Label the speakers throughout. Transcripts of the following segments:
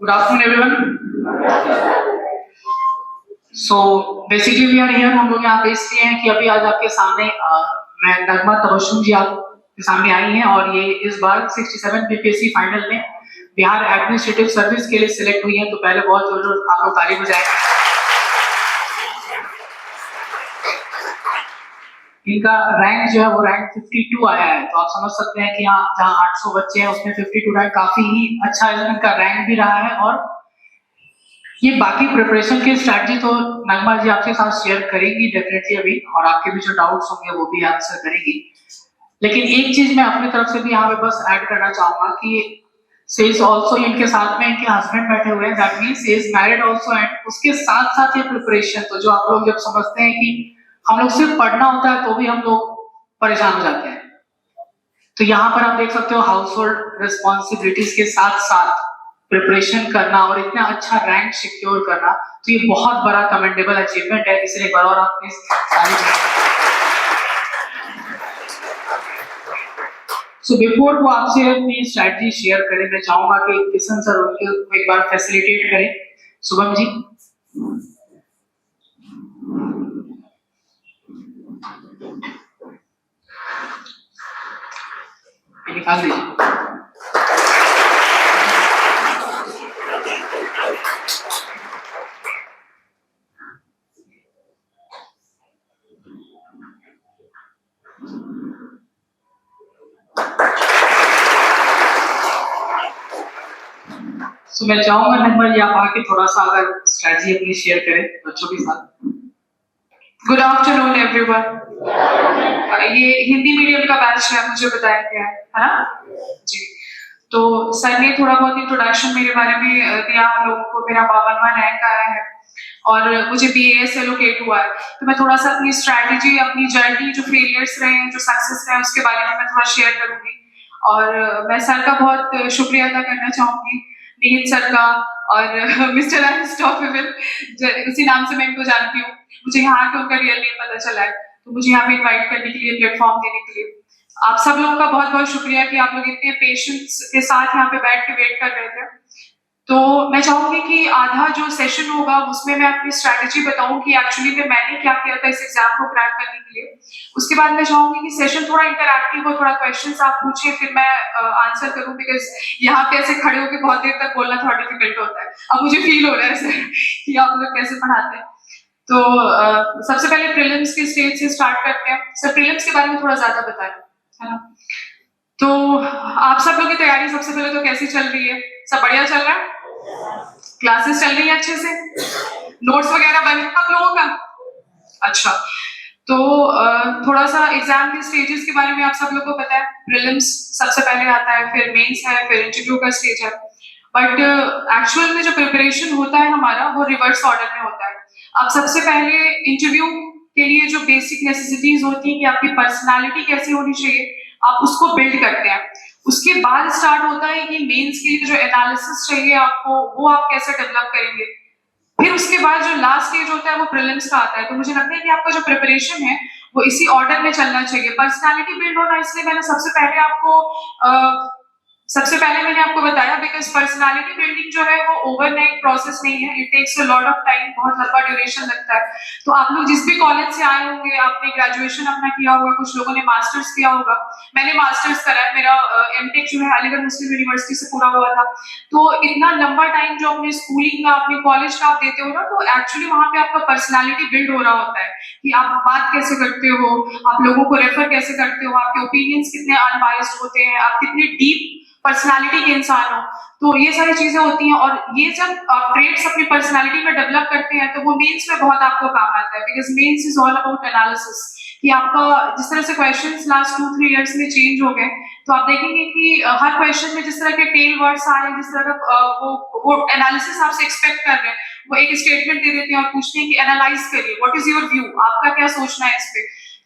Speaker 1: Good afternoon, everyone. So basically we are here. हम लोग यहाँ पे इसलिए हैं कि अभी आज आपके सामने मैं नगमा तबस्सुम जी आपके सामने आई हैं और ये इस बार 67 बीपीएससी फाइनल में बिहार एडमिनिस्ट्रेटिव सर्विस के लिए सिलेक्ट हुई हैं। तो पहले बहुत जोर जोर आप लोग ताली बजाएं। इनका रैंक जो है वो रैंक 52 आया है। तो आप समझ सकते हैं कि यहाँ जहाँ 800 बच्चे हैं उसमें 52 रैंक काफी ही अच्छा इनका रैंक भी रहा है। और ये बाकी प्रिपरेशन की स्ट्रैटेजी तो नगमा जी आपके साथ शेयर करेंगी डेफिनेटली अभी, और आपके भी जो डाउट्स होंगे वो भी आंसर करेंगी। लेकिन एक चीज मैं अपनी तरफ से भी यहाँ पे बस ऐड करना चाहूंगा कि सेज ऑल्सो इनके साथ में इनके हस्बैंड बैठे हुए हैं, that means he is married also, and उसके साथ साथ ये प्रिपरेशन, तो जो आप लोग जब समझते हैं कि हम लोग सिर्फ पढ़ना होता है तो भी हम लोग परेशान हो जाते हैं, तो यहाँ पर आप देख सकते हो हाउस होल्ड रिस्पॉन्सिबिलिटीज के साथ साथ प्रिपरेशन करना और इतना अच्छा रैंक सिक्योर करना, तो ये बहुत बड़ा कमेंडेबल अचीवमेंट है। इसलिए एक बार और आप प्लीज सो बिफोर वो आपसे अपनी स्ट्रैटेजी शेयर करें, मैं चाहूंगा कि किशन सर उनके एक बार फैसिलिटेट करें। शुभम जी निकाल दीजिए। तो मैं चाहूंगा नगमा जी आप आके थोड़ा सा अगर स्ट्रैटेजी अपनी शेयर करें बच्चों के साथ।
Speaker 2: Good afternoon everyone. ये हिंदी मीडियम का बैच है, मुझे बताया गया है ना जी। तो सर ने थोड़ा बहुत इंट्रोडक्शन मेरे बारे में दिया। हम लोगों को मेरा 52वां रैंक आया है और मुझे BAS एलोकेट हुआ है। तो मैं थोड़ा सा अपनी स्ट्रैटेजी, अपनी जर्नी, जो फेलियर्स रहे हैं, जो सक्सेस रहे हैं, उसके बारे में मैं थोड़ा शेयर करूंगी। और मैं सर का बहुत शुक्रिया अदा करना चाहूंगी, नीहित सर का और मिस्टर अनस्टॉपेबल, उसी नाम से मैं इनको जानती हूँ। मुझे यहाँ के उनका रियल नेम पता चला है, तो मुझे यहाँ पे इनवाइट करने के लिए, प्लेटफॉर्म देने के लिए आप सब लोगों का बहुत बहुत शुक्रिया कि आप लोग इतने पेशेंस के साथ यहाँ पे बैठ के वेट कर रहे थे। तो मैं चाहूंगी कि आधा जो सेशन होगा उसमें मैं अपनी स्ट्रैटेजी बताऊं कि एक्चुअली में मैंने क्या किया था इस एग्जाम को क्रैक करने के लिए। उसके बाद मैं चाहूंगी कि सेशन थोड़ा इंटरैक्टिव हो, थोड़ा क्वेश्चंस आप पूछिए, फिर मैं आंसर करूं, बिकॉज यहाँ पे ऐसे खड़े होकर बहुत देर तक बोलना थोड़ा डिफिकल्ट होता है। अब मुझे फील हो रहा है सर कि आप लोग कैसे पढ़ाते हैं। तो सबसे पहले प्रीलिम्स के स्टेज से स्टार्ट करते हैं। सर प्रीलिम्स के बारे में थोड़ा ज्यादा बताएं, है ना। तो आप सब लोग की तैयारी सबसे पहले तो कैसी चल रही है? सब बढ़िया चल रहा है? क्लासेस चल रही है अच्छे से? नोट्स वगैरह बन गए आप लोगों का? अच्छा, तो थोड़ा सा एग्जाम के स्टेजेस के बारे में आप सब लोग को पता है। प्रीलिम्स सबसे पहले आता है, फिर मेंस है, फिर इंटरव्यू का स्टेज है। बट एक्चुअल में जो प्रिपरेशन होता है हमारा वो रिवर्स ऑर्डर में होता है। अब सबसे पहले इंटरव्यू के लिए जो बेसिक नेसेसिटीज होती है कि आपकी पर्सनालिटी कैसी होनी चाहिए, आप उसको बिल्ड करते हैं। उसके बाद स्टार्ट होता है कि मेंस के लिए जो एनालिसिस चाहिए आपको, वो आप कैसे डेवलप करेंगे। फिर उसके बाद जो लास्ट स्टेज होता है वो प्रीलिम्स का आता है। तो मुझे लगता है कि आपका जो प्रिपरेशन है वो इसी ऑर्डर में चलना चाहिए। पर्सनालिटी बिल्ड होना, इसलिए मैंने सबसे पहले मैंने आपको बताया, बिकॉज पर्सनालिटी बिल्डिंग जो है वो ओवरनाइट प्रोसेस नहीं है। It takes a lot of time, बहुत लंबा ड्यूरेशन लगता है। तो आप लोग जिस भी कॉलेज से आए होंगे, आपने ग्रेजुएशन अपना किया होगा, कुछ लोगों ने मास्टर्स किया होगा। मैंने मास्टर्स करा है, मेरा एमटेक जो है अलीगढ़ मुस्लिम यूनिवर्सिटी से पूरा हुआ था। तो इतना लंबा टाइम जो अपने स्कूलिंग का, अपने कॉलेज का आप देते हो ना, तो एक्चुअली वहां पे आपका पर्सनालिटी बिल्ड हो रहा होता है कि आप बात कैसे करते हो, आप लोगों को रेफर कैसे करते हो, आपके ओपिनियंस कितने अनबायस्ड होते हैं, आप कितने डीप पर्सनालिटी के इंसान हो। तो ये सारी चीजें होती हैं, और ये जब आप ट्रेड्स अपनी पर्सनालिटी में डेवलप करते हैं तो वो मेंस में बहुत आपको काम आता है। Because mains is all about analysis, कि आपका जिस तरह से क्वेश्चंस लास्ट 2-3 इयर्स में चेंज हो गए, तो आप देखेंगे कि हर क्वेश्चन में जिस तरह के टेल वर्ड्स आ रहे हैं, जिस तरह का वो एनालिसिस आपसे एक्सपेक्ट कर रहे हैं, वो एक स्टेटमेंट दे देते हैं और पूछते हैं कि एनालाइज करिए, व्हाट इज योर व्यू, आपका क्या सोचना है इस पे।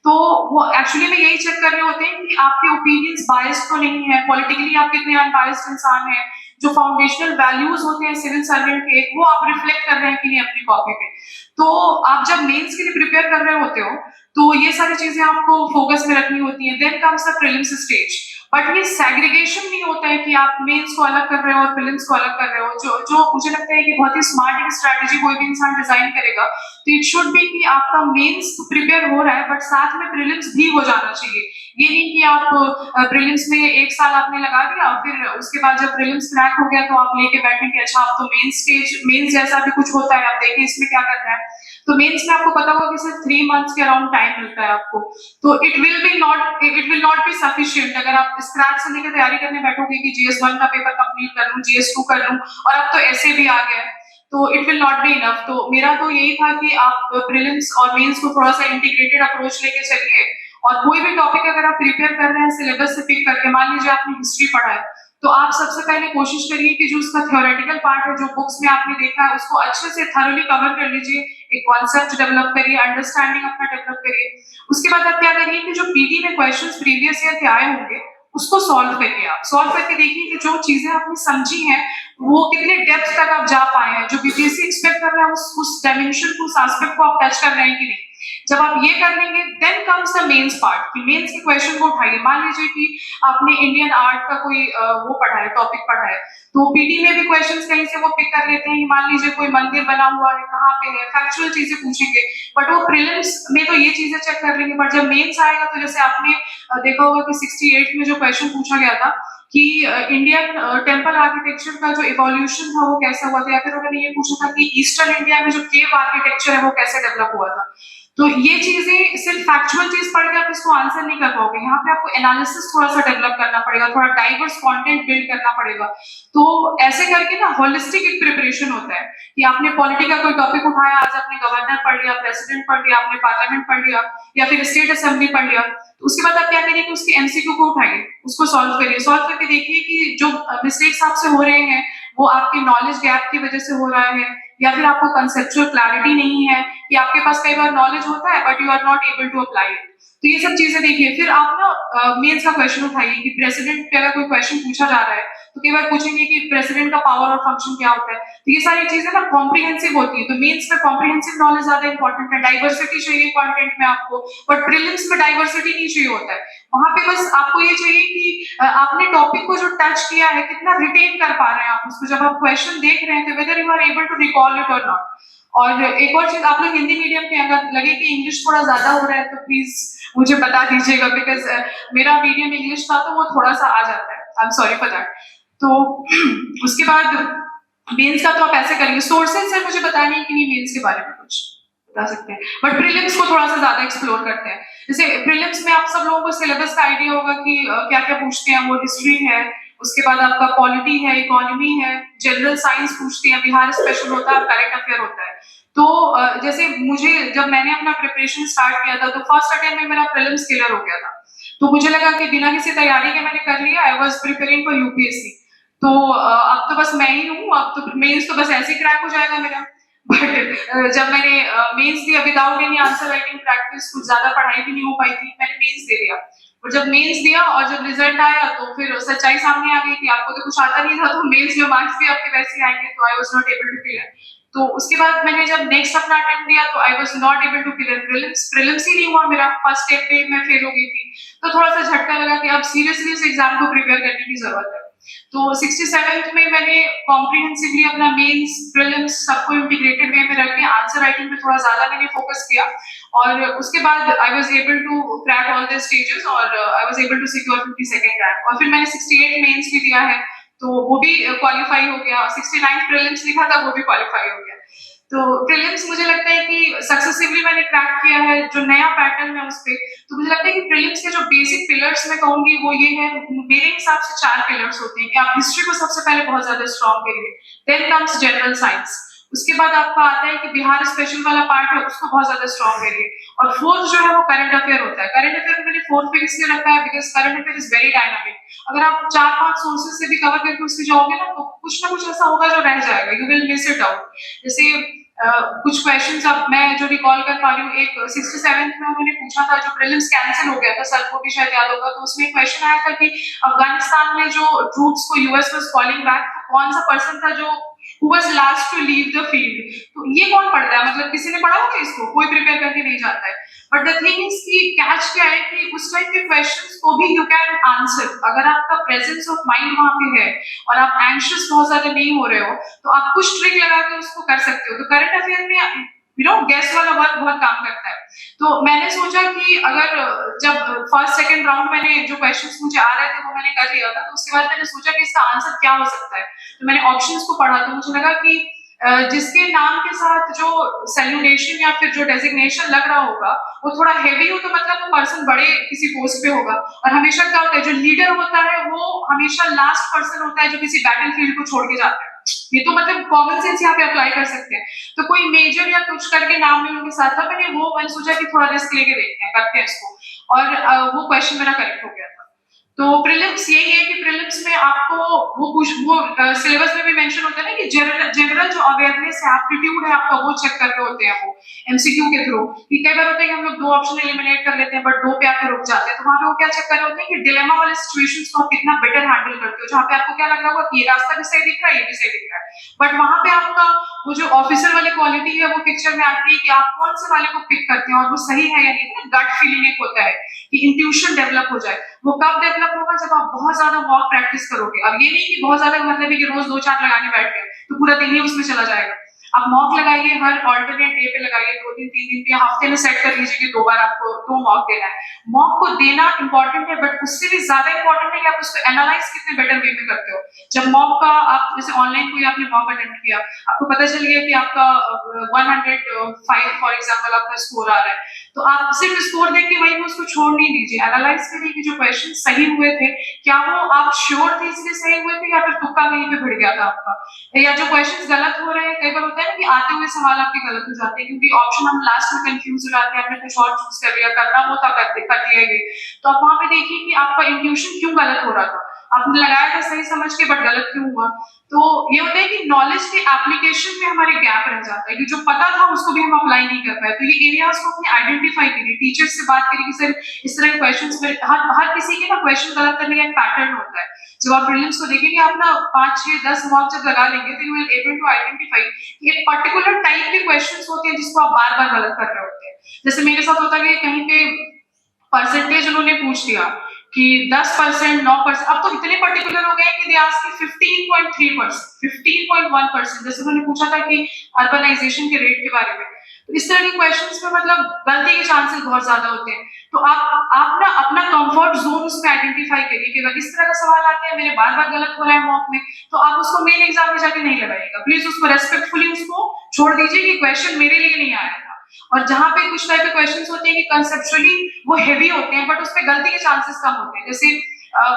Speaker 2: तो वो एक्चुअली में यही चेक कर रहे होते हैं कि आपके ओपिनियंस बायस्ड तो नहीं है, पॉलिटिकली आप कितने अनबायस्ड इंसान हैं, जो फाउंडेशनल वैल्यूज होते हैं सिविल सर्वेंट के, वो आप रिफ्लेक्ट कर रहे हैं कि नहीं अपनी कॉपी पे। तो आप जब मेंस के लिए प्रिपेयर कर रहे होते हो तो ये सारी चीजें आपको फोकस में रखनी होती है। Then comes the prelims stage. But ये सेग्रीगेशन नहीं होता है कि आप मेंस को अलग कर रहे हो और प्रीलिम्स को अलग कर रहे हो, जो मुझे लगता है कि बहुत ही स्मार्ट एक स्ट्रैटेजी कोई भी इंसान डिजाइन करेगा तो इट शुड बी कि आपका मेंस तो प्रिपेयर हो रहा है बट साथ में प्रीलिम्स भी हो जाना चाहिए। ये नहीं कि आप प्रीलिम्स में 1 साल आपने लगा दिया, फिर उसके बाद जब प्रीलिम्स क्रैक हो गया तो आप लेके बैठे कि अच्छा अब तो मेंस जैसा भी कुछ होता है, आप देखिए इसमें क्या करना है। तो मेंस में आपको पता होगा कि सिर्फ 3 मंथ्स के अराउंड टाइम मिलता है आपको, तो it will not be sufficient अगर आप स्क्रैच से लेकर तैयारी करने बैठोगे कि GS1 का पेपर कंप्लीट कर लूं, GS2 कर लूं, और अब तो ऐसे भी आ गया है, तो it will not be enough. तो मेरा तो यही था कि आप प्रीलिम्स और मेंस को थोड़ा सा इंटीग्रेटेड अप्रोच लेके चलिए, और कोई भी टॉपिक अगर आप प्रिपेयर कर रहे हैं सिलेबस से पिक करके, मान लीजिए आपने हिस्ट्री पढ़ा है, तो आप सबसे पहले कोशिश करिए कि जो उसका थ्योरेटिकल पार्ट है, जो बुक्स में आपने देखा है, उसको अच्छे से थरोली कवर कर लीजिए, एक कॉन्सेप्ट डेवलप करिए, अंडरस्टैंडिंग अपना डेवलप करिए। उसके बाद आप क्या करिए कि जो पीटी में क्वेश्चंस प्रीवियस ईयर के आए होंगे उसको सॉल्व करिए, आप सॉल्व करके देखिए कि जो चीजें आपने समझी हैं वो कितने डेप्थ तक आप जा पाए हैं, जो बीपीएससी एक्सपेक्ट कर रहा है उस डायमेंशन को, उस एस्पेक्ट को आप टच कर रहे हैं कि नहीं। जब आप ये कर लेंगे then comes the mains part, कि मेंस के क्वेश्चन को उठाइए। मान लीजिए कि आपने इंडियन आर्ट का कोई वो पढ़ा है, टॉपिक पढ़ा है, तो पीटी में भी क्वेश्चंस कहीं से वो पिक कर लेते हैं, मान लीजिए कोई मंदिर बना हुआ है, कहाँ पे है, फैक्चुअल चीजें पूछेंगे, बट वो प्रीलिम्स में तो ये चीजें चेक कर लेंगे, बट जब मेंस आएगा तो जैसे आपने देखा होगा कि 68 में जो क्वेश्चन पूछा गया था कि इंडियन टेम्पल आर्किटेक्चर का जो इवोल्यूशन था वो कैसा हुआ था, या फिर उन्होंने ये पूछा था कि ईस्टर्न इंडिया में जो केव आर्किटेक्चर है वो कैसे डेवलप हुआ था। तो ये चीजें सिर्फ फैक्चुअल चीज पढ़ के आप इसको आंसर नहीं कर पाओगे, यहाँ पे आपको एनालिसिस थोड़ा सा डेवलप करना पड़ेगा, थोड़ा डाइवर्स कंटेंट बिल्ड करना पड़ेगा। तो ऐसे करके ना होलिस्टिक एक प्रिपरेशन होता है कि आपने पॉलिटी का कोई टॉपिक उठाया, आज आपने गवर्नर पढ़ लिया, प्रेसिडेंट पढ़ लिया, आपने पार्लियामेंट पढ़ लिया, या फिर स्टेट असेंबली पढ़ लिया, तो उसके बाद आप क्या करिए कि उसके एमसीक्यू को उठाइए, उसको सॉल्व करिए, सॉल्व करके देखिए कि जो मिस्टेक्स आपसे हो रहे हैं वो आपके नॉलेज गैप की वजह से हो रहा है, या फिर आपको कंसेप्चुअल क्लैरिटी नहीं है, कि आपके पास कई बार नॉलेज होता है but you are not able to apply it. तो ये सब चीजें देखिए, फिर आप ना मेंस का क्वेश्चन उठाइए कि प्रेसिडेंट पे अगर कोई क्वेश्चन पूछा जा रहा है तो कई बार पूछेंगे कि प्रेसिडेंट का पावर और फंक्शन क्या होता है, तो ये सारी चीजें ना कॉम्प्रिहेंसिव होती है, तो मेंस में कॉम्प्रिहेंसिव नॉलेज ज्यादा इंपॉर्टेंट है, डाइवर्सिटी चाहिए कंटेंट में आपको, बट प्रीलिम्स में डाइवर्सिटी नहीं चाहिए होता है, वहां पे बस आपको ये चाहिए कि आपने टॉपिक को जो टच किया है कितना रिटेन कर पा रहे हैं आप उसको, जब आप क्वेश्चन देख रहे हैं तो whether you are able to recall it और नॉट। और एक और चीज, आप लोग हिंदी मीडियम के अगर लगे कि इंग्लिश थोड़ा ज्यादा हो रहा है तो प्लीज मुझे बता दीजिएगा, बिकॉज मेरा मीडियम इंग्लिश था तो वो थोड़ा सा आ जाता है, I am sorry for that. तो उसके बाद मेंस का तो आप ऐसे करेंगे, सोर्सेज से मुझे बताया नहीं कि नहीं मेंस के बारे में कुछ बता सकते हैं, बट प्रीलिम्स को थोड़ा सा ज्यादा एक्सप्लोर करते हैं। जैसे प्रीलिम्स में आप सब लोगों को सिलेबस का आइडिया होगा कि क्या क्या पूछते हैं, वो हिस्ट्री है, उसके बाद आपका पॉलिटी है, इकोनॉमी है, जनरल साइंस पूछते हैं, बिहार स्पेशल होता है, करंट अफेयर होता है। तो जैसे मुझे जब मैंने अपना प्रिपरेशन स्टार्ट किया था तो फर्स्ट अटेम्प्ट में मेरा प्रीलिम्स क्लियर हो गया था, तो मुझे लगा कि बिना किसी तैयारी के मैंने कर लिया, I was preparing for UPSC, तो अब तो बस मैं ही हूँ, अब तो मेंस तो बस ऐसे ही क्रैक हो जाएगा मेरा। बट जब मैंने मेंस दिया without any answer writing practice, कुछ ज्यादा पढ़ाई भी नहीं हो पाई थी, मैंने मेंस दे दिया, और जब मेंस दिया और जब रिजल्ट आया तो फिर सच्चाई सामने आ गई कि आपको तो कुछ आता नहीं था, तो मेंस में मार्क्स भी आपके वैसे आएंगे, तो I was not able to clear. तो उसके बाद मैंने जब नेक्स्ट अपना अटेम्प्ट दिया तो I was not able to clear prelims ही नहीं हुआ मेरा, फर्स्ट स्टेप पे मैं फेल हो गई थी, तो थोड़ा सा झटका लगा कि अब सीरियसली इस एग्जाम को प्रिपेयर करने की जरूरत है। तो 67th में मैंने कॉम्प्रिहेंसिवली अपना मेंस प्रीलिम्स सबको इंटीग्रेटेड वे में रख के आंसर राइटिंग पे थोड़ा ज्यादा मैंने फोकस किया, और उसके बाद I was able to crack all the stages, और I was able to secure 52nd rank, और फिर मैंने 68 मेंस भी दिया है तो वो भी क्वालिफाई हो गया, 69 प्रीलिम्स लिखा था वो भी क्वालिफाई हो गया। तो प्रीलिम्स मुझे लगता है कि सक्सेसिवली मैंने क्रैक किया है, जो नया पैटर्न है उस पे, तो मुझे लगता है कि प्रीलिम्स के जो बेसिक पिलर्स मैं कहूंगी वो ये है, मेरे हिसाब से 4 पिलर्स होते हैं कि आप हिस्ट्री को सबसे पहले बहुत ज्यादा स्ट्रॉन्ग करिए, देन कम्स जनरल साइंस, उसके बाद आपका आता है कि बिहार स्पेशल वाला पार्ट है उसको बहुत ज्यादा स्ट्रॉन्ग करिए, और फोर्थ जो है वो करंट अफेयर होता है। करंट अफेयर मैंने फोर्थ पे इसलिए रखा है because current affair is very dynamic, अगर आप 4-5 सोर्सेज से भी कवर करके उससे जाओगे ना तो कुछ ना कुछ ऐसा होगा जो रह जाएगा, you will miss it out. जैसे कुछ क्वेश्चंस अब मैं जो रिकॉल कर पा रही हूँ, एक 67th में उन्होंने पूछा था, जो प्रीलिम्स कैंसिल हो गया था, सर को भी शायद याद होगा, तो उसमें क्वेश्चन आया था कि अफगानिस्तान में जो ट्रूप्स को यूएस वाज कॉलिंग बैक, कौन सा पर्सन था जो who was last to leave the field. तो ये कौन पढ़ता है, मतलब किसी ने पढ़ा होगा इसको, कोई प्रिपेयर करके नहीं जाता है. बट द थिंग इज कि कैच क्या है कि उस टाइप के क्वेश्चंस को भी यू कैन आंसर अगर आपका प्रेजेंस ऑफ माइंड वहां पे है और आप एंशियस बहुत ज्यादा नहीं हो रहे हो, तो आप कुछ ट्रिक लगा के उसको कर सकते हो. तो करंट अफेयर में गेस वाला वर्क बहुत काम करता है. तो मैंने सोचा कि अगर जब फर्स्ट सेकंड राउंड मैंने जो क्वेश्चंस मुझे आ रहे थे वो मैंने कर लिया था, तो उसके बाद मैंने सोचा कि इसका आंसर क्या हो सकता है. तो मैंने ऑप्शंस को पढ़ा, तो मुझे लगा कि जिसके नाम के साथ जो सैल्यूटेशन या फिर जो डेजिग्नेशन लग रहा होगा वो थोड़ा हेवी हो, तो मतलब वो पर्सन बड़े किसी पोस्ट पे होगा. और हमेशा क्या होता है, जो लीडर होता है वो हमेशा लास्ट पर्सन होता है जो किसी बैटलफील्ड को छोड़ के जाता है. ये तो मतलब कॉमन सेंस यहाँ पे अप्लाई कर सकते हैं. तो कोई मेजर या कुछ करके नाम भी उनके साथ था, मैंने सोचा कि थोड़ा रिस्क लेके देखते हैं, करते हैं इसको. और वो क्वेश्चन मेरा करेक्ट हो गया था. तो प्रीलिम्स यही है कि प्रीलिम्स में आपको वो सिलेबस में भी मेंशन होता है ना कि जनरल जो अवेयरनेस है, एप्टीट्यूड है आपका, वो चेक कर रहे होते हैं वो एमसीक्यू के थ्रू. कि कई बार होता है कि हम लोग 2 ऑप्शन एलिमिनेट कर लेते हैं बट 2 पे आकर रुक जाते हैं. तो वहां पे वो क्या चेक कर रहे होते हैं कि डिलेमा वाले सिचुएशंस को आप कितना बेटर हैंडल करते हो, जहाँ पे आपको क्या लग रहा होगा कि ये रास्ता भी सही दिख रहा है, ये भी सही दिख रहा है, बट वहां पे आपका वो जो ऑफिसर वाली क्वालिटी है वो पिक्चर में आती है कि आप कौन से वाले को पिक करते हैं और वो सही है या नहीं. गट फीलिंग एक होता है कि इंट्यूशन डेवलप हो जाए. वो कब डेवलप होगा, जब आप बहुत ज्यादा मॉक प्रैक्टिस करोगे. अब ये नहीं कि बहुत ज्यादा मतलब है कि रोज 2-4 लगाने बैठ गए तो पूरा दिन ही उसमें चला जाएगा. आप मॉक लगाइए, हर ऑल्टरनेट डे पे लगाइए, 2 दिन 3 दिन पे, हफ्ते में सेट कर लीजिए कि 2 बार आपको 2 मॉक देना है. मॉक को देना इंपॉर्टेंट है, बट उससे भी ज्यादा इंपॉर्टेंट है कि आप उसको एनालाइज कितने बेटर वे में करते हो. जब मॉक का आप जैसे ऑनलाइन कोई आपने मॉक अटेंड किया, आपको पता चल गया कि आपका 105 फॉर एग्जाम्पल आपका स्कोर आ रहा है, तो आप सिर्फ स्कोर देख के वहीं उसको छोड़ नहीं दीजिए. एनालाइज करिए कि जो क्वेश्चन सही हुए थे, क्या वो आप श्योर थे इसलिए सही हुए थे या फिर तुक्का कहीं पे भिड़ गया था आपका, या जो क्वेश्चंस गलत हो रहे हैं. कई बार होता है ना कि आते हुए सवाल आपके गलत हो जाते हैं क्योंकि ऑप्शन हम लास्ट में कंफ्यूज हो जाते हैं, हमने कुछ और चूज कर लिया, करना वो था कर दिया ये. तो आप वहां पे देखिए कि आपका इंट्यूशन क्यों गलत हो रहा था, आपने लगाया था सही समझ के बट गलत क्यों हुआ. तो ये होता है कि नॉलेज के एप्लीकेशन में हमारे गैप रह जाता है कि जो पता था उसको भी हम अप्लाई नहीं कर पाए. तो ये एरियाज को अपने आइडेंटिफाई करिए, टीचर्स से बात करिए कि सर इस तरह के क्वेश्चंस में हर किसी के ना क्वेश्चन गलत करने का एक पैटर्न होता है. जब आप प्रीलिम्स को देखेंगे, आप ना 5, 6, 10 मॉक जब लगा लेंगे तो you will able to identify कि एक पर्टिकुलर टाइप के क्वेश्चंस होते हैं जिसको आप बार-बार गलत कर रहे होते हैं. जैसे मेरे साथ होता है कि कहीं पे परसेंटेज उन्होंने पूछ दिया कि 10%, 9%, अब तो इतने पर्टिकुलर हो गए कि दे आस्क कि 15.3%, 15.1%. जैसे उन्होंने पूछा था कि अर्बनाइजेशन के रेट के बारे में. तो इस तरह के क्वेश्चंस में मतलब गलती के चांसेस बहुत ज्यादा होते हैं. तो आप ना अपना कंफर्ट जोन उसमें आइडेंटिफाई करिए कि अगर इस तरह का सवाल आते हैं, मेरे बार-बार गलत हो रहा है मॉक में, तो आप उसको मेन एग्जाम में जाके नहीं लगाइएगा. प्लीज उसको रेस्पेक्टफुली उसको छोड़ दीजिए कि क्वेश्चन मेरे लिए नहीं आया था. और जहां पे कुछ टाइप के क्वेश्चंस होते हैं कि कंसेप्चुअली वो हेवी होते हैं बट उसमें गलती के चांसेस कम होते हैं. जैसे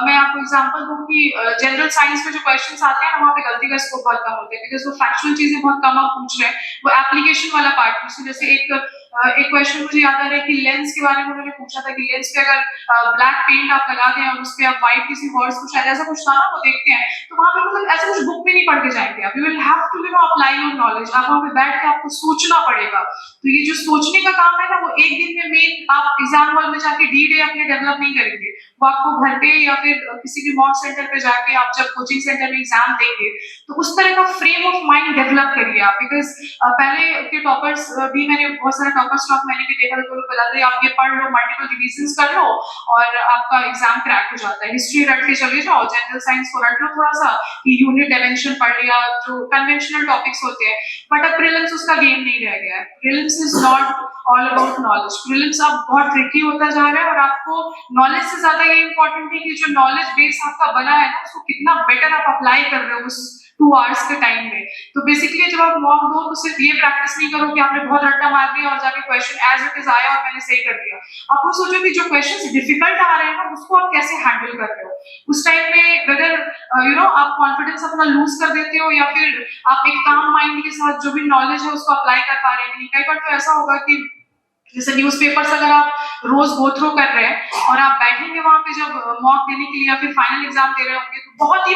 Speaker 2: मैं आपको एग्जांपल दूं कि जनरल साइंस में जो क्वेश्चंस आते हैं ना, वहां पे गलती का स्कोप बहुत कम होता है बिकॉज़ वो फैक्चुअल चीजें बहुत कम आप पूछ रहे हैं, वो एप्लीकेशन वाला पार्ट पूछ रहे हैं. जैसे एक क्वेश्चन मुझे याद आ रहा है कि लेंस के बारे में उन्होंने पूछा था कि लेंस पे अगर ब्लैक पेंट आप लगा दें और उस पे आप व्हाइट किसी हॉर्स को, शायद ऐसा कुछ था ना, वो देखते हैं. तो वहां पे मतलब ऐसा कुछ बुक में नहीं पढ़ के जाएंगे आप. You will have to apply your knowledge. आप वहां पे बैठ के आपको सोचना पड़ेगा. तो ये जो सोचने का काम है ना, वो एक दिन में मेन आप एग्जाम हॉल में जाके डी-डे अपने डेवलप नहीं करेंगे. वो आपको घर पे या फिर किसी भी मॉक सेंटर पे जाके आप जब कोचिंग सेंटर में एग्जाम देंगे तो उस तरह का फ्रेम ऑफ माइंड डेवलप करिए आप. बिकॉज पहले के टॉपर्स भी, मैंने बहुत सारे टॉपर्स स्टॉक मैंने भी देखा, तो लोग बताते हैं आप ये पढ़ लो, मल्टीपल रिवीजन कर लो और आपका एग्जाम क्रैक हो जाता है. हिस्ट्री रट के चले जाओ, जनरल साइंस को रट लो थोड़ा सा कि यूनिट डायमेंशन पढ़ लिया, जो कन्वेंशनल टॉपिक्स होते हैं. बट अब प्रीलिम्स उसका गेम नहीं रह गया है. Prelims is not all about knowledge. Prelims अब बहुत ट्रिकी होता जा रहा है और आपको नॉलेज से ज्यादा ये इंपॉर्टेंट है कि जो नॉलेज बेस आपका बना है ना, उसको कितना बेटर आप अप्लाई कर रहे हो उस 2 आवर्स के टाइम में. तो बेसिकली जब आप मॉक दो तो सिर्फ ये प्रैक्टिस नहीं करो कि आपने बहुत रट्टा मार दिया और जाके क्वेश्चन एज इट इज आया और मैंने सही कर दिया. आपको सोचो कि जो क्वेश्चंस डिफिकल्ट आ रहे हैं ना, उसको आप कैसे हैंडल कर रहे हो. उस टाइम में वेदर आप कॉन्फिडेंस अपना लूज कर देते हो या फिर आप एक काम माइंड के साथ जो भी नॉलेज है उसको अप्लाई कर पा रहे हैं. कई बार तो ऐसा होगा कि जैसे न्यूज़पेपर्स अगर आप रोज गो थ्रू कर रहे हैं और आप बैठेंगे वहां पे जब मॉक देने के लिए या फिर फाइनल एग्जाम दे रहे होंगे, तो बहुत ही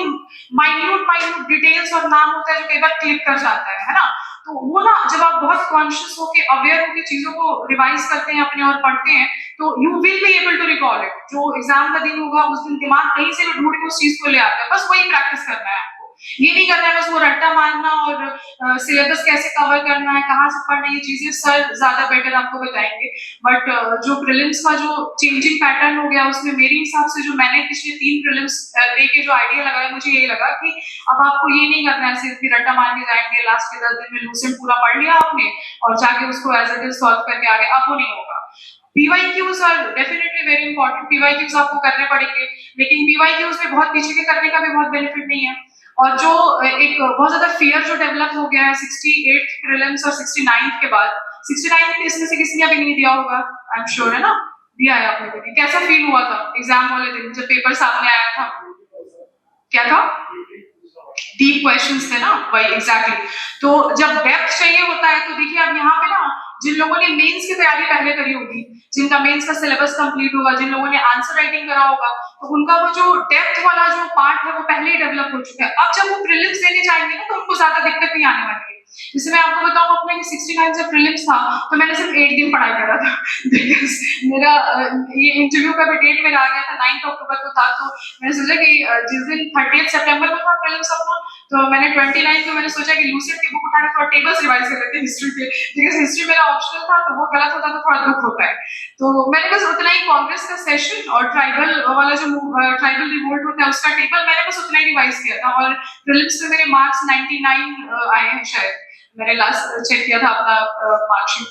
Speaker 2: माइन्यूट डिटेल्स और नाम होता है जो कई बार क्लिक कर जाता है ना. तो वो ना, जब आप बहुत कॉन्शियस होके अवेयर होके चीजों को रिवाइज करते हैं अपने और पढ़ते हैं, तो you will be able to recall it. जो एग्जाम का दिन होगा उस दिन दिमाग कहीं से भी ढूंढ के उस चीज को ले आता है. बस वही प्रैक्टिस करना है आपको. ये नहीं करना है बस वो रट्टा मारना और सिलेबस कैसे कवर करना है, कहाँ से पढ़ना है, ये चीजें सर ज्यादा बेटर आपको बताएंगे। बट जो प्रीलिम्स का जो चेंजिंग पैटर्न हो गया उसमें मेरे हिसाब से जो मैंने पिछले 3 प्रीलिम्स दे के जो आइडिया लगाया, मुझे ये लगा कि अब आपको ये नहीं करना है सिर्फ कि रट्टा मार के जाएंगे, लास्ट के 10 दिन में लूसेंट पूरा पढ़ लिया आपने और जाके उसको एज इट इज सॉल्व करके आ गए, अब वो नहीं होगा। PYQs are definitely very important, PYQs आपको करने पड़ेंगे, लेकिन PYQs में बहुत पीछे के करने का भी बहुत बेनिफिट नहीं है। और जो एक बहुत ज्यादा फियर जो डेवलप हो गया है 68 प्रीलिम्स और 69 के बाद, 69 इसमें से किसी ने अभी नहीं दिया होगा, आई एम श्योर, है ना? दिया है आप लोगों ने? कैसा फील हुआ था एग्जाम वाले दिन जब पेपर सामने आया था? क्या था? डीप क्वेश्चंस थे ना, वही एग्जैक्टली। तो जब डेप्थ चाहिए होता है तो देखिए अब यहाँ पे ना जिन लोगों ने मेंस की तैयारी पहले करी होगी, जिनका मेंस का सिलेबस कंप्लीट होगा, जिन लोगों ने आंसर राइटिंग करा होगा, तो उनका वो जो डेप्थ वाला जो पार्ट है वो पहले ही डेवलप हो चुका है। अब जब वो प्रीलिम्स देने जाएंगे ना तो उनको ज्यादा दिक्कत नहीं आने वाली है। जैसे मैं आपको बताऊं अपना कि 69 जब प्रीलिम्स था तो मैंने सिर्फ 8 दिन पढ़ाई करा था मेरा ये इंटरव्यू का भी डेट मेरा आ गया था 9 अक्टूबर को था, तो मैंने सोचा कि जिस दिन 30 सितंबर को था प्रीलिम्स अपना, तो मैंने 29 को मैंने सोचा कि लूसेंट की बुक उठाकर थोड़ा टेबल्स रिवाइज कर लेते हैं हिस्ट्री के, बिकॉज हिस्ट्री मेरा ऑप्शनल था तो वो गलत होता तो थोड़ा दुख होता है। तो मैंने बस उतना ही कांग्रेस का सेशन और ट्राइबल वाला जो ट्राइबल रिवोल्ट होता है उसका टेबल मैंने बस उतना ही रिवाइज किया था, और प्रीलिम्स में मेरे मार्क्स 99 आए हैं शायद, मैंने लास्ट चेक किया था अपना मार्कशीट।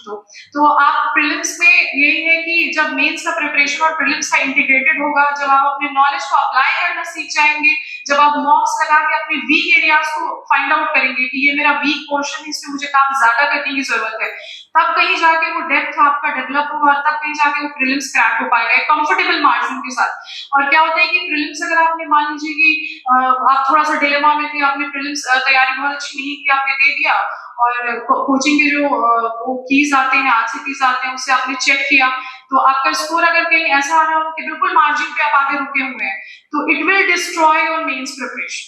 Speaker 2: तो आप प्रीलिम्स में यही है कि जब मेंस का प्रिपरेशन और प्रीलिम्स का इंटीग्रेटेड होगा, जब आप अपने नॉलेज को अप्लाई करना सीख जाएंगे, जब आप मॉक्स लगा के अपने वीक एरियाज को फाइंड आउट करेंगे कि ये मेरा वीक पोर्शन है, इसमें मुझे काम ज्यादा करने की जरूरत है, तब कहीं जाके वो डेप्थ आपका डेवलप होगा, तब कहीं जाके वो प्रीलिम्स क्रैक हो पाएगा एक कंफर्टेबल मार्जिन के साथ। और क्या होता है कि प्रीलिम्स अगर आपने मान लीजिए कि आप थोड़ा सा डिलेमा में थे, आपने प्रीलिम्स तैयारी बहुत अच्छी नहीं की, आपने दे दिया और कोचिंग के जो वो कीज आते हैं, आंसर कीज आते हैं, उससे आपने चेक किया, तो आपका स्कोर अगर कहीं ऐसा आ रहा हो कि बिल्कुल मार्जिन पे आप आगे रुके हुए हैं, तो it will destroy your mains preparation,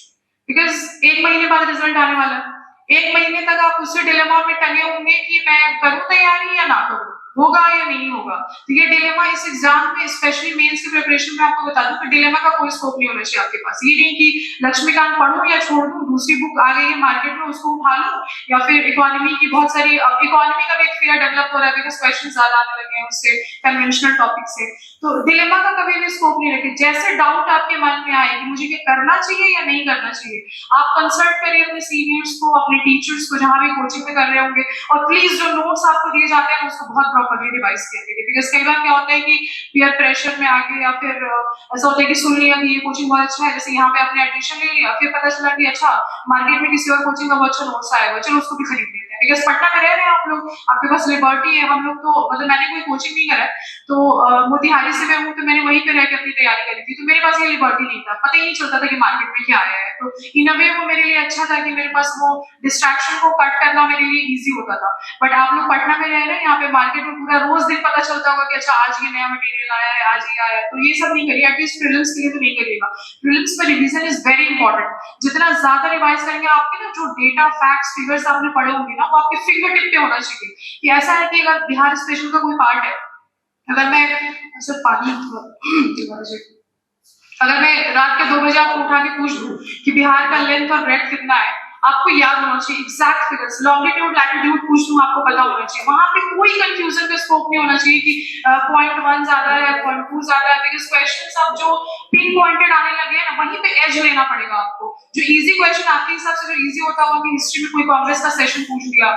Speaker 2: because 1 महीने बाद रिजल्ट आने वाला है। 1 महीने तक आप उससे डिलेमा में टंगे होंगे कि मैं करूं तैयारी या ना करूं, होगा या नहीं होगा। तो ये डिलेमा इस एग्जाम में स्पेशली मेंस की प्रिपरेशन में आपको बता दूं कि डिलेमा का कोई स्कोप नहीं होना चाहिए आपके पास। ये नहीं कि लक्ष्मीकांत पढ़ूं या छोड़ दूं, दूसरी बुक आ गई है मार्केट में उसको उठा लूं, या फिर इकोनॉमी की बहुत सारी, इकोनॉमी का भी एक फियर डेवलप हो रहा है बिकॉज क्वेश्चन ज्यादा आने लगे हैं उससे, कन्वेंशनल टॉपिक से। तो डिलेमा का कभी भी स्कोप नहीं रखे, जैसे डाउट आपके मन में आए कि मुझे ये करना चाहिए या नहीं करना चाहिए, आप कंसल्ट करिए अपने सीनियर्स को, अपने टीचर्स को जहां भी कोचिंग में कर रहे होंगे, और प्लीज जो नोट्स आपको दिए जाते हैं उसको बहुत प्रॉपर्ली रिवाइज कीजिए, बिकॉज कई बार क्या होता है कि पीयर प्रेशर में आके या फिर ऐसा होता है कि सुन लिया कि ये कोचिंग बहुत अच्छा है, जैसे यहाँ पे आपने एडमिशन ले लिया, फिर पता चला कि अच्छा मार्केट में किसी और कोचिंग का बहुत अच्छा नोट्स आया हुआ, चलो उसको भी खरीद लेते हैं, बिकॉज पटना में रह रहे हैं आप लोग, आपके पास लिबर्टी है, हम लोग तो मतलब मैंने कोई कोचिंग नहीं करा है, तो मोतिहारी से मैं हूँ, तो मैंने वहीं पे रह के अपनी तैयारी करी थी, तो मेरे पास ये लिबर्टी नहीं था, पता ही नहीं चलता था कि मार्केट में क्या आया है। तो इन अ वे वो मेरे लिए अच्छा था कि मेरे पास वो डिस्ट्रैक्शन को कट करना मेरे लिए इजी होता था। बट आप लोग पटना में रह रहे हैं, यहाँ पे मार्केट में पूरा रोज दिन पता चलता होगा कि अच्छा आज ये नया मटेरियल आया है, आज ये आया है, तो ये सब नहीं करिए, एटलीस्ट प्रीलिम्स के लिए तो नहीं करिएगा। प्रीलिम्स में रिवीजन इज वेरी इंपॉर्टेंट, जितना ज्यादा रिवाइज करेंगे आपके ना जो डेटा फैक्ट्स फिगर्स आपने पढ़े होंगे ना वो आपके फिंगर टिप पे होना चाहिए। कि ऐसा है कि अगर बिहार स्पेशल का कोई पार्ट है, अगर मैं ऐसे पानी अगर मैं रात के 2 बजे आपको उठा के पूछ दूं कि बिहार का लेंथ और ब्रेड्थ कितना है, आपको याद होना चाहिए एग्जैक्ट फिगर्स, लॉन्गिट्यूड लैटिट्यूड पूछ दूं आपको पता होना चाहिए, वहां पे कोई कंफ्यूजन का स्कोप नहीं होना चाहिए कि 0.1 ज्यादा है 0.2 ज्यादा है, बिकॉज क्वेश्चंस अब जो पिन पॉइंटेड आने लगे हैं ना, वहीं पे एज लेना पड़ेगा आपको। जो इजी क्वेश्चन आपके हिसाब से जो इजी होता होगा कि हिस्ट्री में कोई कांग्रेस का सेशन पूछ दिया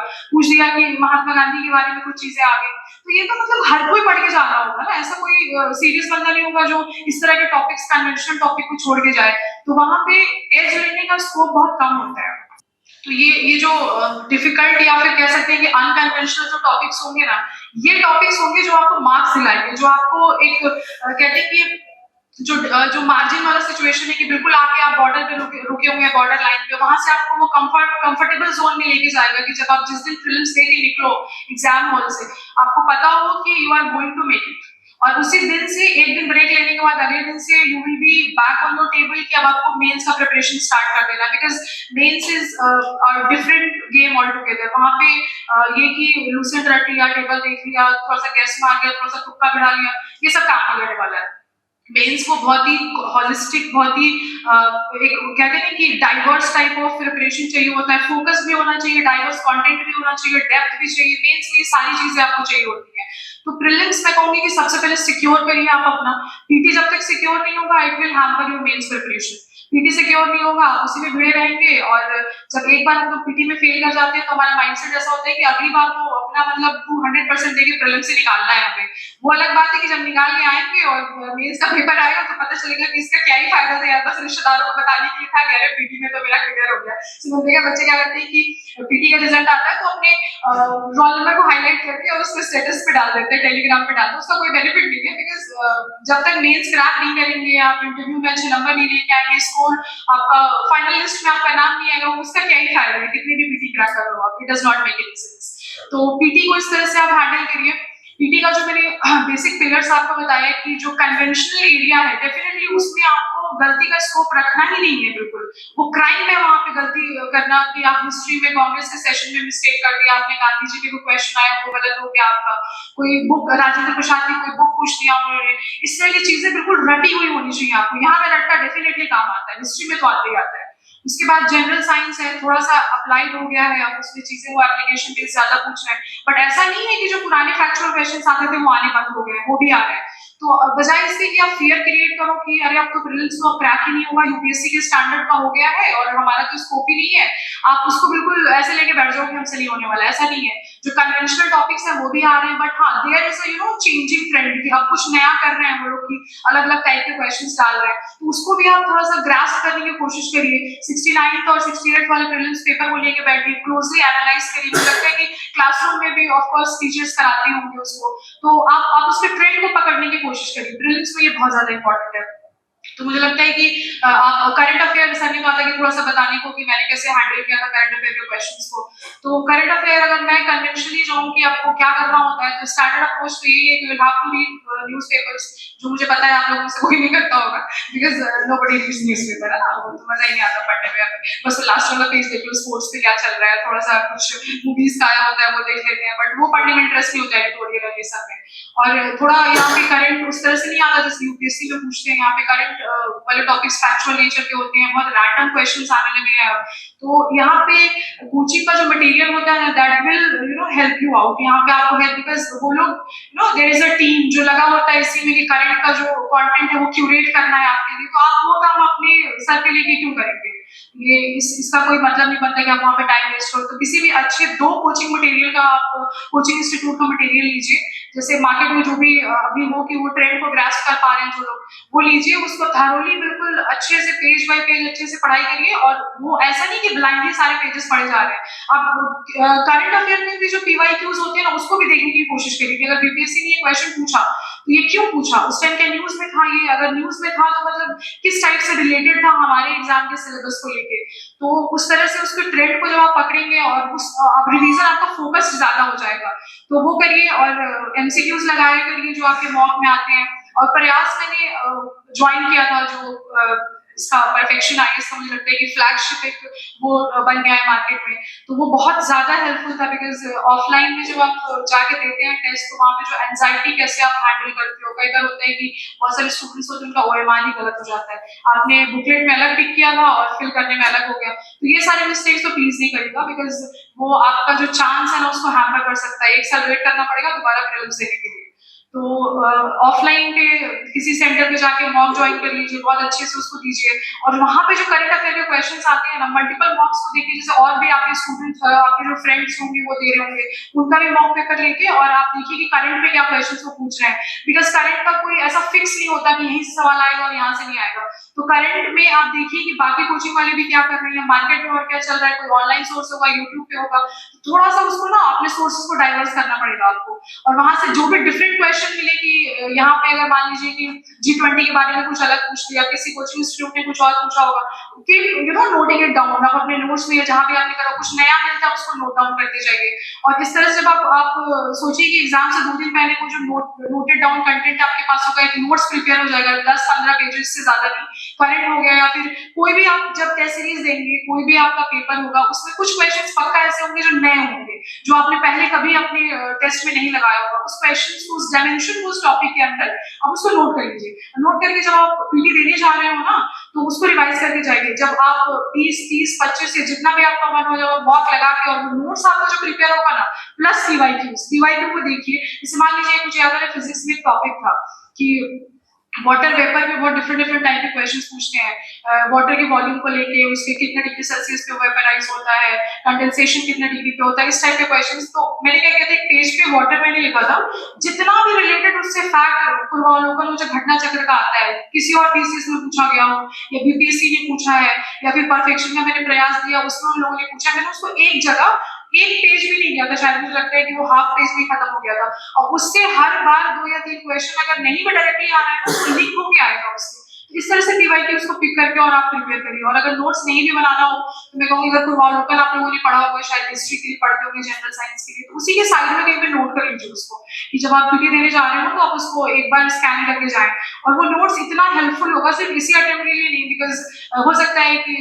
Speaker 2: कि महात्मा गांधी के बारे में कुछ चीजें आ गई, तो ये तो मतलब हर कोई पढ़ के जा रहा होगा ना, ऐसा कोई सीरियस बंदा नहीं होगा जो इस तरह के टॉपिक्स कन्वेंशनल टॉपिक को छोड़ के जाए, तो वहां पे एज लेने का स्कोप बहुत कम होता है। तो ये जो डिफिकल्ट या फिर कह सकते हैं कि अनकन्वेंशनल जो टॉपिक्स होंगे ना, ये टॉपिक्स होंगे जो आपको मार्क्स दिलाएंगे, जो आपको एक कहते हैं कि जो मार्जिन वाला सिचुएशन है कि बिल्कुल आके आप बॉर्डर पे रुके हुए हैं, बॉर्डर लाइन पे, वहां से आपको वो कंफर्टेबल जोन में लेके जाएगा कि जब आप जिस दिन प्रीलिम्स दे के निकलो एग्जाम हॉल से, आपको पता हो कि you are going to make it, और उसी दिन से एक दिन ब्रेक लेने के बाद अगले दिन से you will be back on your table कि अब आपको मेंस का प्रिपरेशन स्टार्ट कर देना, because mains is a different game all together. वहां पे ये कि लूसेंट रट लिया, टेबल देख लिया, थोड़ा सा गैस मार गया, थोड़ा सा तुक्का बढ़ा लिया, ये सब काम नहीं करने वाला है। मेंस को बहुत ही हॉलिस्टिक, बहुत ही एक कहते हैं कि डाइवर्स टाइप ऑफ प्रिपरेशन चाहिए होता है, फोकस भी होना चाहिए, डाइवर्स कंटेंट भी होना चाहिए, डेप्थ भी चाहिए, मेंस में ये सारी चीजें आपको चाहिए होती है। तो प्रीलिम्स मैं कहूंगी कि सबसे पहले सिक्योर करिए आप अपना पीटी। जब तक सिक्योर नहीं होगा it will hamper your mains preparation. PT secure नहीं होगा, आप उसी में भिड़े रहेंगे, और जब एक बार हम लोग पीटी में फेल कर जाते हैं तो हमारा माइंडसेट ऐसा होता है कि अगली बार तो अपना मतलब 200% देके प्रीलिम्स से निकालना है हमें। वो अलग बात है कि जब निकाल के आएंगे और मेंस का पेपर आएगा तो पता चलेगा कि इसका क्या ही फायदा था यार, बस रिश्तेदारों को बताने के लिए था, कह रहे पीटी में तो मेरा क्लियर हो गया। सुनते बच्चे क्या करते हैं कि पीटी का रिजल्ट आता है तो अपने रोल नंबर को हाईलाइट करके और उसको स्टेटस पे डाल देते हैं, टेलीग्राम पे डालते हैं। उसका कोई बेनिफिट नहीं है, बिकॉज जब तक मेंस क्रैक नहीं करेंगे, आप इंटरव्यू में अच्छे नंबर नहीं लेके आएंगे, स्कोर आपका फाइनल लिस्ट में आपका नाम नहीं आएगा, उसका क्या ही फायदा है, कितने भी पीटी क्रैक कर लो आप, it does not make any sense. तो पीटी को इस तरह से आप हैंडल करिए। पीटी का जो मैंने बेसिक पिलर्स आपको बताया कि जो कन्वेंशनल एरिया है डेफिनेटली उसमें आपको गलती का स्कोप रखना ही नहीं है, बिल्कुल वो क्राइम है वहां पे गलती करना, कि आप हिस्ट्री में कांग्रेस के सेशन में मिस्टेक कर दिया आपने, गांधी जी के कोई क्वेश्चन आया वो गलत हो गया आपका, कोई बुक राजेंद्र प्रसाद की कोई बुक पूछ दिया उन्होंने, इस तरह की चीजें बिल्कुल रटी हुई होनी चाहिए आपको। यहाँ पे रट्टा डेफिनेटली काम आता है, हिस्ट्री में तो आते ही आता है। उसके बाद जनरल साइंस है, थोड़ा सा अप्लाइड हो गया है, अब उसमें चीजें वो एप्लीकेशन बेस्ड ज्यादा पूछ रहे हैं, बट ऐसा नहीं है कि जो पुराने फैक्चुअल क्वेश्चंस आते थे वो आने बंद हो गए, वो भी आ रहे हैं। तो बजाय इसके कि आप फियर क्रिएट करो कि अरे अब तो प्रीलिम्स तो क्रैक ही नहीं होगा, यूपीएससी के स्टैंडर्ड का हो गया है और हमारा तो स्कोप ही नहीं है, आप उसको बिल्कुल ऐसे लेके बैठ जाओ कि हमसे नहीं होने वाला, ऐसा नहीं है। जो कन्वेंशनल टॉपिक्स है वो भी आ रहे हैं, बट हाँ there is a changing trend कि अब कुछ नया कर रहे हैं वो लोग की, अलग अलग टाइप के क्वेश्चंस डाल रहे हैं, तो उसको भी आप थोड़ा सा ग्रास्प करने की कोशिश करिए। 69th और 68th वाले प्रीलिम्स पेपर को लेके बैठिए, क्लोजली एनालाइज करिए। मुझे लगता है कि क्लासरूम में भी ऑफ कोर्स टीचर्स कराते होंगे उसको, तो आप उसके ट्रेंड को पकड़ने की कोशिश करिए। प्रीलिम्स में ये बहुत ज्यादा इंपॉर्टेंट है। तो मुझे लगता है कि आप करंट अफेयर, सर ने कहा था कि थोड़ा सा बताने को कि मैंने कैसे हैंडल किया था करंट अफेयर के क्वेश्चंस को। तो करंट अफेयर अगर मैं कन्वेंशनली जाऊं कि आपको क्या करना होता है, तो स्टैंडर्ड अप्रोच तो यही है कि you have to read newspapers, जो मुझे पता है आप लोगों में से कोई नहीं करता होगा, बिकॉज नोबडी रीड्स न्यूज़पेपर, है ना, वो तो मजा ही नहीं आता पढ़ने में, बस लास्ट वाला पेज देख लो, स्पोर्ट्स पे क्या चल रहा है, थोड़ा सा कुछ मूवीज का आया होता है वो देख लेते हैं, बट वो पढ़ने में इंटरेस्ट नहीं होता एडिटोरियल और ये सब में। और थोड़ा यहाँ पे करंट उस तरह से नहीं आता जैसे यूपीएससी में पूछते हैं, यहाँ पे करंट वाले टॉपिक्स फैक्चुअल नेचर के होते हैं, बहुत रैंडम क्वेश्चंस आने लगे हैं अब। तो यहाँ पे कोचिंग का जो मटेरियल होता है that will help you out, यहाँ पे आपको हेल्प, बिकॉज वो लोग देयर इज अ टीम जो लगा होता है इसी में कि करंट का जो कंटेंट है वो क्यूरेट करना है आपके लिए, तो आप वो काम अपने सर पे लेके क्यों करेंगे, ये इसका कोई मतलब नहीं बनता कि आप वहाँ पे टाइम वेस्ट करो। तो किसी भी अच्छे 2 कोचिंग मटेरियल का आप कोचिंग इंस्टीट्यूट का मटेरियल लीजिए, जैसे मार्केट में जो भी अभी हो कि वो ट्रेंड को ग्रास्प कर पा रहे हैं जो लोग, वो लीजिए, उसको थरोली बिल्कुल अच्छे से पेज बाय पेज अच्छे से पढ़ाई करिए, और वो ऐसा नहीं कि ब्लाइंडली सारे पेजेस पढ़े जा रहे हैं। अब करंट अफेयर में भी जो पीवाईक्यूज होते हैं ना उसको भी देखने की कोशिश करिए कि अगर बीपीएससी ने ये क्वेश्चन पूछा तो ये क्यों पूछा, उस टाइम क्या न्यूज में था, ये अगर न्यूज में था तो मतलब किस टाइप से रिलेटेड था हमारे एग्जाम के सिलेबस को लेके। तो उस तरह से उसके ट्रेंड को जब आप पकड़ेंगे और उस रिवीजन आपका फोकस ज्यादा हो जाएगा, तो वो करिए। और एमसीक्यूज लगाया करिए जो आपके मॉक में आते हैं। और प्रयास मैंने ज्वाइन किया था, जो इसका परफेक्शन आई, इसका मुझे लगता है कि फ्लैगशिप एक वो बन गया है मार्केट में, तो वो बहुत ज्यादा हेल्पफुल था, बिकॉज ऑफलाइन में जब आप जाके देते हैं टेस्ट तो वहाँ पे जो एंजाइटी कैसे आप हैंडल करते हो, कई बार होता है कि बहुत सारे स्टूडेंट्स होते हैं उनका ओएमआर ही गलत हो जाता है, आपने बुकलेट में अलग टिक किया था और फिल करने में अलग हो गया, तो ये सारे मिस्टेक्स तो प्लीज नहीं करिएगा, बिकॉज वो आपका जो चांस है ना उसको हैम्पर कर सकता है, 1 साल वेट करना पड़ेगा दोबारा प्रीलिम्स देने के लिए। तो ऑफलाइन पे किसी सेंटर पे जाके मॉक ज्वाइन कर लीजिए, बहुत अच्छे से उसको दीजिए, और वहां पे जो करंट अफेयर के क्वेश्चंस आते हैं ना, मल्टीपल मॉक्स को देखिए, जैसे और भी आपके स्टूडेंट्स आपके जो फ्रेंड्स होंगे वो दे रहे होंगे, उनका भी मॉक पेपर लेके और आप देखिए कि करंट पे क्या क्वेश्चंस वो पूछ रहे हैं, बिकॉज करंट का कोई ऐसा फिक्स नहीं होता कि यहीं से सवाल आएगा और यहाँ से नहीं आएगा। तो करंट में आप देखिए कि बाकी कोचिंग वाले भी क्या कर रहे हैं, मार्केट में और क्या चल रहा है, कोई ऑनलाइन सोर्स होगा, यूट्यूब पे होगा, थोड़ा सा उसको ना अपने सोर्सेज को डाइवर्स करना पड़ेगा आपको, और वहां से जो भी डिफरेंट क्वेश्चन मिले कि यहाँ पे अगर मान लीजिए कि G20 के बारे में कुछ अलग पूछ लिया, किसी कोचिंग इंस्टीट्यूट ने कुछ और पूछा होगा, नोटिंग इट डाउन, आप अपने नोट्स में जहां भी आपने करा कुछ नया मिलता है उसको नोट डाउन करते जाइए। और इस तरह से जब आप सोचिए कि एग्जाम से 2 दिन पहले को जो नोटेड डाउन कंटेंट आपके पास होगा, एक नोट्स प्रिपेयर हो जाएगा 10-15 पेजेस से ज्यादा नहीं, करंट हो गया, या फिर कोई भी आप जब टेस्ट सीरीज देंगे, कोई भी आपका पेपर होगा, उसमें कुछ क्वेश्चंस पक्का ऐसे होंगे जो नए होंगे, जो आपने पहले कभी अपने टेस्ट में नहीं लगाया होगा, उस क्वेश्चंस को, उस डायमेंशन को, उस टॉपिक के अंदर, आप उसको नोट कर लीजिए। नोट करके जब आप पीटी देने जा रहे हो ना, तो उसको रिवाइज करके जाइए। जब आप 20, 30, 25 से जितना भी आपका मन हो, जब आप वॉक लगा के और नोट्स आपका जो प्रिपेयर होगा ना, प्लस सीवाईक्यू को देखिए। जैसे मान लीजिए मुझे याद है फिजिक्स में एक टॉपिक था कि वाटर वेपर में बहुत डिफरेंट टाइप के क्वेश्चंस पूछते हैं। वाटर के वॉल्यूम को लेके, उसके कितने डिग्री सेल्सियस पे वेपराइज होता है, कंडेंसेशन कितने डिग्री पे होता है, इस टाइप के क्वेश्चंस। तो मैंने क्या किया था, एक पेज पे वाटर मैंने लिखा था, जितना भी रिलेटेड उससे फैक्ट पूर्वावलोकन जो घटना चक्र का आता है, किसी और थीसिस में पूछा गया हो या बीपीएससी ने पूछा है या फिर परफेक्शन का मैंने प्रयास दिया उसमें उन लोगों ने पूछा, मैंने उसको एक जगह एक पेज भी नहीं दिया था, शायद मुझे लगता है कि वो हाफ पेज में खत्म हो गया था। और उससे हर बार 2 या 3 क्वेश्चन अगर नहीं भी डायरेक्टली आ रहा है तो लिंक होके आएगा उससे। इस तरह से पीवाईक्यू उसको पिक करके और आप प्रिपेयर करिए। और अगर नोट्स नहीं भी बनाना हो तो मैं कहूँगी, अगर पूर्वावलोकन आप लोगों ने पढ़ा होगा, शायद हिस्ट्री के लिए पढ़ते होंगे, जनरल साइंस के लिए, तो उसी के साइड में कहीं पे नोट कर लीजिए उसको, कि जब आप पीटी देने जा रहे हो तो आप उसको एक बार स्कैन करके जाएं। और वो नोट्स इतना हेल्पफुल होगा सिर्फ इसी अटेम्प्ट के लिए नहीं, बिकॉज हो सकता है कि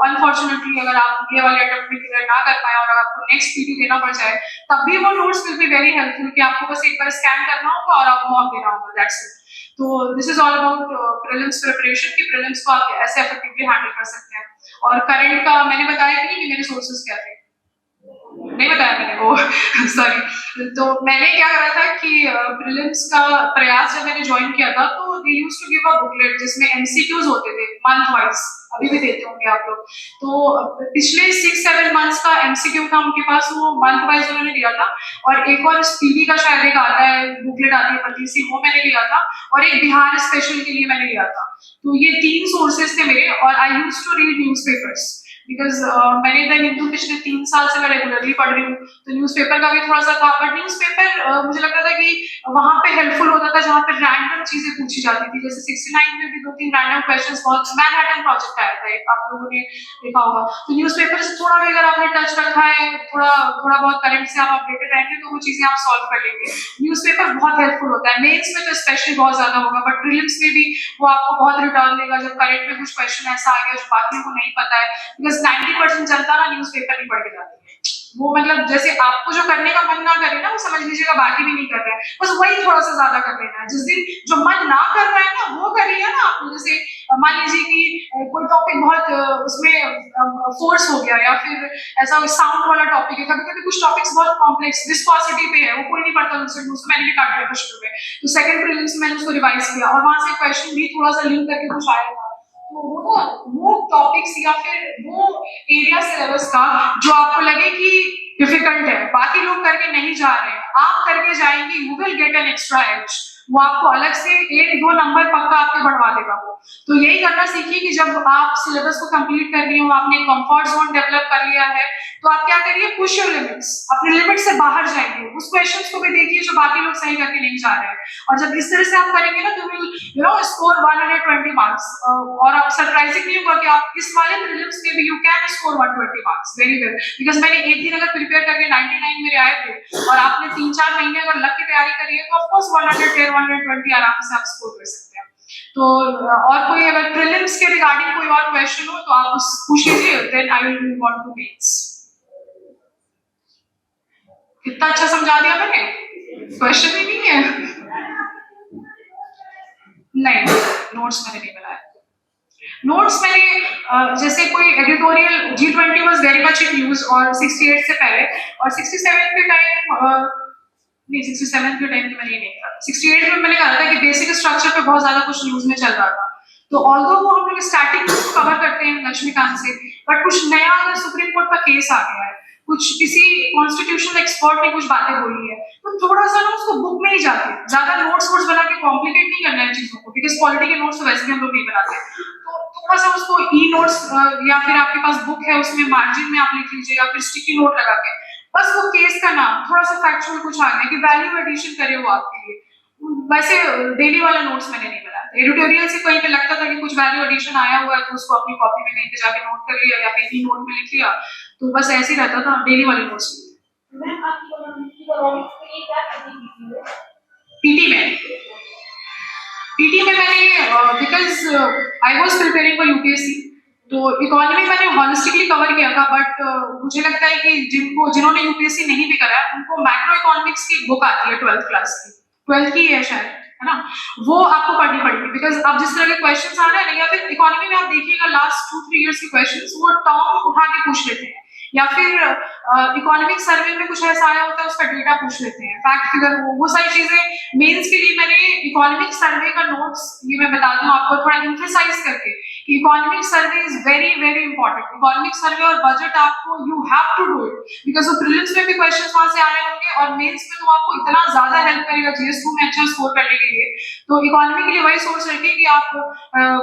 Speaker 2: अनफॉर्चुनेटली अगर आप ये वाले अटेम्प्ट में क्लियर ना कर पाए और अगर आपको नेक्स्ट पीटी देना पड़ जाए, तब भी वो notes will be very helpful, कि आपको बस एक बार स्कैन करना होगा और आपको मॉक देना होगा, दैट्स इट। तो this is all about prelims preparation, कि प्रीलिम्स को आप ऐसे इफेक्टिवली हैंडल कर सकते हैं। और करंट का मैंने बताया कि नहीं कि मेरे सोर्सेज क्या थे, नहीं बताया मैंने वो सॉरी। तो मैंने क्या करा था कि प्रीलिम्स का प्रयास जब मैंने ज्वाइन किया था, तो they used to give a booklet जिसमें एमसीक्यूज होते थे मंथ वाइज, अभी भी देते होंगे आप लोग। तो पिछले 6-7 मंथ्स का एमसीक्यू था उनके पास, वो मंथ वाइज उन्होंने दिया था। और एक और पीवी का शायद एक आता है, बुकलेट आती है पतली सी, वो मैंने लिया था। और एक बिहार स्पेशल के लिए मैंने लिया था। तो ये 3 सोर्सेज थे मेरे। और I used to read newspapers, because मैंने द हिंदू पिछले 3 साल से मैं रेगुलरली पढ़ रही हूँ, तो न्यूज़पेपर का भी थोड़ा सा था। बट न्यूज़पेपर मुझे लगता था कि वहां पे हेल्पफुल होता था जहाँ पे रैंडम चीजें पूछी जाती थी। जैसे 69 में भी 2-3 रैंडम क्वेश्चंस, बहुत मैनहट्टन प्रोजेक्ट आया था एक, आप लोगों ने देखा होगा। तो न्यूज़पेपर से थोड़ा भी अगर आपने टच रखा है, थोड़ा बहुत करंट से आप अपडेटेड रहेंगे, तो वो चीजें आप सॉल्व कर लेंगे। न्यूज़पेपर बहुत हेल्पफुल होता है, मेंस में तो स्पेशली बहुत ज्यादा होगा, बट प्रीलिम्स में भी वो आपको बहुत रिटर्न देगा जब करंट में कुछ क्वेश्चन ऐसा आ गया जो बाकी को नहीं पता है। बिकॉज 90% जनता ना न्यूज़पेपर नहीं पढ़ के जाती है। वो मतलब जैसे आपको जो करने का मन ना करे ना, वो समझ लीजिएगा बाकी भी नहीं कर रहे हैं, बस वही थोड़ा सा ज्यादा कर लेना है। जिस दिन जो मन ना कर रहा है ना, वो कर लिया ना आपको। जैसे मान लीजिए कि कोई टॉपिक बहुत उसमें फोर्स हो गया, या फिर ऐसा साउंड वाला टॉपिक है, कभी कभी कुछ टॉपिक्स बहुत कॉम्प्लेक्स विस्कोसिटी पे है, वो कोई नहीं पढ़ता दूसरे, उसको मैंने भी काट दिया था शुरू में। तो सेकंड प्रीलिम्स में मैंने उसको रिवाइज किया और वहां से क्वेश्चन भी थोड़ा सा लिंक करके कुछ आया था। तो वो टॉपिक्स या फिर वो एरिया सिलेबस का जो आपको लगे कि डिफिकल्ट है, बाकी लोग करके नहीं जा रहे हैं, आप करके जाएंगे, you will get an extra edge. वो आपको अलग से 1-2 नंबर पक्का आपके बढ़वा देगा वो। तो यही करना सीखिए कि जब आप सिलेबस को कंप्लीट कर रही हो, आपने कंफर्ट जोन डेवलप कर लिया है, तो आप क्या करिए, पुश योर लिमिट्स, अपने लिमिट से बाहर जाइए। उस क्वेश्चंस को भी देखिए जो बाकी लोग सही करके नहीं जा रहे हैं। और जब इस तरह से आप करेंगे ना, तो विल स्कोर 120 मार्क्स। और आप सरप्राइजिंग नहीं होगा कि आप इस वाले प्रीलिम्स में भी you can score 120 marks very well. Because मैंने एक दिन अगर प्रिपेयर करके 99 मेरे आए थे, और आपने 3-4 महीने अगर लग की तैयारी करी है, तो ऑफकोर्स 110-120 आराम से आप स्कोर कर सकते हैं। तो और कोई अगर प्रीलिम्स के रिगार्डिंग कोई और क्वेश्चन हो तो आप उस पूछ लीजिए, then I will move on to mains. कितना अच्छा समझा दिया मैंने, क्वेश्चन ही नहीं है। नहीं, नोट्स मैंने नहीं बनाया। नोट्स मैंने जैसे कोई editorial, G20 was very much in use, और 68 से पहले, और 67 के टाइम नहीं, 67 के टाइम तो मैंने ये नहीं करा। 68 में मैंने कहा था कि बेसिक स्ट्रक्चर पे बहुत ज्यादा कुछ न्यूज में चल रहा था। तो ऑल्दो वो हम लोग स्टैटिक कवर करते हैं लक्ष्मीकांत से, बट कुछ नया अगर सुप्रीम कोर्ट का केस आ गया है, कुछ किसी कॉन्स्टिट्यूशनल एक्सपर्ट ने कुछ बातें बोली है, तो थोड़ा सा ना उसको बुक में ही जाके ज्यादा नोट्स बना के कॉम्प्लिकेट नहीं करना है चीजों को, बिकॉज पॉलिटी के नोट्स तो वैसे भी हम लोग नहीं बनाते। तो थोड़ा सा उसको ई नोट्स, या फिर आपके पास बुक है उसमें मार्जिन में आप लिख लीजिए, या फिर स्टिकी नोट लगा के बस वो केस का नाम, थोड़ा सा फैक्चुअल कुछ आ गया कि वैल्यू एडिशन करे वो आपके लिए। वैसे डेली वाला नोट्स मैंने नहीं बनाया। एडिटोरियल से कहीं पे लगता था कि कुछ वैल्यू एडिशन आया हुआ है, तो उसको अपनी कॉपी में कहीं पे जाके नोट कर लिया, या फिर ई नोट में लिख लिया, तो बस ऐसे ही रहता था। डेली वाले नोट्स पीटी में मैंने because I was preparing for UPSC, तो इकोनॉमी मैंने हॉलिस्टिकली कवर किया था। बट मुझे लगता है कि जिन्होंने यूपीएससी नहीं भी करा है, उनको मैक्रो इकोनॉमिक्स की बुक आती है 12th क्लास की, 12th की है शायद, है ना, वो आपको पढ़नी पड़ेगी, बिकॉज अब जिस तरह के क्वेश्चन आ रहे हैं ना, या फिर इकोनॉमी में आप देखिएगा लास्ट 2-3 इयर्स के क्वेश्चन वो टर्म उठा के पूछ लेते हैं, या फिर इकोनॉमिक सर्वे में कुछ ऐसा आया होता है उसका डेटा पूछ लेते हैं, फैक्ट फिगर, वो सारी चीजें मेंस के लिए मैंने इकोनॉमिक सर्वे का नोट्स ये मैं बता दूं आपको थोड़ा एम्फसाइज करके, economic survey is very very important. Economic survey और बजट आपको you have to do it, because वो प्रीलिम्स में भी क्वेश्चंस वहां से आए होंगे और मेंस में तो आपको इतना ज्यादा हेल्प करेगा जीएस2 में अच्छा स्कोर करने के लिए। तो इकोनॉमी के लिए वही सोच रखिए कि आप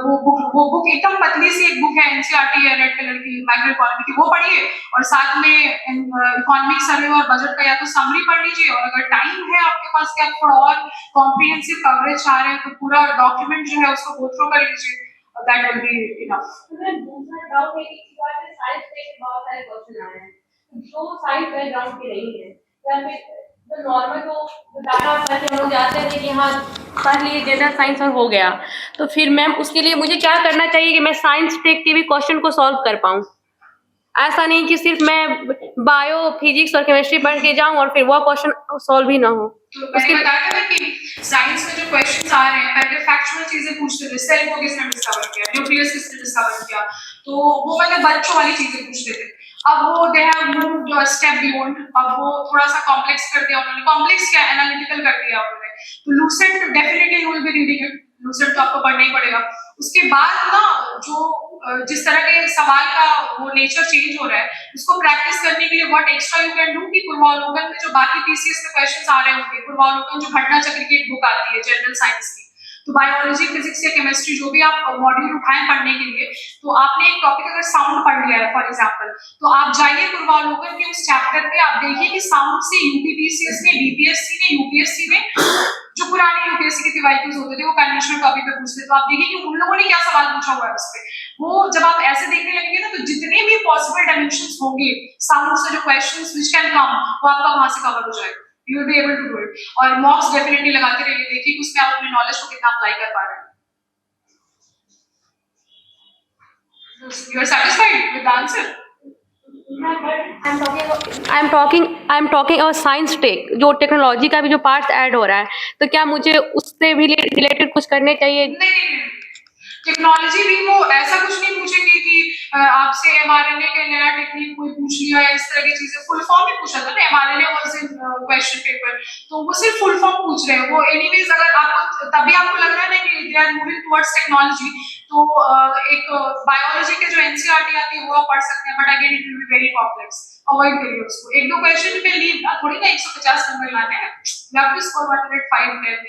Speaker 2: वो बुक एकदम पतली सी एक बुक है एनसीईआरटी है रेड कलर की मैक्रो इकोनॉमी की, वो पढ़िए और साथ में इकोनॉमिक सर्वे और बजट का या तो समरी पढ़ लीजिए, और अगर टाइम है आपके पास कि आप थोड़ा और कॉम्प्रिहेंसिव कवरेज चाह रहे हैं तो पूरा डॉक्यूमेंट जो है उसको गो थ्रू कर लीजिए, दैट विल बी इनफ।
Speaker 3: दूसरा डाउट है कि इस बार में साइंस पे बहुत सारे क्वेश्चन आए हैं जो साइंस बैकग्राउंड के नहीं है, या फिर तो नॉर्मल तो डाटा पढ़ने हम लोग जाते थे कि हाँ पढ़ लिए डेटा साइंस और हो गया, तो फिर मैम उसके लिए मुझे क्या करना चाहिए कि मैं साइंस टेक के भी क्वेश्चन को सॉल्व कर पाऊँ? ऐसा नहीं कि सिर्फ मैं बायो फिजिक्स और केमिस्ट्री पढ़ के जाऊं और फिर वो क्वेश्चन सॉल्व ही ना हो।
Speaker 2: तो मैंने बताया था कि साइंस में जो क्वेश्चंस आ रहे हैं पहले फैक्चुअल चीजें पूछते थे, सेल को किसने डिस्कवर किया, न्यूक्लियस किसने डिस्कवर किया, तो वो पहले बच्चों वाली चीजें पूछते थे। अब वो they have moved a step beyond, अब वो थोड़ा सा कॉम्प्लेक्स कर दिया उन्होंने, कॉम्प्लेक्स क्या एनालिटिकल कर दिया उन्होंने। तो Lucent definitely you will be reading it, Lucent तो आपको पढ़ना ही पड़ेगा। उसके बाद ना जो जिस तरह के सवाल का वो नेचर चेंज हो रहा है उसको प्रैक्टिस करने के लिए what extra you can do कि पूर्वावलोकन में जो बाकी पीसीएस में क्वेश्चंस आ रहे होंगे, पूर्वावलोकन जो घटना चक्र की एक बुक आती है जनरल साइंस की, तो बायोलॉजी फिजिक्स या केमिस्ट्री जो भी आप मॉड्यूल उठाएं पढ़ने के लिए, तो आपने एक टॉपिक अगर साउंड पढ़ लिया है फॉर एग्जांपल, तो आप जाइए पूर्वावलोकन के उस चैप्टर पे, आप देखिए कि साउंड से यूपीपीसीएस ने, बीपीएससी ने, यूपीएससी ने, जो पुराने यूपीएससी के पीवाईक्यूज होते थे वो कन्वेंशनल टॉपिक पे पूछते, तो आप देखिए कि उन लोगों ने क्या सवाल पूछा हुआ है उस पे। वो जब आप ऐसे देखने लगेंगे ना, तो जितने भी पॉसिबल डायमेंशंस होंगे साउंड से जो क्वेश्चंस व्हिच कैन कम, वो आपका वहां से कवर हो जाएगा, you will be able to do it. और मॉक्स डेफिनेटली लगाते रहिए, देखिए कि उसमें आप अपने नॉलेज को कितना अप्लाई कर पा रहे हैं। You are satisfied with the answer?
Speaker 3: I'm talking about science tech, जो टेक्नोलॉजी का भी जो पार्ट ऐड हो रहा है, तो क्या मुझे उससे भी रिलेटेड कुछ करने चाहिए?
Speaker 2: नहीं, टेक्नोलॉजी भी वो ऐसा कुछ नहीं पूछेंगे कि आपसे एमआरएनए का नया टेक्निक कोई पूछ लिया या इस तरह की चीजें, फुल फॉर्म ही पूछा था ना, mRNA was in question paper, तो वो सिर्फ फुल फॉर्म पूछ रहे हैं वो। एनीवेज अगर आपको तभी आपको लग रहा है ना कि they are moving towards technology, तो एक बायोलॉजी के जो एनसीईआरटी आती है वो आप पढ़ सकते हैं, but again it will be very complex, avoid करिए उसको। एक दो क्वेश्चन पे लीव ना, थोड़ी ना 150 नंबर लाने हैं, यू हैव टू स्कोर 105 10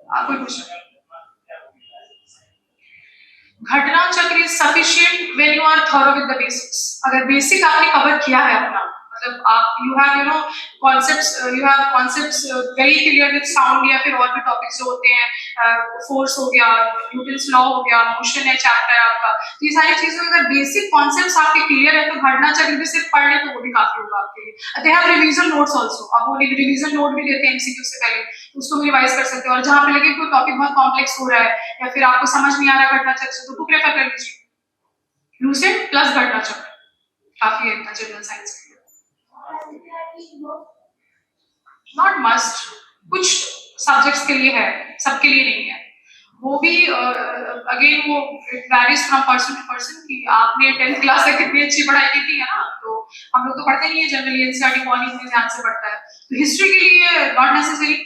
Speaker 2: आप कोई question. Ghatna Chakra is sufficient when you are thorough with the basics. अगर बेसिक आपने कवर किया है अपना, मतलब आप you have concepts very clear with sound, या फिर और भी टॉपिक्स जो होते हैं, फोर्स हो गया, न्यूटन्स लॉ हो गया, मोशन है चैप्टर आपका, तो ये सारी चीजें अगर बेसिक कॉन्सेप्ट्स आपके क्लियर है तो घटना चक्र भी सिर्फ पढ़ ले तो वो भी काफी होगा आपके लिए। They have revision notes also, अब वो रिवीजन नोट भी देते हैं एमसीक्यू से पहले, तो उसको भी रिवाइज कर सकते हैं। और जहां पे लगे कोई टॉपिक बहुत कॉम्प्लेक्स हो रहा है या फिर आपको समझ नहीं आ रहा घटना चक्र से, तो बुक रेफर कर लीजिए, लूसेंट प्लस घटना चक्र काफी है इतना जनरल साइंस के लिए। नॉट मस्ट, कुछ सब्जेक्ट्स के लिए है, सबके लिए नहीं है। वो भी अगेन वो varies from person to person कि आपने 10th क्लास तक कितनी अच्छी पढ़ाई की थी, है ना, तो हम लोग तो पढ़ते नहीं है जनरली, एनसीईआरटी कौन इतने ध्यान से पढ़ता है, तो हिस्ट्री के लिए नॉट नेसेसरी।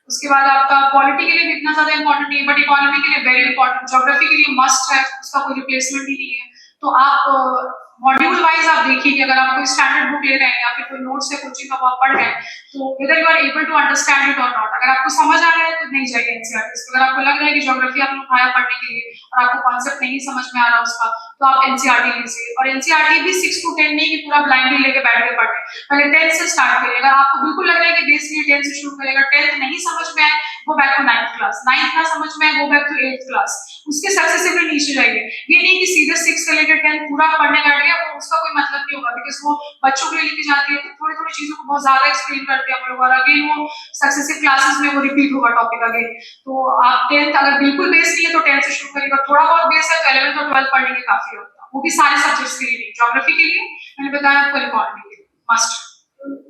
Speaker 2: उसके बाद आपका पॉलिटी के लिए भी इतना ज्यादा इंपॉर्टेंट नहीं है, बट इकोनॉमी के लिए वेरी इंपॉर्टेंट, ज्योग्राफी के लिए मस्ट है, उसका कोई रिप्लेसमेंट ही नहीं है। तो आप मॉड्यूल वाइज आप देखिए कि अगर आप कोई स्टैंडर्ड बुक ले रहे हैं या फिर कोई नोट्स या कोचिंग का आप पढ़ रहे हैं, तो whether you are able to understand it और नॉट। अगर आपको समझ आ रहा है तो नहीं जाइए एनसीईआरटी, अगर आपको लग रहा है कि ज्योग्राफी आपने उठाया पढ़ने के लिए और आपको कॉन्सेप्ट नहीं समझ में आ रहा उसका, तो आप एनसीईआरटी लीजिए। और एनसीईआरटी भी 6 to 10 नहीं कि पूरा ब्लाइंडली लेके बैठ के पढ़े, पहले 10th से स्टार्ट करिए। अगर आपको बिल्कुल लग रहा है कि बेस नहीं 10th से शुरू करेगा, 10th नहीं समझ में आए go back to 9th class, 9th ना समझ में आए go back to 8th class, उसके सक्सेसिवली नीचे जाइए। ये नहीं कि सीधे 6 से लेकर 10th पूरा पढ़ने बैठ गया, वो उसका कोई मतलब नहीं होगा, बिकॉज वो बच्चों के लिए लिखी जाती है, तो थोड़ी थोड़ी चीजों को बहुत ज्यादा एक्सप्लेन करते हैं हम लोग, और अगेन वो सक्सेसिव क्लासेस में वो रिपीट होगा टॉपिक अगेन। तो आप 10th अगर बिल्कुल बेस नहीं है तो 10th से शुरू करिएगा, थोड़ा बहुत बेस है तो 11th और 12th पढ़ने के काफी होता है, वो भी सारे सब्जेक्ट्स के लिए नहीं, ज्योग्राफी के लिए मैंने बताया, आपको इकोनॉमी के लिए मस्ट।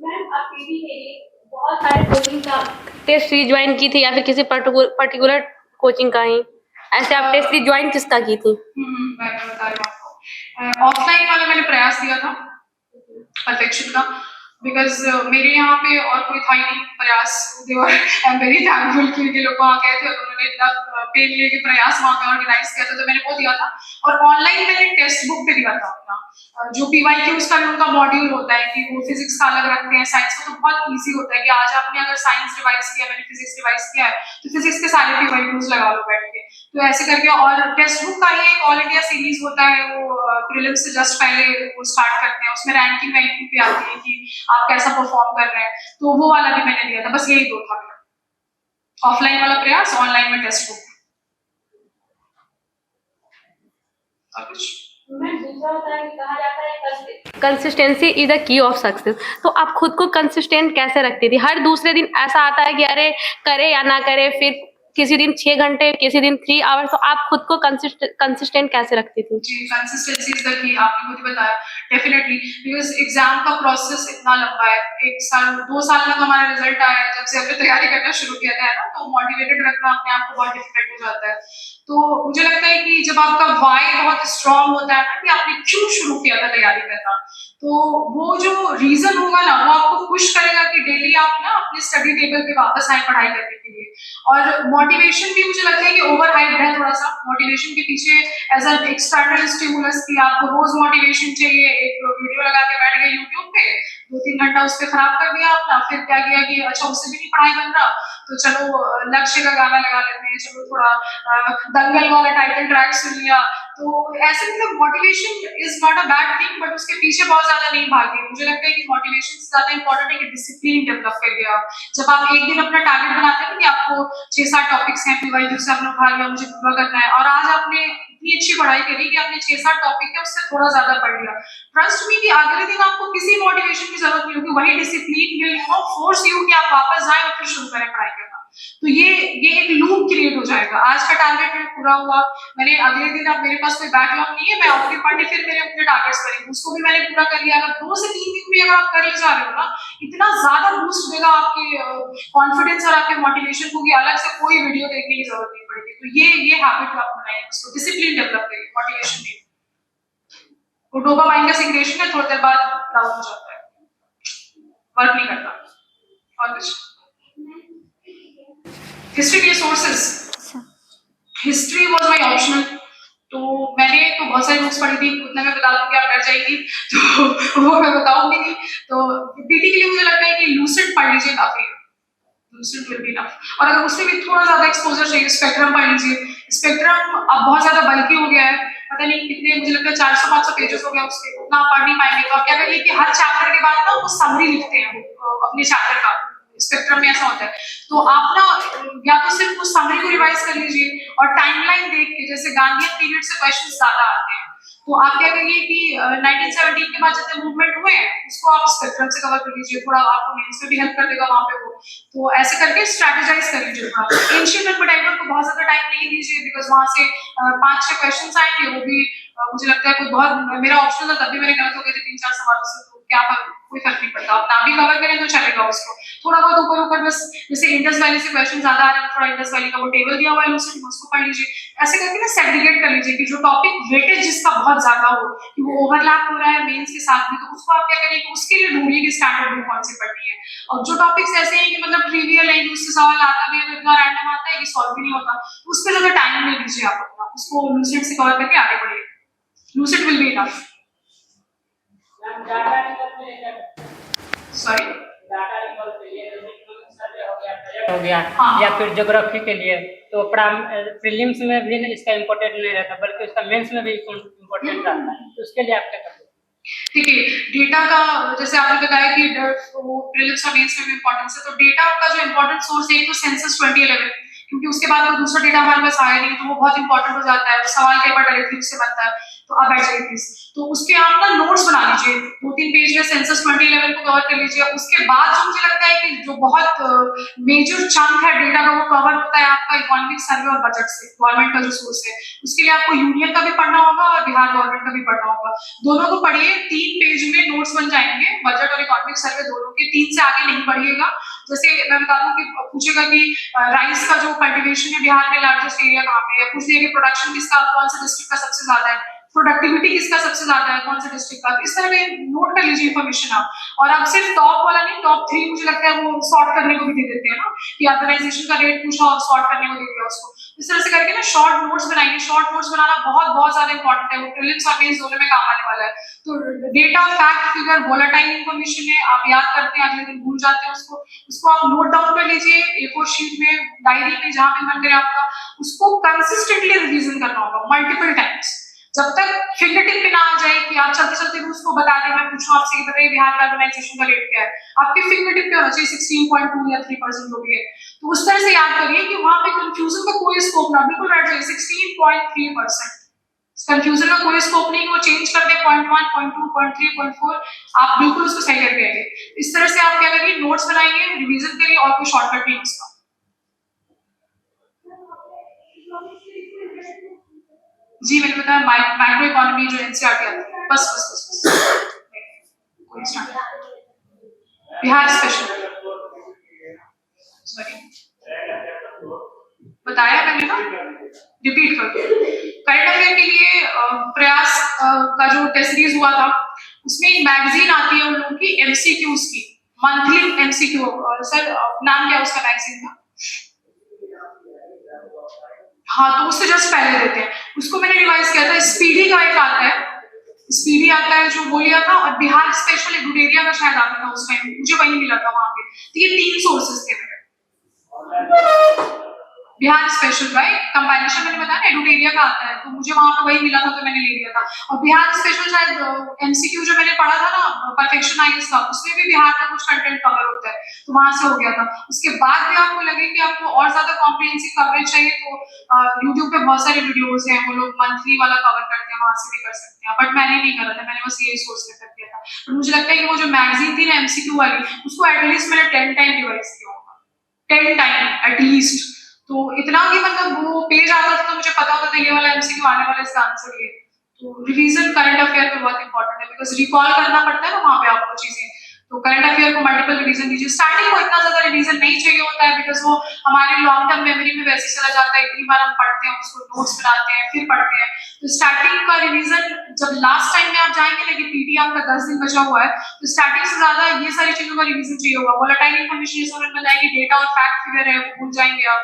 Speaker 3: मैम आप पीवी के लिए बहुत सारे कोचिंग का टेस्ट सीरीज ज्वाइन की थी या फिर किसी पर्टिकुलर कोचिंग का ही? ऐसे आप टेस्ट सीरीज ज्वाइन किसका की थी?
Speaker 2: मैं बता रही हूँ आपको। ऑफलाइन वाला मैंने प्रयास दिया था परफेक्शन का, बिकॉज मेरे यहाँ पे और कोई था ही नहीं प्रयास। आई एम वेरी थैंकफुल कि ये लोग वहाँ गए थे और उन्होंने इतना पेन लेके प्रयास वहाँ पे ऑर्गेनाइज किया था, तो मैंने वो दिया था। और ऑनलाइन मैंने टेक्स्ट बुक पे दिया था अपना, जो PYQ का भी उनका मॉड्यूल होता है कि वो फिजिक्स का अलग रखते हैं, साइंस का तो बहुत इजी होता है कि आज आपने अगर साइंस रिवाइज किया, मैंने फिजिक्स रिवाइज किया है, तो फिजिक्स के सारे PYQs लगा लो बैठ के। तो ऐसे करके, और टेक्स्ट बुक का ही एक ऑल इंडिया सीरीज होता है, वो प्रीलिम्स से जस्ट पहले वो स्टार्ट करते हैं, उसमें रैंकिंग वैंकिंग भी आती है कि आप कैसा परफॉर्म कर रहे हैं, तो वो वाला भी मैंने दिया था। बस यही 2 था मेरा, ऑफलाइन वाला प्रयास, ऑनलाइन में टेक्स्ट बुक। और कुछ
Speaker 3: दूसरा होता है कि कहा जाता है consistency is the key of success. तो आप खुद को कंसिस्टेंट कैसे रखती थी? हर दूसरे दिन ऐसा आता है कि अरे करे या ना करे, फिर किसी दिन 6 घंटे, किसी दिन 3 आवर्स, तो आप खुद को कंसिस्टेंट कैसे रखती थी?
Speaker 2: जी, कंसिस्टेंसी इज द की, आपने मुझे बताया डेफिनेटली, बिकॉज एग्जाम का प्रोसेस इतना लंबा है, 1 साल 2 साल तक हमारा रिजल्ट आया है, जब से हमने तैयारी करना शुरू किया था ना, तो मोटिवेटेड रखना अपने आप को बहुत डिफिकल्ट हो जाता है। तो मुझे लगता है कि जब आपका वाई बहुत स्ट्रांग होता है ना, कि आपने क्यों शुरू किया था तैयारी करना, तो वो जो रीजन होगा ना, वो आपको पुश करेगा कि डेली आप ना अपने स्टडी टेबल पे वापस आए पढ़ाई करने के लिए। और मोटिवेशन भी मुझे लगता है कि ओवर हाइप्ड है थोड़ा सा। मोटिवेशन के पीछे एज एन एक्सटर्नल स्टिमुलस की आपको रोज मोटिवेशन चाहिए, एक वीडियो लगा के बैठ गए यूट्यूब पे, 2-3 घंटा उस पर खराब कर दिया अपना, फिर क्या किया कि अच्छा उससे भी नहीं पढ़ाई बन रहा, तो चलो लक्ष्य का गाना लगा लेते हैं, चलो थोड़ा दंगल वाला टाइटल ट्रैक सुन लिया। तो ऐसे मतलब motivation is not a bad thing, but उसके पीछे बहुत ज्यादा नहीं भागे। मुझे लगता है कि मोटिवेशन से ज्यादा इंपॉर्टेंट है कि डिसिप्लिन डेवलप करिए आप। जब आप एक दिन अपना टारगेट बनाते हैं कि आपको 6-7 टॉपिक्स हैं PYQ से आपने उठा लिया, मुझे पूरा करना है, और आज आपने इतनी अच्छी पढ़ाई करी कि आपने 6-7 टॉपिक है उससे थोड़ा ज्यादा पढ़ लिया, ट्रस्ट मी कि अगले दिन आपको किसी मोटिवेशन की जरूरत नहीं होगी, वही डिसिप्लिन विल फोर्स यू कि आप वापस जाएं और फिर शुरू करें पढ़ाई करना। तो ये एक लूप क्रिएट हो जाएगा। आज का टारगेट पूरा हुआ, मैंने अगले दिन, अब मेरे पास कोई बैकलॉग नहीं है, मैं आऊंगी पढ़ने, फिर मेरे अपने टारगेट्स करेंगे, उसको भी मैंने पूरा कर लिया। अगर 2 से 3 दिन भी अगर आप कर ले जा रहे हो ना, इतना ज्यादा बूस्ट देगा आपके कॉन्फिडेंस और आपके मोटिवेशन को कि अलग से कोई वीडियो देखने की जरूरत नहीं पड़ेगी। तो ये हैबिट आप बनाएं, उसको डिसिप्लिन डेवलप करिए, मोटिवेशन नहीं। वो डोपामाइन का सिक्रेशन है, थोड़ी देर बाद डाउन हो जाता है, वर्क नहीं करता। और कुछ हिस्ट्री के sources, history was my optional, तो मैंने तो बहुत सारी बुक्स पढ़ी थी, उतना मैं बता दूंगी आप डर जाएंगी, तो वो मैं बताऊंगी नहीं। तो पीटी के लिए मुझे लगता है कि लूसेंट पढ़ लीजिए, काफी लूसेंट विल बी इनफ। और अगर उससे भी थोड़ा ज्यादा एक्सपोजर चाहिए, स्पेक्ट्रम पढ़ लीजिए। स्पेक्ट्रम अब बहुत ज्यादा बल्कि हो गया है, पता नहीं कितने, मुझे लगता है 400-500 पेजेस हो गया उसके, उतना आप पढ़ नहीं पाएंगे। तो आप क्या करिए कि हर चैप्टर के बाद ना वो समरी लिखते हैं अपने चैप्टर का, स्पेक्ट्रम में ऐसा होता है। तो आप ना या तो सिर्फ उस समरी को रिवाइज कर लीजिए, और टाइमलाइन देख के, जैसे गांधीयन पीरियड से क्वेश्चन ज्यादा आते हैं, तो आप क्या करिए कि 1917 के बाद जितने मूवमेंट हुए हैं उसको आप स्पेक्ट्रम से कवर कर लीजिए, थोड़ा आपको मेंस में भी हेल्प कर देगा वहां पे वो। तो ऐसे करके स्ट्रेटेजाइज कर लीजिए थोड़ा। एंशिएंट एंड मिडाइवल को बहुत ज्यादा टाइम नहीं दीजिए, बिकॉज वहां से 5-6 क्वेश्चन आएंगे, वो भी मुझे लगता है कोई बहुत, मेरा ऑप्शनल था तब भी मैंने गलत हो गए थे 3-4 सवालों से, तो क्या कोई फर्क नहीं पड़ता, आप ना भी कवर करें तो चलेगा उसको। थोड़ा बहुत ऊपर ऊपर बस, जैसे इंडस वैली से क्वेश्चन ज्यादा आ रहे हैं, थोड़ा इंडस वैली का वो टेबल दिया हुआ है लूसेंट, उसको पढ़ लीजिए। ऐसे करके ना सेग्रीगेट कर लीजिए कि जो टॉपिक वेटेज जिसका बहुत ज्यादा हो, कि वो ओवरलैप हो रहा है मेंस के साथ भी, तो उसको आप क्या करिए कि उसके लिए ढूंढिए कि स्टैंडर्ड बुक कौन सी पढ़नी है। और जो टॉपिक्स ऐसे हैं कि मतलब ट्रिवियल है, उससे सवाल आता भी है तो इतना रैंडम आता है कि सॉल्व भी नहीं होता, उस पर ज्यादा टाइम नहीं दीजिए आप अपना, उसको लूसेंट से कवर करके आगे बढ़िए। Lucent will be enough. Sorry,
Speaker 4: हो गया
Speaker 2: हाँ।
Speaker 4: या फिर ज्योग्राफी के लिए, तो प्रीलिम्स में भी इसका इम्पोर्टेंट नहीं रहता, बल्कि उसका मेंस में भी इम्पोर्टेंट रहता है, तो उसके लिए आप क्या करते हैं?
Speaker 2: ठीक है, डेटा का जैसे आपने बताया कि वो प्रीलिम्स और मेंस में भी इम्पोर्टेंस है, तो डेटा का जो इम्पोर्टेंट सोर्स है, एक तो सेंसस 2011, क्योंकि उसके बाद कोई दूसरा डेटा हमारे पास आया नहीं, तो वो बहुत इंपॉर्टेंट हो जाता है, सवाल कई बार डायरेक्टली उससे बनता है। तो आप बैठ जाइए प्लीज। तो उसके आप ना नोट्स बना लीजिए, 2-3 पेज में सेंसस 2011 को कवर कर लीजिए। उसके बाद जो मुझे लगता है कि जो बहुत मेजर चंक है डेटा का वो कवर होता है आपका इकोनॉमिक सर्वे और बजट से, गवर्नमेंट का जो सोर्स है। उसके लिए आपको यूनियन का भी पढ़ना होगा और बिहार गवर्नमेंट का भी पढ़ना होगा। दोनों को पढ़िए, 3 पेज में नोट्स बन जाएंगे, बजट और इकोनॉमिक सर्वे दोनों के। 3 से आगे नहीं पढ़िएगा। जैसे मैं बता दूं कि पूछेगा कि राइस का जो कल्टीवेशन है बिहार में लार्जेस्ट एरिया कहाँ पे है, पूछ लिया कि प्रोडक्शन किसका कौन सा डिस्ट्रिक्ट का सबसे ज्यादा है, प्रोडक्टिविटी किसका सबसे ज्यादा है कौन से डिस्ट्रिक्ट का। इस तरह में नोट कर लीजिए इन्फॉर्मेशन आप। और आप सिर्फ टॉप वाला नहीं, टॉप 3 मुझे लगता है वो सॉर्ट करने को भी दे देते हैं ना, कि अर्बनाइजेशन का रेट पूछा और सॉर्ट करने को दे दिया उसको। इस तरह से करके ना शॉर्ट नोट्स बनाइए। शॉर्ट नोट्स बनाना बहुत बहुत ज्यादा इंपॉर्टेंट है, वो प्रीलिम्स और मेंस दोनों में काम आने वाला है। तो data, fact, figure, volatile information है, आप याद करते हैं अगले दिन भूल जाते हैं उसको आप नोट डाउन कर लीजिए A4 शीट में, डायरी में, जहां भी मन करे आपका। उसको कंसिस्टेंटली रिवीजन करना होगा मल्टीपल टाइम्स, जब तक फिंगरटिप पे ना आ जाए कि आप चलते चलते भी उसको बता दें। मैं पूछूं आपसे कि बताइए बिहार का अर्बनाइजेशन का रेट क्या है, आपके फिंगरटिप पे होना चाहिए 16.2 या 3% जो भी है। तो उस तरह से याद करिए कि वहां पे कंफ्यूजन का कोई स्कोप ना, बिल्कुल बैठ जाइए 16.3%। कंफ्यूजन का कोई स्कोप नहीं, वो चेंज कर दे 0.1, 0.2, 0.3, 0.4, आप बिल्कुल उसको सही करके आइए। इस तरह से आप क्या करिए, नोट्स बनाइए, रिवीजन करिए, और कोई शॉर्टकट नहीं उसका। जी मैंने बताया माइक्रो इकोनॉमी जो एनसीईआरटी आती है, बस कोई स्टार्ट बिहार स्पेशल, सॉरी बताया मैंने ना, रिपीट करके। करंट अफेयर के लिए प्रयास का जो टेस्ट सीरीज हुआ था उसमें एक मैगजीन आती है उन लोगों की एमसीक्यूज की, मंथली एमसीक्यू। सर नाम क्या है उसका मैगजीन का? हाँ, तो उससे जस्ट पहले देते हैं उसको। मैंने रिवाइज किया था, स्पीडी का एक आता है, स्पीडी आता है जो वो लिया था, और बिहार स्पेशल एडुटेरिया का शायद आता था उस टाइम, मुझे वही मिला था वहां पे। तो ये 3 सोर्सेस थे मेरे। बिहार स्पेशल का एक कंपाइलेशन मैंने बताया, एडुटेरिया का आता है, तो मुझे वहां पे वही मिला था तो मैंने ले लिया था। और बिहार स्पेशल शायद एमसीक्यू जो मैंने पढ़ा था ना परफेक्शन आईएएस का, उसमें भी बिहार का कुछ कंटेंट कवर होता है, तो वहां से हो गया था। उसके बाद भी आपको लगे कि आपको और ज्यादा कॉम्प्रिहेंसिव कवरेज चाहिए तो यूट्यूब पे बहुत सारे वीडियोस हैं, वो लोग मंथली वाला कवर करते हैं, वहां से भी कर सकते हैं। बट मैंने नहीं करा था, मैंने बस यही सोच रेफर किया था। तो मुझे लगता है कि वो जो मैगजीन थी ना एमसीक्यू वाली, उसको एटलीस्ट मैंने 10 टाइम रिवाइज किया होगा, 10 टाइम एटलीस्ट। तो इतना कि मतलब वो पेज आता था तो मुझे पता होता था ये वाला एमसीक्यू आने वाला, इसका आंसर ये। तो रिवीजन करंट अफेयर पे बहुत इंपॉर्टेंट है, बिकॉज रिकॉल करना पड़ता है ना वहां पे आपको चीजें। तो करंट अफेयर को मल्टीपल रिवीजन दीजिए। स्टार्टिंग को इतना ज्यादा रिवीजन नहीं चाहिए होता है, बिकॉज वो हमारे लॉन्ग टर्म मेमोरी में वैसे चला जाता है, इतनी बार हम पढ़ते हैं उसको, नोट्स बनाते हैं, फिर पढ़ते हैं। तो स्टार्टिंग का रिवीजन जब लास्ट टाइम में आप जाएंगे, लेकिन पीटी आपका 10 दिन बचा हुआ है, तो स्टार्टिंग से ज्यादा ये सारी चीजों का रिवीजन चाहिए होगा। वोलेटाइल इंफॉर्मेशन जैसे उन्होंने बताया कि डेटा और फैक्ट फिगर है वो भूल जाएंगे आप,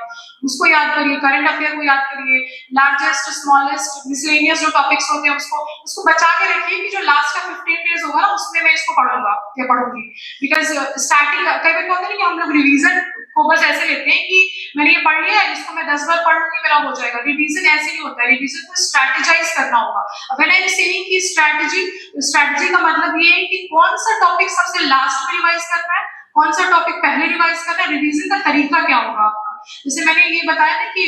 Speaker 2: उसको याद करिए। करंट अफेयर को याद करिए, लार्जेस्ट स्मॉलेस्ट मिसलेनियस जो टॉपिक्स होते हैं उसको बचा के रखिए कि जो लास्ट का 15 डेज होगा ना उसमें मैं इसको पढ़ूंगा या पढ़ूंगी। बिकॉज स्टार्टिंग कई बार होता है कि हम लोग रिवीजन को बस ऐसे लेते हैं कि मैंने ये पढ़ लिया है, इसको मैं 10 बार पढ़ लूंगी मेरा हो जाएगा। रिवीजन ऐसे नहीं होता है, रिवीजन को स्ट्रैटेजाइज करना होगा। व्हेन आई एम सेइंग कि स्ट्रैटेजी का मतलब ये है कि कौन सा टॉपिक सबसे लास्ट में रिवाइज करना है, कौन सा टॉपिक पहले रिवाइज करना है, रिवीजन का तरीका क्या होगा आपका। जैसे मैंने ये बताया ना कि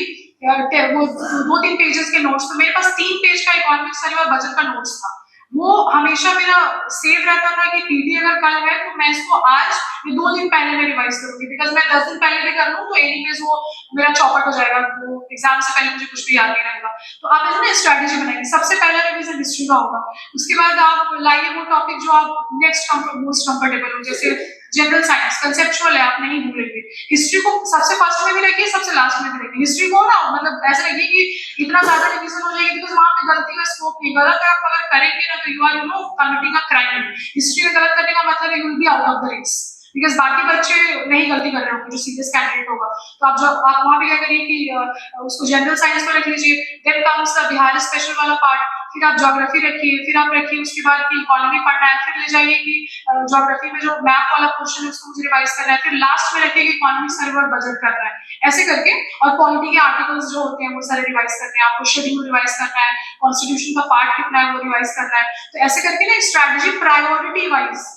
Speaker 2: वो 2-3 पेजेस के नोट्स, तो मेरे पास 3 पेज का इकोनॉमिक सर्वे और बजट का नोट्स था। वो हमेशा मेरा सेव रहता था कि पीडी अगर कल है तो मैं इसको आज ये 2 दिन पहले में रिवाइज करूंगी, बिकॉज मैं 10 दिन पहले भी कर लूं तो एनीवेज वो मेरा चौपट हो जाएगा, वो एग्जाम से पहले मुझे कुछ भी याद नहीं रहेगा। तो आप ऐसे ना स्ट्रैटेजी बनाएंगे, सबसे पहला रिवीजन हिस्ट्री का होगा, उसके बाद आप लाइए वो टॉपिक जो आप नेक्स्ट मोस्ट कंफर्टेबल हो, जैसे जनरल साइंस कंसेप्चुअल है, आप नहीं भूलेंगे। हिस्ट्री को सबसे फर्स्ट में भी रखिए, सबसे लास्ट में भी रखिए। हिस्ट्री को ना मतलब ऐसा रखिए कि इतना ज्यादा रिवीजन हो जाएगी बिकॉज वहां पे गलती का स्कोप नहीं, गलत आप अगर करेंगे ना तो you are committing a crime. History में गलत करने का मतलब है you will be out of the race, because बाकी बच्चे नहीं गलती कर रहे होंगे जो सीरियस कैंडिडेट होगा। तो आप वहां पे क्या करिए कि उसको जनरल साइंस को रख लीजिए, then comes the Bihar special वाला पार्ट, फिर आप ज्योग्राफी रखिए, फिर आप रखिए उसके बाद की इकोनॉमी पढ़ना है, फिर ले जाइए कि ज्योग्राफी में जो मैप वाला पोर्शन है उसको मुझे रिवाइज करना है, फिर लास्ट में रखिए कि इकोनॉमिक सर्वे और बजट करना है, ऐसे करके। और पॉलिटी के आर्टिकल्स जो होते हैं वो सारे रिवाइज करने हैं, आपको शेड्यूल रिवाइज करना है, कॉन्स्टिट्यूशन का पार्ट कितना है वो रिवाइज करना है। तो ऐसे करके ना स्ट्रैटेजी प्रायोरिटी वाइज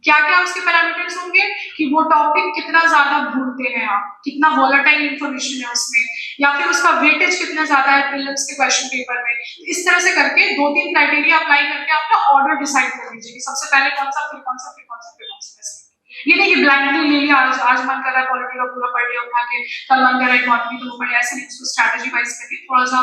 Speaker 2: क्या क्या उसके पैरामीटर्स होंगे कि वो टॉपिक कितना ज्यादा भूलते हैं आप, कितना वोलेटाइल इंफॉर्मेशन है उसमें, या फिर उसका वेटेज कितना ज्यादा है प्रीलिम्स के क्वेश्चन पेपर में। इस तरह से करके 2-3 क्राइटेरिया अप्लाई करके आप ना ऑर्डर डिसाइड कर लीजिए कि सबसे पहले कौन सा, फिर कौन सा, फिर कौन सा, फिर कौन सा। ये नहीं कि ब्लाइंडली ले लिया, आज मन कर रहा है पॉलिटी का पूरा पढ़ लिया उठा के, कल मन कर रहा है इकोनॉमी तो वो पढ़ लिया, ऐसे नहीं। उसको स्ट्रैटेजी वाइज करिए। थोड़ा सा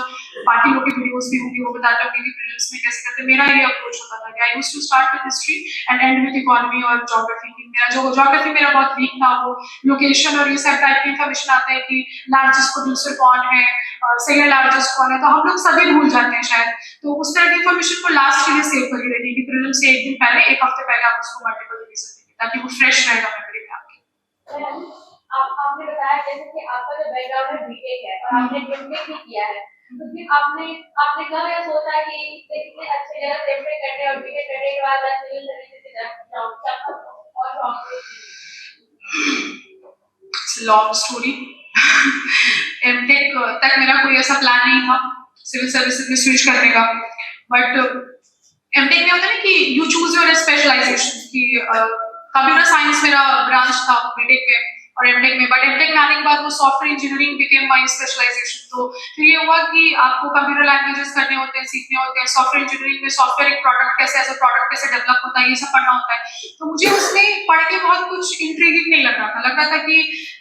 Speaker 2: बाकी लोग की वीडियोस भी होंगी, वो बताते होंगे कि प्रीलिम्स में कैसे करते हैं। मेरा ये अप्रोच होता था कि I used to start with history and end with economy और ज्योग्राफी। मेरा जो ज्योग्राफी मेरा बहुत वीक था, वो लोकेशन और ये सब टाइप की इंफॉर्मेशन आता है कि लार्जेस्ट प्रोड्यूसर कौन है, सेकेंड लार्जेस्ट कौन है, तो हम लोग सभी भूल जाते हैं शायद। तो उस तरह की इंफॉर्मेशन को लास्ट के लिए सेव करके रखिए कि प्रीलिम्स से एक दिन पहले, एक हफ्ते पहले आप उसको मल्टीपल रिवीजन देंगे ताकि वो फ्रेश रहेगा मेमोरी में आपकी।
Speaker 3: आपने बताया जैसे कि आपका जो बैकग्राउंड है बीटेक है और आपने एमटेक भी किया है, तो फिर आपने कब ये सोचा कि इतने अच्छे जगह से एमटेक करने और बीटेक करने के बाद सिविल सर्विसेज से जाऊं और
Speaker 2: लॉन्ग स्टोरी। एमटेक तक मेरा कोई ऐसा प्लान नहीं था सिविल सर्विसेज में स्विच करने का, बट एमटेक में होता है ना कि यू चूज योर स्पेशलाइजेशन। कि कंप्यूटर साइंस मेरा ब्रांच था बीटेक में और एमटेक में, बट एमटेक में आने के बाद वो software engineering became my specialization. तो फिर ये हुआ कि आपको कंप्यूटर लैंग्वेजेस करने होते हैं, सीखने होते हैं। सॉफ्टवेयर इंजीनियरिंग में सॉफ्टवेयर एक प्रोडक्ट कैसे, एज अ प्रोडक्ट कैसे डेवलप होता है, ये सब पढ़ना होता है। तो मुझे उसमें पढ़ के बहुत कुछ इंट्रीगिंग नहीं लग रहा था। लग रहा था कि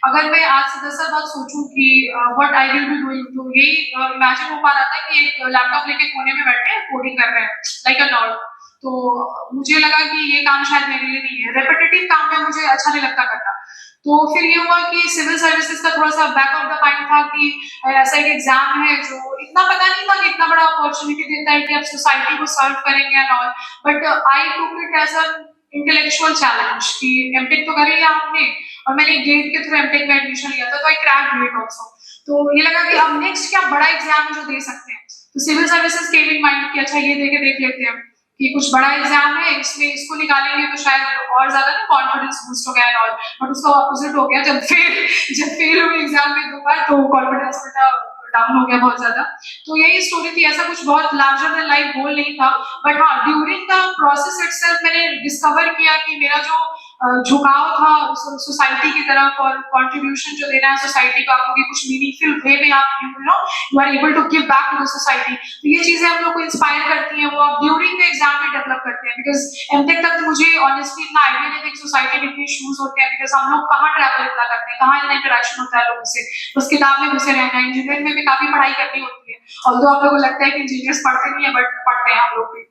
Speaker 2: अगर मैं आज से 10 साल बाद सोचूं कि what I will be doing, तो यही इमेजिन हो पा रहा था कि एक लैपटॉप लेके कोने में बैठे कोडिंग कर रहे हैं लाइक अ नॉर्ड। तो मुझे लगा कि ये काम शायद मेरे लिए नहीं है, रेपिटेटिव काम में मुझे अच्छा नहीं लगता करना। तो फिर ये हुआ कि सिविल सर्विसेज का थोड़ा सा बैक ऑफ द माइंड था कि ऐसा एक एग्जाम है जो इतना पता नहीं था कि इतना बड़ा अपॉर्चुनिटी देता है कि आप सोसाइटी को सर्व करेंगे and all, but I took it as an intellectual challenge कि एमटेक तो कर लिया आपने और मैंने गेट के थ्रू एमटेक में एडमिशन लिया था, तो आई क्रैक्ड गेट आल्सो। तो ये लगा कि अब नेक्स्ट क्या बड़ा एग्जाम है जो दे सकते हैं। तो civil services came in mind कि अच्छा ये देख लेते हैं कि कुछ बड़ा एग्जाम है, इसमें इसको निकालेंगे तो शायद और ज्यादा ना कॉन्फिडेंस बूस्ट हो गया और, बट उसका ऑपोजिट हो गया। जब फेल हुए एग्जाम में 2 बार, तो कॉन्फिडेंस उल्टा डाउन हो गया बहुत ज्यादा। तो यही स्टोरी थी, ऐसा कुछ बहुत लार्जर देन लाइफ गोल नहीं था, बट हाँ ड्यूरिंग द प्रोसेस इटसेल्फ मैंने डिस्कवर किया कि मेरा जो झुकाव था सोसाइटी की तरफ और कंट्रीब्यूशन जो देना है सोसाइटी को आपको, कि कुछ मीनिंगफुल वे में आप you are able to give back to the society. तो ये चीजें हम लोग को इंस्पायर करती हैं, वो आप ड्यूरिंग द एग्जाम में डेवलप करते हैं। बिकॉज एमटेक तक मुझे ऑनेस्टली इतना आइडिया नहीं था कि सोसाइटी में इतने इश्यूज होते हैं, बिकॉज हम लोग कहाँ ट्रैवल इतना करते हैं, कहाँ इतना इंटरेक्शन होता है लोगों से, बस किताब में घुसे रहना है। इंजीनियरिंग में भी काफी पढ़ाई करनी होती है, और आप लोगों को लगता है कि इंजीनियर्स पढ़ते नहीं है, बट पढ़ते हैं हम लोग भी।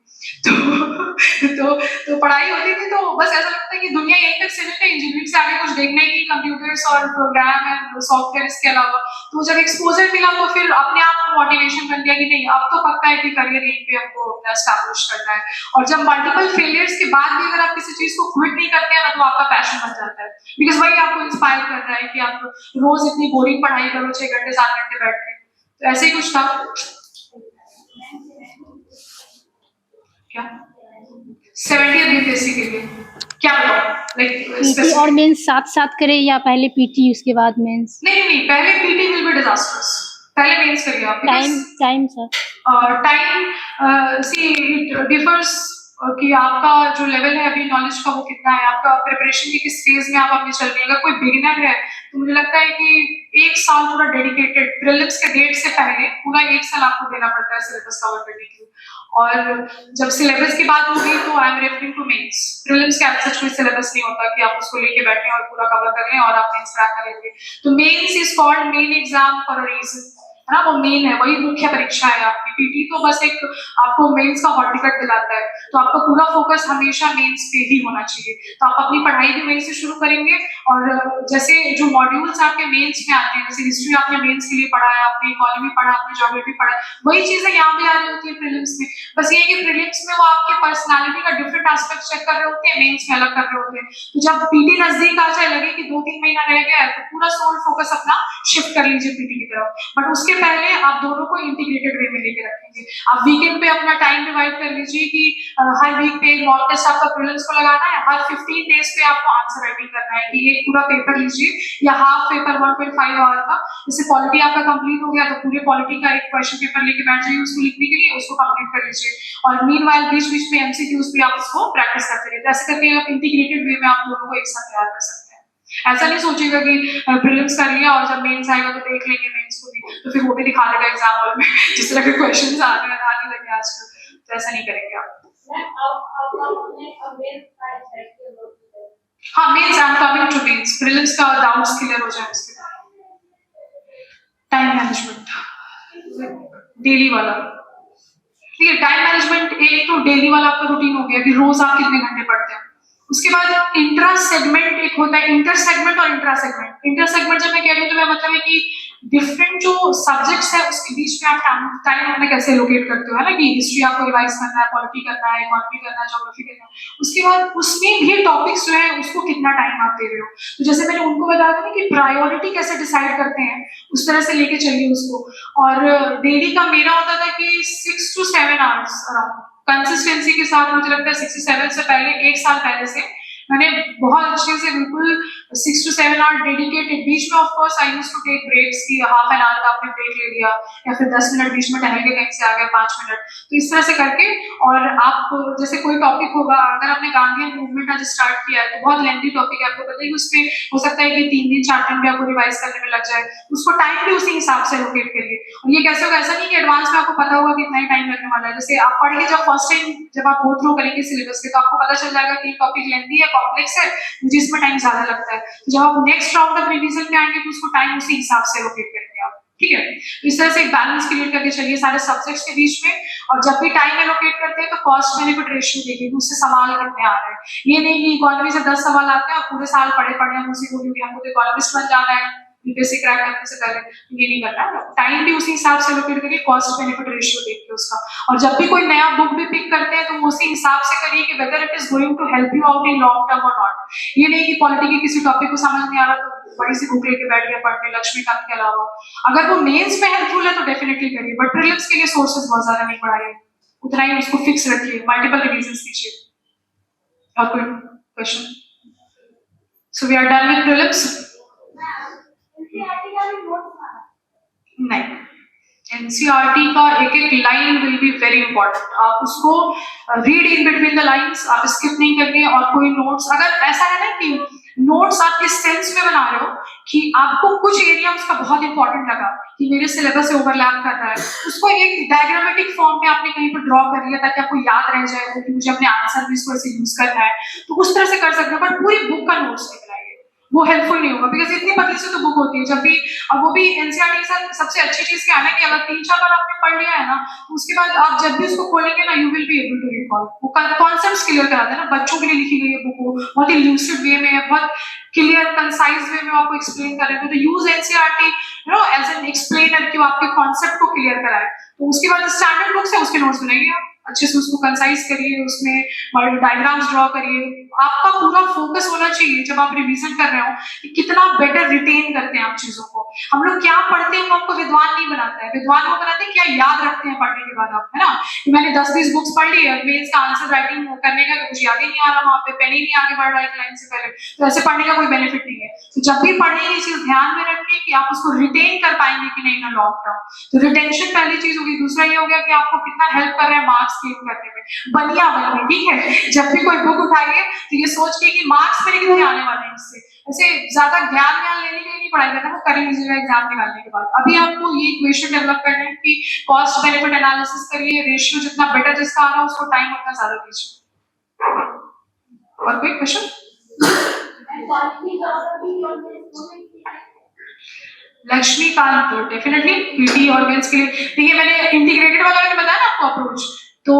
Speaker 2: तो पढ़ाई होती थी, तो बस ऐसा लगता है कि दुनिया यहीं तक सीमित है, इंजीनियरिंग से आगे कुछ देखना ही नहीं, कंप्यूटर्स और प्रोग्राम एंड सॉफ्टवेयर इसके अलावा। तो जब एक्सपोजर मिला तो फिर अपने आप को मोटिवेशन बन गया कि नहीं अब तो पक्का है कि करियर यहीं पे हमको अपना एस्टैब्लिश करना है। और जब मल्टीपल फेलियर्स के बाद भी अगर आप किसी चीज को क्विट नहीं करते हैं ना, तो आपका पैशन बन जाता है, बिकॉज वही आपको इंस्पायर कर रहा है कि आप रोज इतनी बोरिंग पढ़ाई करो 6 घंटे 7 घंटे बैठ के। तो ऐसे ही कुछ था। क्या 70 बीपीएससी के लिए क्या बताऊं,
Speaker 5: पीटी और मेंस साथ करें या पहले पीटी उसके बाद मेंस?
Speaker 2: नहीं, पहले पीटी विल बी डिजास्टर्स, पहले मेंस करिए आप।
Speaker 5: Time sir
Speaker 2: time see it differs कि आपका जो लेवल है अभी नॉलेज का वो कितना है, आपका प्रिपरेशन की किस फेज में आप अभी चल रहे हैं। अगर कोई बिगिनर है तो मुझे लगता है कि 1 साल पूरा डेडिकेटेड प्रीलिम्स के डेट से पहले पूरा 1 साल आपको देना पड़ता है सिलेबस कवर करने के लिए। और जब सिलेबस की बात होगी तो I am referring to mains. Prelims के अंदर कोई सिलेबस नहीं होता कि आप उसको लेके बैठे और पूरा कवर कर लें और आप मेंस क्रैक कर लेंगे। तो mains is called main exam for a reason, है ना, वो मेन है, वही मुख्य परीक्षा है आपकी। पीटी तो बस एक आपको मेंस का हॉल टिकट दिलाता है, तो आपका पूरा फोकस हमेशा मेंस पे ही होना चाहिए। तो आप अपनी पढ़ाई भी वहीं से शुरू करेंगे, और जैसे जो मॉड्यूल्स आपके मेंस में आते हैं, जैसे हिस्ट्री आपने मेंस के लिए पढ़ा है, आपने इकोनॉमी पढ़ा, आपने ज्योग्राफी पढ़ा, वही चीजें यहाँ भी आ रही होती है प्रीलिम्स में। बस ये कि प्रीलिम्स में वो आपके पर्सनालिटी का डिफरेंट एस्पेक्ट चेक कर रहे होते हैं, मेंस में अलग कर रहे होते हैं। तो जब पीटी नजदीक आ जाए, लगे कि 2-3 महीना रह गया है, तो पूरा सोल फोकस अपना शिफ्ट कर लीजिए पीटी की तरफ। बट उसके पहले आप दोनों को इंटीग्रेटेड वे में लेके रखेंगे। आप वीकेंड पे अपना टाइम डिवाइड कर लीजिए कि हर वीक पे मॉक टेस्ट आपका प्रीलिम्स को लगाना है, हर 15 डेज पे आपको आंसर राइटिंग करना है कि एक पूरा पेपर लीजिए या हाफ पेपर 1.5 आवर का। जैसे पॉलिटी आपका कंप्लीट हो गया तो पूरे पॉलिटी का एक क्वेश्चन पेपर लेके बैठ जाइए उसको लिखने के लिए, उसको कंप्लीट कर लीजिए। और मीनवाइल बीच में एमसीक्यूज भी आप उसको प्रैक्टिस करते रहिए। ऐसे करके आप इंटीग्रेटेड वे में आप दोनों को एक साथ तैयार कर सकते हैं। ऐसा नहीं सोचेगा कि प्रीलिम्स कर लिया और जब मेंस आएगा तो देख लेंगे मेंस को भी, तो फिर वो भी दिखा देगा एग्जाम हॉल में जिस तरह के क्वेश्चंस आने लगे आजकल, तो ऐसा नहीं करेंगे आप। हाँ, mains I am coming to mains, prelims का डाउट्स क्लियर हो जाए उसके बाद। टाइम मैनेजमेंट डेली वाला, ठीक है, टाइम मैनेजमेंट एक तो डेली वाला आपका रूटीन हो गया कि रोज आप कितने घंटे पढ़ते हैं। उसके बाद इंट्रा सेगमेंट एक होता है, इंटर सेगमेंट और इंट्रा सेगमेंट। इंटर सेगमेंट जब मैं कह रही हूँ तो मैं मतलब है कि डिफरेंट जो सब्जेक्ट्स है उसके बीच में आप टाइम अपने कैसे लोकेट करते हो, है ना, कि हिस्ट्री आपको रिवाइज करना है, पॉलिटी करना है, इकोनॉमी करना है, ज्योग्राफी करना है, उसके बाद उसमें भी टॉपिक्स जो है उसको कितना टाइम आप दे रहे हो। तो जैसे मैंने उनको बताया था ना कि प्रायोरिटी कैसे डिसाइड करते हैं, उस तरह से लेके चलिए उसको। और डेली का मेरा होता था कि 6 to 7 आवर्स अराउंड कंसिस्टेंसी के साथ, मुझे लगता है 6 से 7 से पहले, 1 साल पहले से मैंने बहुत अच्छे से बिल्कुल 6 to 7 आवर डेडिकेटेड। बीच में of course I used to take breaks की हाफ एन आवर का आपने ब्रेक ले लिया या फिर 10 मिनट बीच में टहल के कहीं से आ गए 5 मिनट, तो इस तरह से करके। और आप जैसे कोई टॉपिक होगा, अगर आपने गांधीयन मूवमेंट आज स्टार्ट किया है तो बहुत लेंथी टॉपिक है, आपको पता है उसमें हो सकता है कि 3 दिन 4 दिन भी आपको रिवाइज करने में लग जाए, उसको टाइम भी उसी हिसाब से लोकेट करिए। और ये कैसे होगा, ऐसा नहीं कि एडवांस में आपको पता होगा कितना ही टाइम लगने वाला है। जैसे आप पढ़ के जब फर्स्ट टाइम जब आप गो थ्रू करेंगे सिलेबस के, तो आपको पता चल जाएगा कि टॉपिक लेंथी है, कॉम्प्लेक्स है, मुझे इसमें टाइम ज्यादा लगता है। तो जब आप नेक्स्ट राउंड ऑफ रिवीजन में आएंगे तो उसको टाइम उसी हिसाब से लोकेट करेंगे आप, ठीक है। तो इस तरह से एक बैलेंस क्रिएट करके चलिए सारे सब्जेक्ट्स के बीच में। और जब भी टाइम एलोकेट करते हैं तो कॉस्ट बेनिफिट रेशियो देखिए, उससे सवाल कितने आ रहे हैं। ये नहीं कि इकोनॉमी से 10 सवाल आते हैं और पूरे साल पढ़े हम उसी को, क्योंकि हमको तो इकोनॉमिस्ट बन जाना है यूपीएससी क्रैक करने से पहले, ये नहीं करना है। टाइम भी उसी हिसाब से लोकेट करिए, कॉस्ट बेनिफिट रेशियो देखिए उसका। और जब भी कोई नया बुक भी पिक करते हैं तो वो उसी हिसाब से करिए कि whether it is going to help you out in long term और नॉट। ये नहीं कि पॉलिटी के किसी टॉपिक को समझ नहीं आ रहा तो बड़ी सी बुक लेके बैठ गया पढ़ने लक्ष्मीकांत के अलावा। अगर वो मेंस में हेल्पफुल है तो डेफिनेटली करिए, बट प्रीलिम्स के लिए सोर्सेज बहुत ज्यादा नहीं बढ़ाइए, उतना ही उसको फिक्स रखिए, मल्टीपल रिवीजन कीजिए। और कोई question? So we are done with prelims. नहीं, एनसीईआरटी का एक एक line will be very important. आप उसको read in between the lines, आप स्किप नहीं करिए। और कोई नोट्स, अगर ऐसा है ना कि नोट्स आप इस सेंस में बना रहे हो कि आपको कुछ एरिया उसका बहुत इंपॉर्टेंट लगा कि मेरे सिलेबस से ओवरलैप कर रहा है, उसको एक डायग्रामेटिक फॉर्म में आपने कहीं पर ड्रॉ कर लिया ताकि आपको याद रह जाए कि मुझे अपने आंसर में इसको ऐसे यूज करना है, तो उस तरह से कर सकते हो। बट पूरी बुक का नोट्स नहीं बनाइए, वो हेल्पफुल नहीं होगा, बिकॉज इतनी पतली से तो बुक होती है। जब भी, और वो भी एनसीईआरटी के साथ सबसे अच्छी चीज क्या है ना कि अगर 3-4 बार आपने पढ़ लिया है ना, तो उसके बाद आप जब भी उसको खोलेंगे ना, you will be able to recall. वो कॉन्सेप्ट्स क्लियर कराते हैं ना, बच्चों के लिए लिखी गई है बुक, बहुत ही लूसिड वे में है, बहुत क्लियर कंसाइज वे में आपको एक्सप्लेन कर रहे हैं। तो use NCERT as an explainer कि वो आपके कॉन्सेप्ट को क्लियर कराए। तो उसके बाद स्टैंडर्ड बुक्स है, उसके नोट्स बनाइए आप अच्छे से, उसको कंसाइज करिए, उसमें डायग्राम्स ड्रॉ करिए। आपका पूरा फोकस होना चाहिए जब आप रिवीजन कर रहे हो कि कितना बेटर रिटेन करते हैं आप चीजों को। हम लोग क्या पढ़ते हैं वो आपको विद्वान नहीं बनाता है, विद्वान वो बनाते हैं क्या याद रखते हैं पढ़ने के बाद आप, है ना। कि मैंने 10-20 बुक्स पढ़ ली है, मेंस का आंसर राइटिंग करने का तो कुछ याद ही नहीं आ रहा, वहां पे पेन ही नहीं आगे बढ़ रहा है लाइन से पहले, तो ऐसे पढ़ने का कोई बेनिफिट नहीं है। तो जब भी पढ़ेंगे चीज ध्यान में रखिए कि आप उसको रिटेन कर पाएंगे कि नहीं ना लॉन्ग टर्म। तो रिटेंशन पहली चीज होगी। दूसरा ये हो गया कि आपको कितना हेल्प कर रहा है मार्क्स गेन करने में, बनिया बनिए, ठीक है। जब भी कोई बुक उठाइए तो ये सोच के कि मार्क्स मेरे कितने आने वाले हैं इससे, ऐसे ज्यादा ज्ञान लेने के लिए नहीं पढ़ाई करना, वो कर लीजिएगा एग्जाम निकालने के बाद। अभी आपको ये इक्वेशन डेवलप करना है कि कॉस्ट बेनिफिट एनालिसिस करिए, रेशियो जितना बेटर जिसका आ रहा है उसको टाइम उतना ज्यादा दीजिए। और कोई क्वेश्चन? लक्ष्मीकांत डेफिनेटली पीटी और मेंस के लिए। देखिए मैंने इंटीग्रेटेड वाला मैंने बताया ना आपको अप्रोच, तो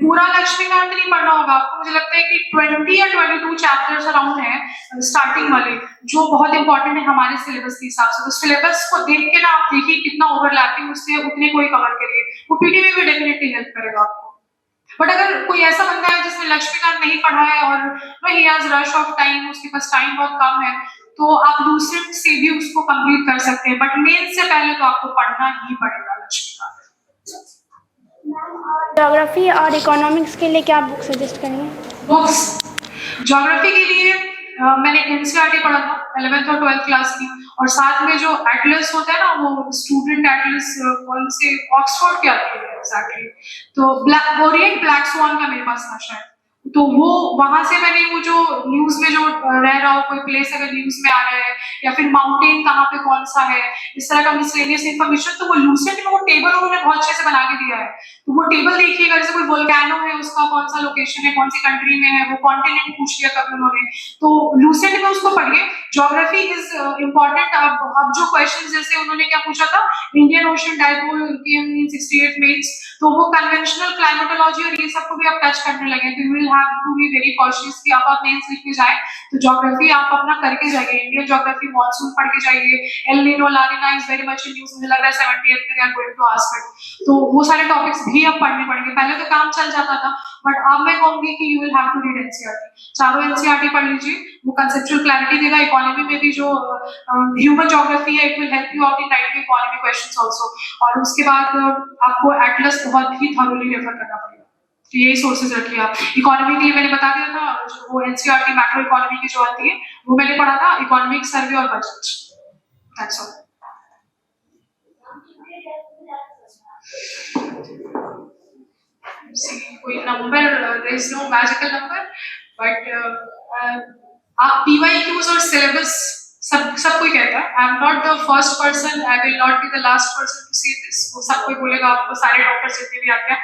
Speaker 2: पूरा लक्ष्मीकांत नहीं पढ़ना होगा आपको। मुझे लगता है कि 20 या 22 चैप्टर्स अराउंड है स्टार्टिंग वाले, जो बहुत इंपॉर्टेंट है हमारे सिलेबस के हिसाब से। तो सिलेबस को देख के ना आप देखिए कितना ओवरलैपिंग उससे उतने कोई कवर करिए, वो पीटी में भी डेफिनेटली हेल्प करेगा आपको। बट अगर कोई ऐसा बंदा है जिसने लक्ष्मीकांत नहीं पढ़ा है और he has rush of time, उसके पास टाइम बहुत कम है, तो आप दूसरे से भी उसको कंप्लीट कर सकते हैं। बट मेन से पहले तो आपको पढ़ना ही पड़ेगा लक्ष्मीकांत।
Speaker 5: ज्योग्राफी और इकोनॉमिक्स के लिए क्या बुक सजेस्ट करेंगे?
Speaker 2: बुक्स ज्योग्राफी के लिए मैंने एनसीईआरटी पढ़ा था 11th और 12th क्लास की, और साथ में जो एटलस होता है ना, वो स्टूडेंट एटलस कौन से ऑक्सफोर्ड के आती है एग्जैक्टली, तो ओरिएंट ब्लैक स्वान का मेरे पास था शायद, तो वो वहां से मैंने वो जो न्यूज में जो रह रहा हो, कोई प्लेस अगर न्यूज में आ रहा है या फिर माउंटेन कहाँ पे कौन सा है, इस तरह का मिसलेनियस इन्फॉर्मेशन, तो वो लूसेंट में वो टेबल उन्होंने बहुत अच्छे से बना के दिया है। तो वो टेबल देखिएगा, जैसे कोई वोल्केनो है उसका कौन सा लोकेशन है, कौन सी कंट्री में है, वो कॉन्टिनेंट पूछ लिया कभी उन्होंने, तो लूसेंट में उसको पढ़िए। Geography is important. अब जो क्वेश्चन जैसे उन्होंने क्या पूछा था, Indian Ocean dipole in 68 mains, तो वो कन्वेंशनल क्लाइमेटोलॉजी और ये सबको भी आप टच करने लगे, तो you will have to be very cautious कि आप मेंस लिखने जाए तो ज्योग्राफी आप अपना करके जाइए, इंडियन ज्योग्राफी मॉनसून पढ़ के जाइए, El Nino La Nina is very much in news, मुझे लग रहा है 70th में गोइंग टू आस्क इट, तो वो सारे टॉपिक्स भी आप पढ़ने पड़ेंगे। पहले तो काम चल जाता था, बट अब मैं कहूंगी कि you will have to read NCERT, चारों एनसीईआरटी पढ़ लीजिए, वो कंसेप्चुअल क्लैरिटी देगा। इकोनॉमी में भी जो ह्यूमन ज्योग्राफी है, it will help you out in writing economy questions also, और उसके बाद आपको एटलस बहुत ही थॉरोली रेफर करना पड़ेगा। तो यही सोर्सेज रखिए आप। इकोनॉमी के लिए मैंने बता दिया था, जो वो एनसीईआरटी मैक्रो इकोनॉमी की जो आती है वो मैंने पढ़ा था, इकोनॉमिक सर्वे और बजट, दैट्स ऑल। कोई number, there is no magical number, but आप पीवाईक्यूज और सिलेबस सब कोई कहता है, I am not the first person, I will not be the last person to say this, वो सब कोई बोलेगा, आपको सारे डॉक्टर जितने भी आते हैं।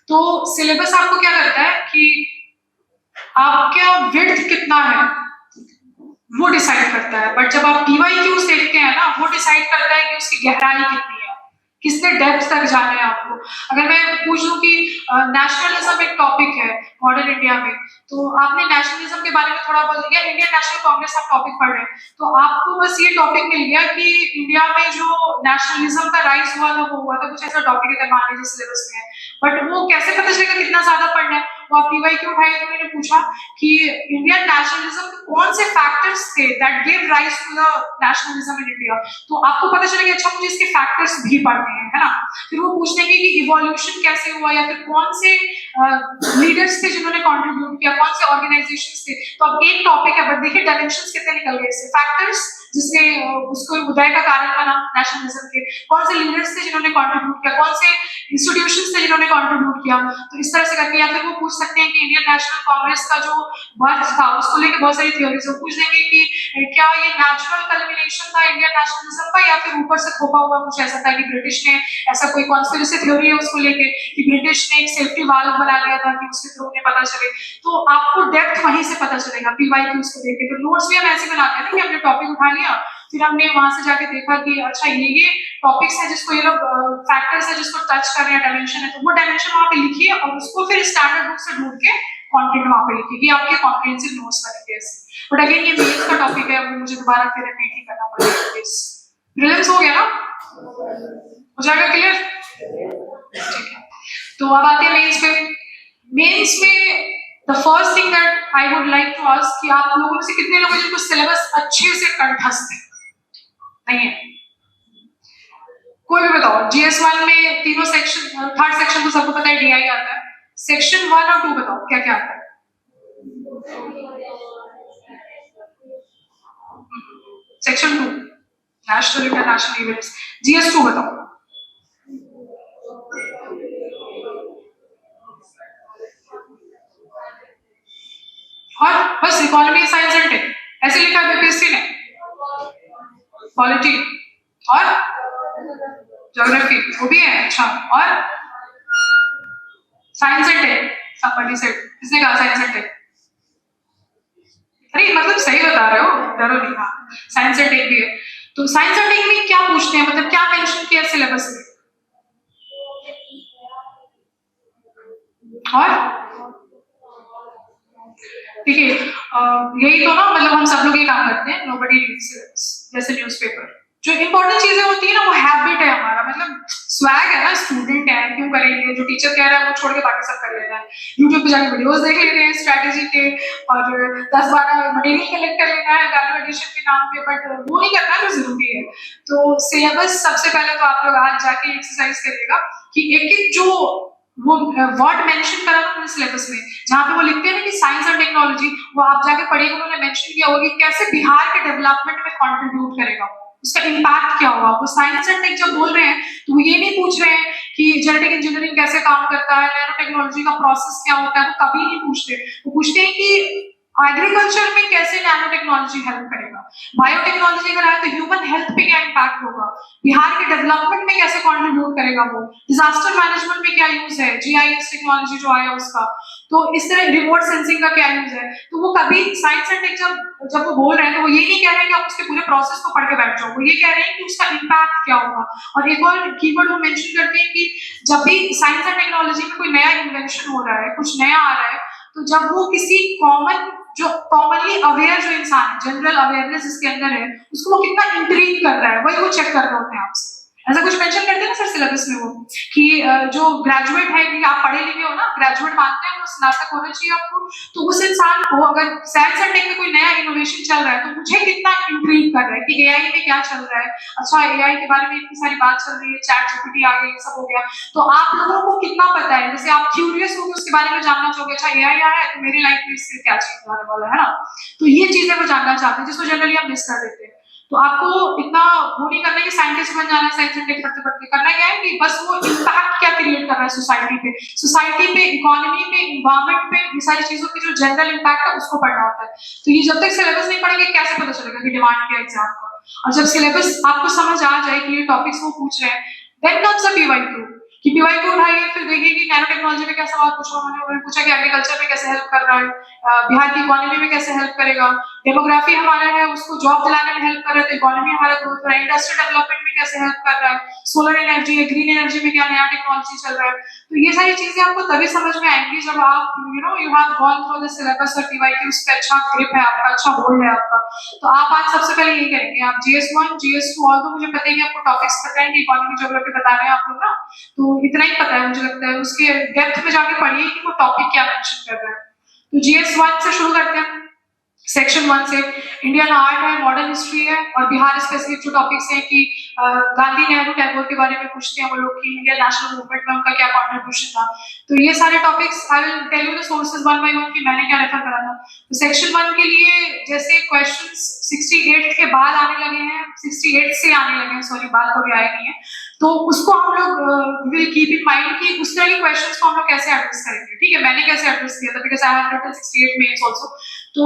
Speaker 2: तो सिलेबस आपको क्या करता है कि आपका विड्थ कितना है वो डिसाइड करता है, बट जब आप पीवाईक्यूज देखते हैं ना, वो डिसाइड करता है कि उसकी गहराई कितनी है, किसने डेप्थ तक जाना है आपको। अगर मैं पूछ लूं कि नेशनलिज्म एक टॉपिक है मॉडर्न इंडिया में, तो आपने नेशनलिज्म के बारे में थोड़ा बहुत लिया, इंडियन नेशनल कांग्रेस आप टॉपिक पढ़ रहे हैं, तो आपको बस ये टॉपिक मिल गया कि इंडिया में जो नेशनलिज्म का राइज हुआ था वो हुआ था, कुछ ऐसा टॉपिक अगर मान लीजिए सिलेबस में है, बट वो कैसे पता चलेगा कितना ज्यादा पढ़ना है। वो आप पीवाईक्यू उठाए तो मैंने पूछा कि इंडियन नेशनलिज्म के कौन से फैक्टर्स थे that give rise to the nationalism in India, तो आपको पता चलेगा अच्छा मुझे इसके फैक्टर्स भी पढ़ने हैं, है ना। फिर वो पूछने की कि इवोल्यूशन कैसे हुआ, या फिर कौन से लीडर्स थे जिन्होंने कंट्रीब्यूट किया, कौन से ऑर्गेनाइजेशंस थे। तो अब एक टॉपिक है, बट देखिए डायमेंशंस कितने निकल गए इससे, फैक्टर्स जिसने उसको उदय का कारण बना नेशनलिज्म के, कौन से लीडर्स थे जिन्होंने कंट्रीब्यूट किया, कौन से इंस्टीट्यूशंस थे जिन्होंने कंट्रीब्यूट किया, तो इस तरह से करके। या फिर वो पूछ सकते हैं कि इंडियन नेशनल कांग्रेस का जो बर्थ था उसको लेकर बहुत सारी थ्योरीज, वो पूछ देंगे कि क्या ये नेचुरल कल्मिनेशन था इंडियन नेशनलिज्म का, या फिर ऊपर से थोपा हुआ कुछ ऐसा था कि ब्रिटिश ने, ऐसा कोई कॉन्स्पिरेसी थ्योरी है उसको लेके कि ब्रिटिश ने एक सेफ्टी वाल्व बना दिया था कि उसके थ्रू उन्हें पता चले। तो आपको डेप्थ वहीं से पता चलेगा पीवाईक्यूज को देख के। तो नोट्स भी हम ऐसे बनाते हैं ना कि हमने टॉपिक उठा लिया, फिर हमने वहां से जाके देखा कि अच्छा ये टॉपिक्स है जिसको ये लोग फैक्टर्स है जिसको टच कर रहे हैं, डायमेंशन है, तो वो डायमेंशन वहां पे लिखिए और उसको फिर स्टैंडर्ड बुक से ढूंढ के कंटेंट वहां पे लिखिए, ये आपके कॉम्प्रिहेंसिव नोट्स बनेंगे ऐसे। बट अगेन ये मेंस का टॉपिक है, अब मुझे दोबारा फिर रिपीट ही करना पड़ेगा। प्रीलिम्स हो गया ना, हो जाएगा क्लियर, ठीक है। तो अब आते हैं मेंस पे। मेंस में the first thing that I would like to ask कि आप लोगों में से कितने लोग हैं जिनको सिलेबस अच्छे से कंठस्थ है? नहीं है कोई भी बताओ। GS1 में तीनों सेक्शन, थर्ड सेक्शन तो सबको पता है DI आता है, सेक्शन 1 और 2 बताओ क्या क्या आता है। Section 2 national international events. GS2 बताओ। और बस इकोनॉमी, साइंस एंड टेक ऐसे लिखा है बीपीएससी ने। पॉलिटी और ज्योग्राफी वो भी है, अच्छा। और science and tech, somebody said, किसने कहा साइंस एंड टेक? अरे मतलब सही बता रहे हो, डरो नहीं। हाँ साइंस एंड टेक भी है। तो साइंस एंड टेक में क्या पूछते हैं, मतलब क्या मेंशन किया सिलेबस में? और देखिए यही तो ना, मतलब हम सब लोग ये काम करते हैं, नोबडी रीड्स सिलेबस, जैसे न्यूज़पेपर। जो इंपॉर्टेंट चीजें होती है ना वो हैबिट है हमारा, मतलब स्वैग है ना, स्टूडेंट है क्यों करेंगे, जो टीचर कह रहा है वो छोड़ के बाकी सब कर लेना है, यूट्यूब पे जाके वीडियोस देख ले रहे हैं स्ट्रेटेजी के, और 10-12 मटेरियल कलेक्ट कर लेना है वैल्यू एडिशन के नाम पे, बट वो नहीं करना जो जरूरी है। तो सिलेबस सबसे पहले तो आप लोग आज जाके एक्सरसाइज करिएगा कि एक जो वो वर्ड मेंशन करा था सिलेबस में, जहाँ पे वो लिखते हैं ना कि साइंस एंड टेक्नोलॉजी, वो आप जाके पढ़िएगा, उन्होंने मेंशन किया होगा कि कैसे बिहार के डेवलपमेंट में कंट्रीब्यूट करेगा, उसका इम्पैक्ट क्या होगा। वो साइंस एंड टेक जब बोल रहे हैं तो वो ये नहीं पूछ रहे हैं कि जेनेटिक इंजीनियरिंग कैसे काम करता है, नैनो टेक्नोलॉजी का प्रोसेस क्या होता है, वो कभी नहीं पूछते। वो पूछते हैं कि एग्रीकल्चर में कैसे नैनो टेक्नोलॉजी हेल्प करेगा, बायोटेक्नोलॉजी अगर आए तो ह्यूमन हेल्थ पे क्या इम्पैक्ट होगा, बिहार के डेवलपमेंट में कैसे कंट्रीब्यूट करेगा, वो डिजास्टर मैनेजमेंट में क्या यूज है, जीआईएस टेक्नोलॉजी जो आया उसका, तो इस तरह रिमोट सेंसिंग का क्या यूज है। तो वो कभी साइंस एंड टेक जब वो बोल रहे हैं तो वो ये नहीं कह रहे हैं कि आप उसके पूरे प्रोसेस को पढ़ के बैठ जाओ, वो ये कह रहे हैं कि उसका इम्पैक्ट क्या होगा। और एक और कीवर्ड वो मेंशन करते हैं कि जब भी साइंस एंड टेक्नोलॉजी में कोई नया इन्वेंशन हो रहा है, कुछ नया आ रहा है, तो जब वो किसी कॉमनली अवेयर जो इंसान है, जनरल अवेयरनेस जिसके अंदर है, उसको वो कितना इंट्रीग कर रहा है, वही वो चेक कर रहे होते हैं आपसे। ऐसा कुछ मेंशन करते हैं ना सर सिलेबस में वो, कि जो ग्रेजुएट है, कि आप पढ़े लिखे हो ना, ग्रेजुएट मानते हैं, वो स्नातक होना चाहिए आपको, तो उस इंसान को अगर साइंस एंड टेक में कोई नया इनोवेशन चल रहा है तो मुझे कितना इंट्रीग कर रहा है कि एआई में क्या चल रहा है, अच्छा एआई के बारे में इतनी सारी बात चल रही है, चैट जीपीटी आ गई, ये सब हो गया, तो आप लोगों को कितना पता है, जैसे आप क्यूरियस हो उसके बारे में जानना चाहोगे, अच्छा एआई आया है तो मेरी लाइफ में इससे क्या चेंज होने वाला है ना, तो ये चीजें वो जानना चाहते हैं, जिसको जनरली हम मिस कर देते हैं। तो आपको इतना वो नहीं करना है कि साइंटिस्ट बन जाना है, साइंस एंड टेक पढ़ते पढ़ते, करना क्या है कि बस वो इम्पैक्ट क्या क्रिएट कर रहा है सोसाइटी पे, इकोनॉमी पे, इन्वायरमेंट पे, ये सारी चीजों की जो जनरल इम्पैक्ट है उसको पढ़ना होता है। तो ये जब तक सिलेबस नहीं पढ़ेंगे कैसे पता चलेगा कि डिमांड क्या है एग्जाम का, और जब सिलेबस आपको समझ आ जाए कि ये टॉपिक्स वो पूछ रहे हैं, देन कम्स अ पीवाईक्यू, कि पीवाईक्यू उठाइए, फिर देखिए कि नैनो टेक्नोलॉजी में क्या सवाल पूछा, उन्होंने पूछा कि एग्रीकल्चर में कैसे हेल्प कर रहा है, बिहार की इकोनॉमी में कैसे हेल्प करेगा, डेमोग्राफी हमारा है उसको जॉब दिलाने में हेल्प कर रहा है, तो इकोनॉमी हमारा ग्रोथ हो रहा है, इंडस्ट्रियल डेवलपमेंट में कैसे हेल्प कर रहा है, सोलर एनर्जी है, ग्रीन एनर्जी में क्या नया टेक्नोलॉजी चल रहा है। तो ये सारी चीजें आपको तभी समझ में आएंगी जब आप you have gone through the syllabus और पीवाईक्यू, उस पे अच्छा ग्रिप है आपका, अच्छा होल्ड है आपका। तो आप आज सबसे पहले यही करेंगे, आप GS1 GS2, ऑल तो मुझे पता है कि आपको टॉपिक्स पता है कि इकोनॉमी ज्योग्राफी बता रहे हैं आप लोग ना, तो इतना ही पता है मुझे लगता है, उसके डेप्थ में जाके पढ़िए कि वो टॉपिक क्या मेंशन कर रहा है। तो GS1 से शुरू करते हैं, सेक्शन 1 से इंडियन आर्ट है, मॉडर्न हिस्ट्री है, और बिहार स्पेसिफिक जो टॉपिक्स हैं कि गांधी नेहरू टैगोर के बारे में पूछते हैं वो लोग कि इंडियन नेशनल मूवमेंट में उनका क्या कंट्रीब्यूशन था। तो ये सारे topics I will tell you the sources one by one कि मैंने क्या रेफर करा था। तो सेक्शन 1 के लिए जैसे क्वेश्चंस 68 के बाद आने लगे हैं, 68 से आने लगे हैं, सॉरी बात कभी आई नहीं है, तो उसको हम लोग विल कीप इन माइंड कि उस तरह के क्वेश्चंस को हम लोग कैसे एड्रेस करेंगे। ठीक है, मैंने कैसे एड्रेस किया था, because I have written 68 mains also. तो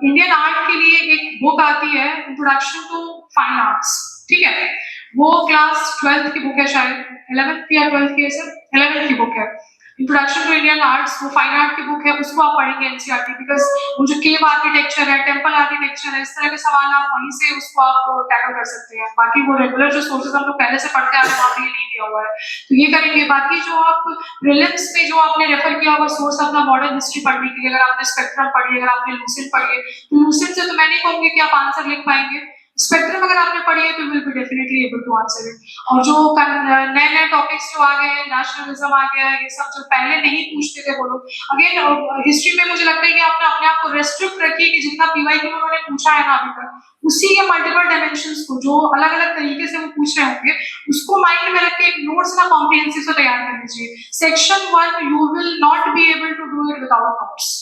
Speaker 2: इंडियन आर्ट के लिए एक बुक आती है, इंट्रोडक्शन टू फाइन आर्ट्स, ठीक है, वो क्लास 12th की बुक है, शायद 11th या 12th की है सर, 11th की बुक है, इंट्रोडक्शन टू इंडियन आर्ट्स, वो फाइन आर्ट की बुक है, उसको आप पढ़ेंगे एनसीईआरटी, बिकॉज वो जो केव आर्किटेक्चर है, टेंपल आर्किटेक्चर है, इस तरह के सवाल आप वहीं से उसको आप टैकल कर सकते हैं। बाकी वो रेगुलर जो सोर्सेज हम लोग पहले से पढ़ते आ रहे हैं वहाँ पे ये नहीं दिया हुआ है, तो ये करेंगे। बाकी जो आप प्रीलिम्स में जो आपने रेफर किया हुआ सोर्स अपना मॉडर्न हिस्ट्री पढ़ने के लिए, अगर आपने स्पेक्ट्रम पढ़ी, अगर आपने लूसेंट पढ़ी है, तो लूसेंट से तो मैं नहीं कहूँगी कि आप आंसर लिख पाएंगे, स्पेक्ट्रम अगर आपने पढ़ी है तो will be definitely able to answer it. और जो नए नए टॉपिक्स जो आ गए हैं, नेशनलिज्म आ गया है, ये सब जो पहले नहीं पूछते थे वो लोग, अगेन हिस्ट्री में मुझे लगता है कि आपने अपने आप को रेस्ट्रिक्ट रखिए कि जितना पीवाईक्यू उन्होंने पूछा है ना अभी तक, उसी के मल्टीपल डायमेंशंस को जो अलग अलग तरीके से वो पूछ रहे होंगे उसको माइंड में रख के एक नोट्स ना कॉम्प्रिहेंसिव से तैयार कर लीजिए। Section 1 you will not be able to do it without notes.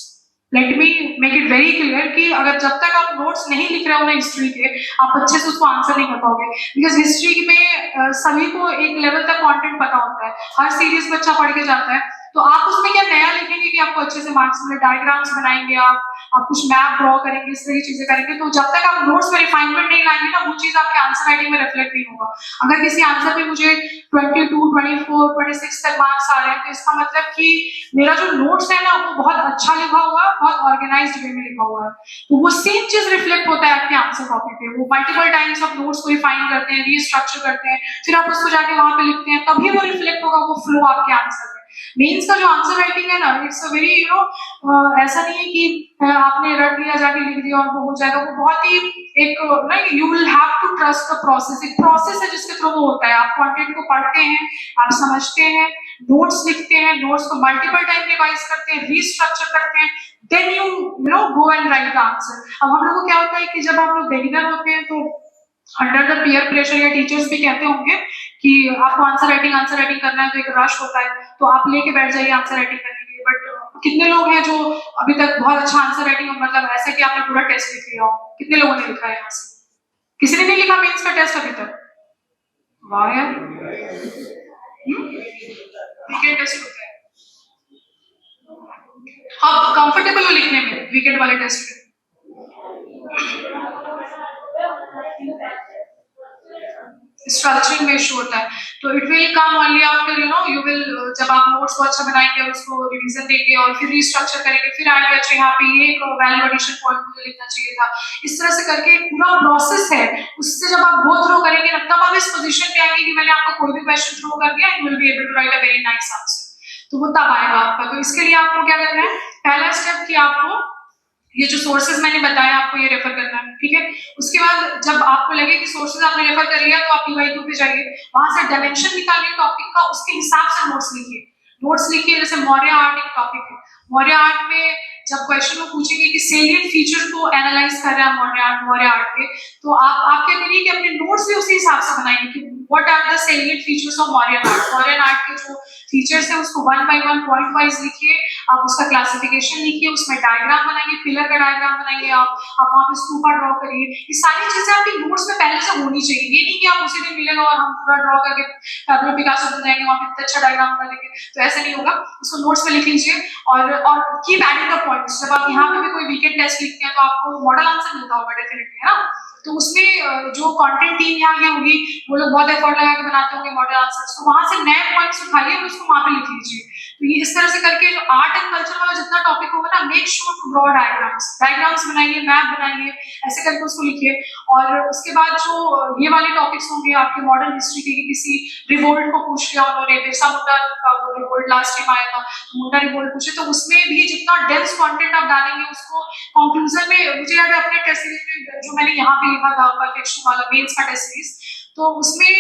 Speaker 2: Let me make it very clear कि अगर जब तक आप नोट्स नहीं लिख रहे हो ना हिस्ट्री के, आप अच्छे से उसको आंसर नहीं कर पाओगे, बिकॉज हिस्ट्री में सभी को एक लेवल तक कंटेंट पता होता है, हर सीरीज बच्चा पढ़ के जाता है, तो आप उसमें क्या नया लिखेंगे कि आपको अच्छे से मार्क्स मिले, डायग्राम्स बनाएंगे आप कुछ मैप ड्रॉ करेंगे, इस तरह की चीजें करेंगे, तो जब तक आप नोट्स में रिफाइनमेंट नहीं लाएंगे ना, वो चीज आपके आंसर राइटिंग में रिफ्लेक्ट नहीं होगा। अगर किसी आंसर में मुझे 22, 24, 26 तक मार्क्स आ रहे हैं, तो इसका मतलब कि मेरा जो नोट्स है ना वो बहुत अच्छा लिखा हुआ है, बहुत ऑर्गेनाइज्ड वे में लिखा हुआ है, तो वो सेम चीज रिफ्लेक्ट होता है आपके आंसर कॉपी पे। वो मल्टीपल टाइम्स आप नोट्स को रिफाइन करते हैं, रीस्ट्रक्चर करते हैं, फिर आप उसको जाके वहां पे लिखते हैं, तभी वो रिफ्लेक्ट होगा, वो फ्लो आपके आंसर में। मेंस का जो आंसर राइटिंग है ना, इट्स अ वेरी ऐसा नहीं है कि आपने रट लिया जाके लिख दिया और वो हो जाएगा, वो बहुत ही एक ना, you will have to trust the process, एक प्रोसेस है जिसके थ्रू वो होता है। आप कंटेंट को पढ़ते हैं, आप समझते हैं, नोट्स लिखते हैं, नोट्स को मल्टीपल टाइम रिवाइज करते हैं, रीस्ट्रक्चर करते हैं, then you know go and write the answer. अब हम लोग को क्या होता है कि जब हम लोग बिगिनर होते हैं तो अंडर द पीयर प्रेशर, या टीचर्स भी कहते होंगे कि आपको आंसर राइटिंग करना है, तो एक रश होता है, तो आप लेके बैठ जाइए आंसर राइटिंग करने के लिए। बट कितने लोग हैं जो अभी तक बहुत अच्छा आंसर राइटिंग, मतलब ऐसा कि आपने पूरा टेस्ट लिख लिया हो, कितने लोगों ने लिखा है यहाँ से? किसी ने नहीं लिखा मेंस का टेस्ट अभी तक? वाह यार, टेस्ट होते हैं? आप कंफर्टेबल हो लिखने में वीकेंड वाले टेस्ट में? स्ट्रक्चरिंग में इशू होता है, तो it will come only after you will, जब आप नोट्स को अच्छा बनाएंगे और उसको रिवीजन देंगे और फिर रीस्ट्रक्चर करेंगे, फिर आएंगे अच्छा यहाँ पे ये एक वैल्यू एडिशन पॉइंट मुझे लिखना चाहिए था, इस तरह से करके पूरा प्रोसेस है। उससे जब आप गो थ्रू करेंगे ना, तब आप इस पोजीशन पे आएंगे कि मैंने आपको कोई भी क्वेश्चन थ्रो कर दिया, you will be able to write a very nice answer, तो वो तब आएगा आपका। तो इसके लिए आपको क्या करना है, पहला स्टेप कि आपको ये जो सोर्सेज मैंने बताया आपको ये रेफर करना है, ठीक है। उसके बाद जब आपको लगे कि सोर्सेज आपने रेफर कर लिया, तो आप PY2 पे जाइए, वहां से डायमेंशन निकालिए टॉपिक का, उसके हिसाब से नोट्स लिखिए। नोट्स लिखिए, जैसे मौर्य आर्ट एक टॉपिक है, मौर्य आर्ट में जब क्वेश्चन वो पूछेंगे कि सेलिएंट फीचर को एनालाइज कर रहा है मौर्य आर्ट के, तो आप क्या करिए कि अपने नोट्स भी उसी हिसाब से बनाएंगे कि what are the salient features of Maurya art के जो फीचर्स है उसको 1 by 1 पॉइंट वाइज लिखिए, आप उसका क्लासिफिकेशन लिखिए, उसमें डायग्राम बनाइए, पिलर का डायग्राम बनाइए, आप वहाँ पे स्तूपा ड्रॉ करिए। ये सारी चीजें आपके नोट्स में पहले से होनी चाहिए, ये नहीं कि आप उसी दिन मिलेगा और हम पूरा ड्रॉ करके पैब्लो पिकासो बन जाएंगे, वहाँ पे अच्छा डायग्राम बना देंगे, तो ऐसा नहीं होगा। उसको नोट्स में लिख लीजिए और कीप एडिंग द पॉइंट्स। जब आप यहाँ पे भी कोई वीकेंड टेस्ट लिखते हैं तो आपको मॉडल आंसर मिलता होगा डेफिनेटली, है ना, तो उसमें जो कंटेंट टीम यहाँ की होगी वो लोग बहुत एफर्ट लगा के बनाते होंगे मॉडल आंसर्स, तो वहां से नए पॉइंट्स उठाइए और उसको वहां पे लिख लीजिए। तो ये इस तरह से करके जो आर्ट एंड कल्चर वाला जितना टॉपिक होगा ना, make sure to draw diagrams बनाइए, मैप बनाइए, ऐसे करके उसको लिखिए। और उसके बाद जो ये वाले टॉपिक्स होंगे आपके मॉडर्न हिस्ट्री के, किसी रिवोल्ट को पूछ लिया उन्होंने, बिरसा मुंडा का वो रिवोल्ट लास्ट टाइम आया था, मुंडा रिवोल्ट पूछे, तो उसमें भी जितना डेंस कंटेंट आप डालेंगे उसको कंक्लूजन में, मुझे याद है अपने टेस्ट सीरीज में जो मैंने यहाँ पे लिखा था परफेक्शन वाला मेंस का टेस्ट सीरीज, तो उसमें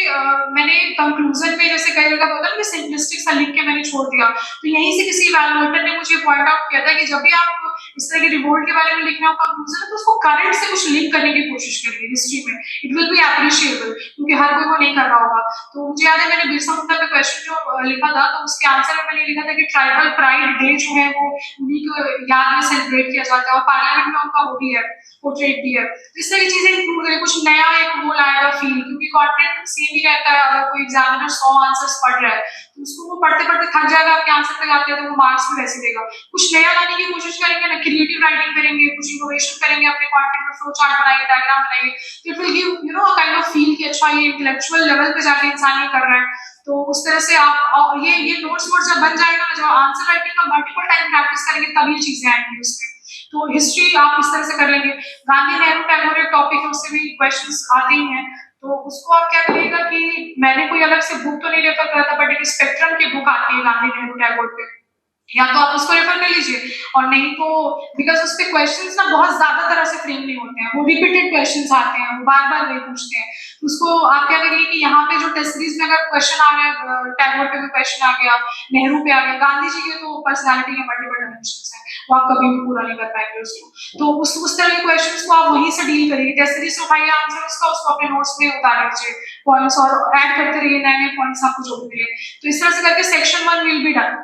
Speaker 2: मैंने कंक्लूजन में जैसे कई जगह होता है ना सिंपलिस्टिक सा लिख के मैंने छोड़ दिया, तो यहीं से किसी इवैल्यूएटर ने मुझे पॉइंट आउट किया था कि जब भी आप इस तरह के रिवोल्ट के बारे में लिख रहे हो कंक्लूजन, तो उसको करंट से कुछ लिंक करने की कोशिश करिए हिस्ट्री में, इट विल बी एप्रिशिएबल, क्योंकि हर कोई वो नहीं कर रहा होगा। तो मुझे याद है मैंने बिरसा मुंडा पे क्वेश्चन जो लिखा था, तो उसके आंसर में मैंने लिखा था कि ट्राइबल प्राइड डे जो है वो उन्हीं को याद में सेलिब्रेट किया जाता है और पार्लियामेंट में उनका वो भी है, पोर्ट्रेट भी है। इस तरह की चीजें इंक्लूड करें, कुछ नया एक वो लाएगा फील, क्योंकि कंटेंट सेम ही रहता है। अगर कोई एग्जामिनर 100 आंसर्स पढ़ रहा है तो उसको वो पढ़ते पढ़ते थक जाएगा, आपके आंसर तक आते हैं तो वो मार्क्स भी वैसे देगा। कुछ नया लाने की कोशिश करेंगे ना, क्रिएटिव राइटिंग करेंगे, कुछ इनोवेशन करेंगे, अपने कंटेंट में फ्लो चार्ट बनाएंगे, डायग्राम बनाएंगे, it will give a kind of feel कि अच्छा ये इंटेलेक्चुअल लेवल पे जाके इंसान ये कर रहा है। तो उस तरह से आप ये नोट्स जब बन जाएगा ना, जब आंसर राइटिंग का मल्टीपल टाइम प्रैक्टिस करेंगे तब ये चीजें आएंगी उसमें। तो हिस्ट्री आप इस तरह से कर लेंगे। गांधी नेहरू टैगोर एक टॉपिक है, उससे भी क्वेश्चंस आते ही हैं, तो उसको आप क्या करिएगा कि मैंने कोई अलग से बुक तो नहीं रेफर करा था, बट एक स्पेक्ट्रम की बुक आती है गांधी नेहरू टैगोर पे, या तो आप उसको रेफर कर लीजिए, और नहीं तो बिकॉज उस पे क्वेश्चंस ना बहुत ज्यादा तरह से फ्रेम नहीं होते हैं, वो रिपीटेड क्वेश्चंस आते हैं, वो बार बार वही पूछते हैं। उसको आप क्या करिए कि यहाँ पे जो टेस्ट सीरीज में अगर क्वेश्चन आ गया, टैगोर पे भी क्वेश्चन आ गया, नेहरू पे आ गया, गांधी जी के तो पर्सनालिटी के मल्टीपल डायमेंशंस हैं, वो आप कभी भी पूरा नहीं कर पाएंगे उसको, तो उस तरह के क्वेश्चंस को आप वहीं से डील करिए। टेस्ट सीरीज से उठाइए आंसर उसका, उसको अपने नोट्स में उतार लीजिए पॉइंट्स और ऐड करते रहिए नए नए पॉइंट्स आपको जो भी मिले। तो इस तरह से करके section 1 will be done.